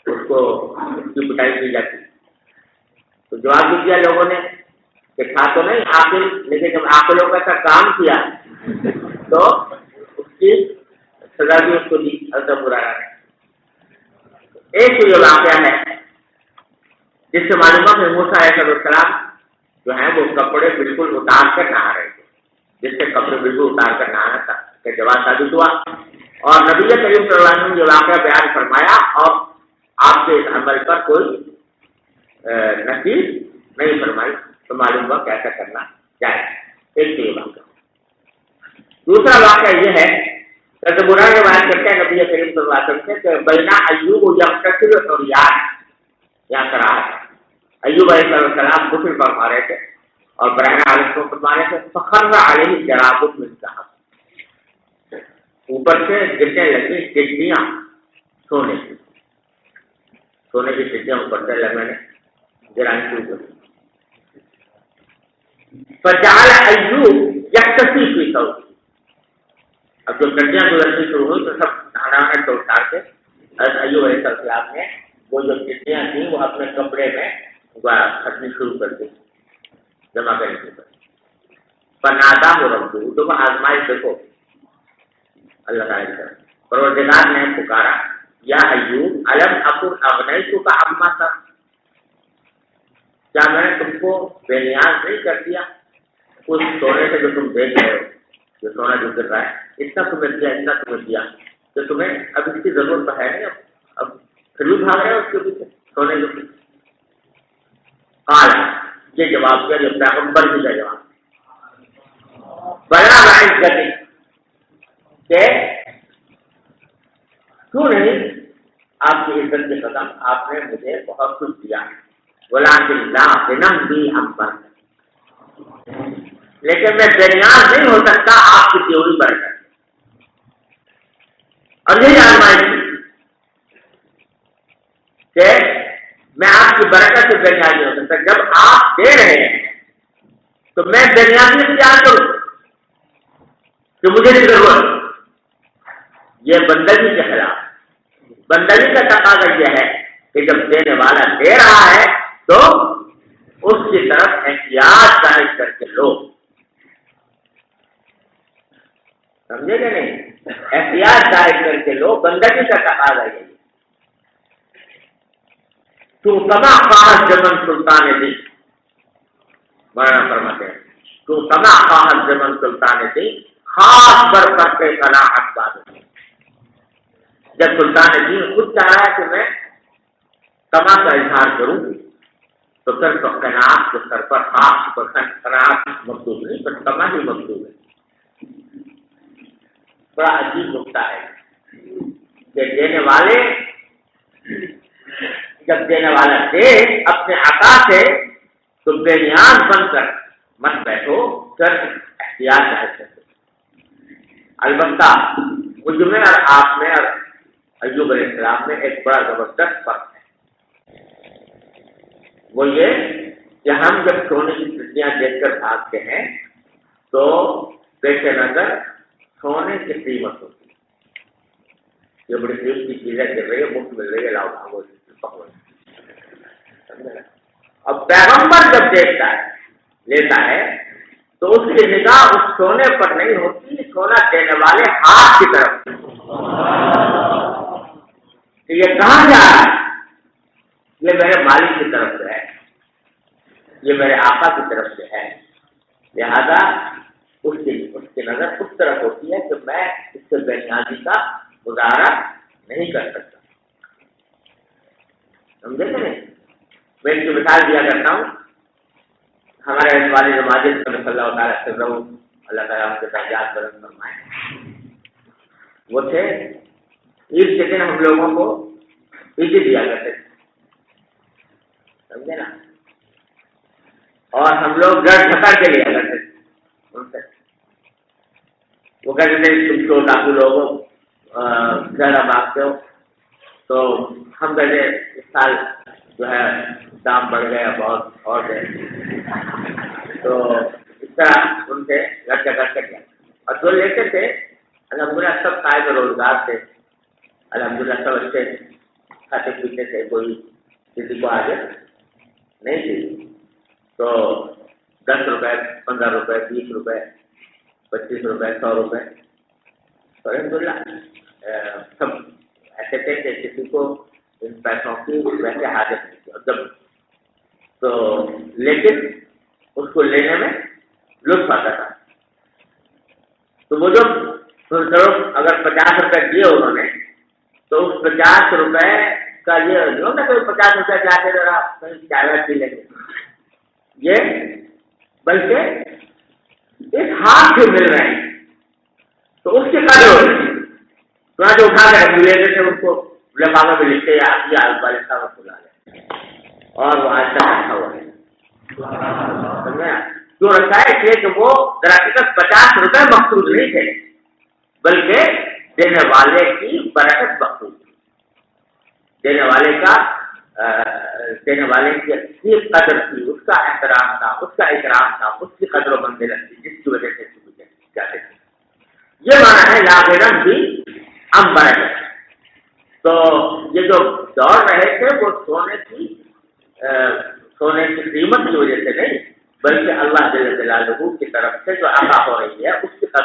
اس کو اس کی پٹائی کی جاتی. تو جواب بھی دیا لوگوں نے کہ تھا تو نہیں عاقل، لیکن جب عاقلوں کا ایسا کام کیا تو اس کی سزا بھی اس کو دی حضرت ابو ہریرہ نے. ایک تو یہ واقعہ ہے جس سے معلوم ہے کہ موسیٰ علیہ السلام جو ہیں وہ کپڑے بالکل اتار کر نہا رہے تھے، جس سے کپڑے بالکل اتار کر نہانا تھا کہ جواب ثابت ہوا. اور نبی کریم صلی اللہ علیہ وسلم نے یہ واقعہ بیان فرمایا اور آپ کے اس عمل پر کوئی نصیب نہیں فرمائی، تو معلوم ہوا کیسا کرنا چاہیے. ایک تو یہ واقعہ. دوسرا واقعہ یہ ہے کہ برا روایت کرتے ہیں نبی کریم صلی اللہ علیہ وسلم سے کہ بینا ایوب یغتسل عریان، یہاں کرا ہے ایوب علیہ السلام غسل فرما رہے تھے اور براہ حالت کو فرما رہے تھے. فخر علیہ جراب من ذهب، اوپر سے گرنے لگی ٹڈیاں، سونے کی ٹڈیاں اوپر سے لگنے گرانی شروع کر. فجعل ایوب یغتسل فی ثوبہ، اب جو ٹڈیاں گزرنی شروع ہوئی تو سب نہانا تو اتار کے ایوب علیہ السلام نے وہ جو ٹڈیاں تھیں وہ اپنے کپڑے میں کھٹنی شروع کر دی، جمع کرنے شروع کر دی. فنادا ہو ربو، تو وہ آزمائش دیکھو اللہ تعالیٰ کی طرف، پروردگار نے پکارا یا ایوب الم اکن اغنیتک عما تر، کیا میں نے تم کو بے نیاز نہیں کر دیا اس سونے سے جو تم دیکھ رہے ہو. یہ سونا جو گر رہا ہے اتنا تمہیں دیا، اتنا تمہیں دیا، تو تمہیں اب اس کی ضرورت تو ہے نہیں، اب پھر بھی بھاگ رہے ہو اس کے پیچھے سونے کے پیچھے۔ قال، یہ جواب کیا جو پیغمبر بھی کا جواب بڑا عزت کہ کیوں نہیں آپ کی عزت کے قدم آپ نے مجھے بہت کچھ دیا، ولکن لا بنمدی ہم پر، لیکن میں بےنیاز نہیں ہو سکتا آپ کی دی ہوئی برکت۔ اور یہی آزمائش تھی کہ میں آپ کی برکت سے بےنیاز نہیں ہو سکتا، جب آپ دے رہے ہیں تو میں بےنیازی اختیار کروں کہ مجھے نہیں ضرورت۔ یہ بندگی کے خلاف، بندگی کا تقاضا یہ ہے کہ جب دینے والا دے رہا ہے تو اس کی طرف احتیاط ظاہر کر کے لو، سمجھے کہ نہیں؟ احتیاط ظاہر کر کے لو، بندگی کا تقاضا یہ ہے۔ تو تما خواہش جمن سلطان دی، مولانا فرماتے ہیں تو تما خواہش جمن سلطان دی، خاص بر پر کے قناعت باد۔ جب سلطان دین خود چاہ رہا ہے کہ میں تما کا اظہار کروں تو پھر تو قناعت کے سر پر خاص پر قناعت مطلوب نہیں، پر تما ہی مطلوب ہے۔ بڑا عجیب نقطہ ہے کہ دینے والے، جب دینے والا دے اپنے عطا سے تو بے نیاز بن کر مت بیٹھو، پھر احتیاط ظاہر کرتے۔ البتہ مجھ میں اور آپ میں اور ایوب علیہ السلام میں ایک بڑا زبردست فرق ہے، وہ یہ کہ ہم جب سونے کی چٹیاں دیکھ کر بھاگتے ہیں تو پیش نظر سونے کی قیمت ہوتی ہے، یہ بڑی قیمت کی چیزیں گر رہی ہے، مفت مل رہی ہے، لاؤ بھاگو پکڑو۔ اب پیغمبر جب دیکھتا ہے، لیتا ہے، تو اس کی نگاہ اس سونے پر نہیں ہوتی، سونا دینے والے ہاتھ کی طرف کہ یہ کہاں جا رہا ہے، یہ میرے مالک کی طرف سے ہے، یہ میرے آقا کی طرف سے ہے، لہذا اس کی نظر اس طرف ہوتی ہے کہ میں اس سے بے نیازی کا گزارا نہیں کر سکتا، سمجھے کہ نہیں؟ میں اس کی مثال دیا کرتا ہوں، ہمارے والد ماجد صلی اللہ تعالیٰ سے اللہ تعالیٰ ان کے درجات بلند فرمائے، وہ تھے عید کے دن ہم لوگوں کو عیدی دیا کرتے تھے، سمجھے نا، اور ہم لوگ گھر ٹھکر کے لیا کرتے تھے ان سے۔ وہ کہتے تھے تم تو ڈاکو لوگ زیادہ مانگتے ہو، تو ہم کہتے اس سال جو ہے دام بڑھ گیا بہت اور ہے، تو اس طرح ان سے گھر ٹھکر کر گیا، اور جو لیتے تھے الحمدللہ سب قائم روزگار تھے، الحمدللہ سب اچھے کھاتے پیتے تھے، کوئی کسی کو آگے نہیں تھی، تو 10 روپے 15 روپے 20 روپے 25 روپے 100 روپے، تو الحمدللہ سب ایسے تھے کہ کسی کو ان پیسوں کی ویسے حاجت نہیں تھی، اور جب تو لیکن اس کو لینے میں لطف آتا تھا، تو وہ جو اگر 50 روپے دیے انہوں نے تو اس 50 روپے کا یہ جو نا کوئی 50 روپے جا کے ذرا کہیں چائے پی لیں گے، یہ بلکہ اس ہاتھ سے مل رہے ہیں تو اس کی قدر ہوتی ہے، تو جو اٹھا کر لیتے تھے ان کو لفافے میں لکھتے یا اور وہ آج تک رکھا ہوا ہے، جو رکھا ہے اس لیے کہ وہ دراصل 50 روپے مقصود نہیں تھے بلکہ دینے والے کی برکت مقصود تھی، دینے والے کی قدر تھی، اس کا احترام تھا، اس کا اکرام تھا، اس کی قدر و منزلت تھی، جس کی وجہ سے جاتے تھے۔ یہ معنی ہے لا غیرم بھی ام برکت۔ تو یہ جو دوڑ رہے تھے وہ سونے کی قیمت کی وجہ سے نہیں بلکہ اللہ جل جلالہ کی طرف سے جو عطا ہو رہی ہے اس کی قدر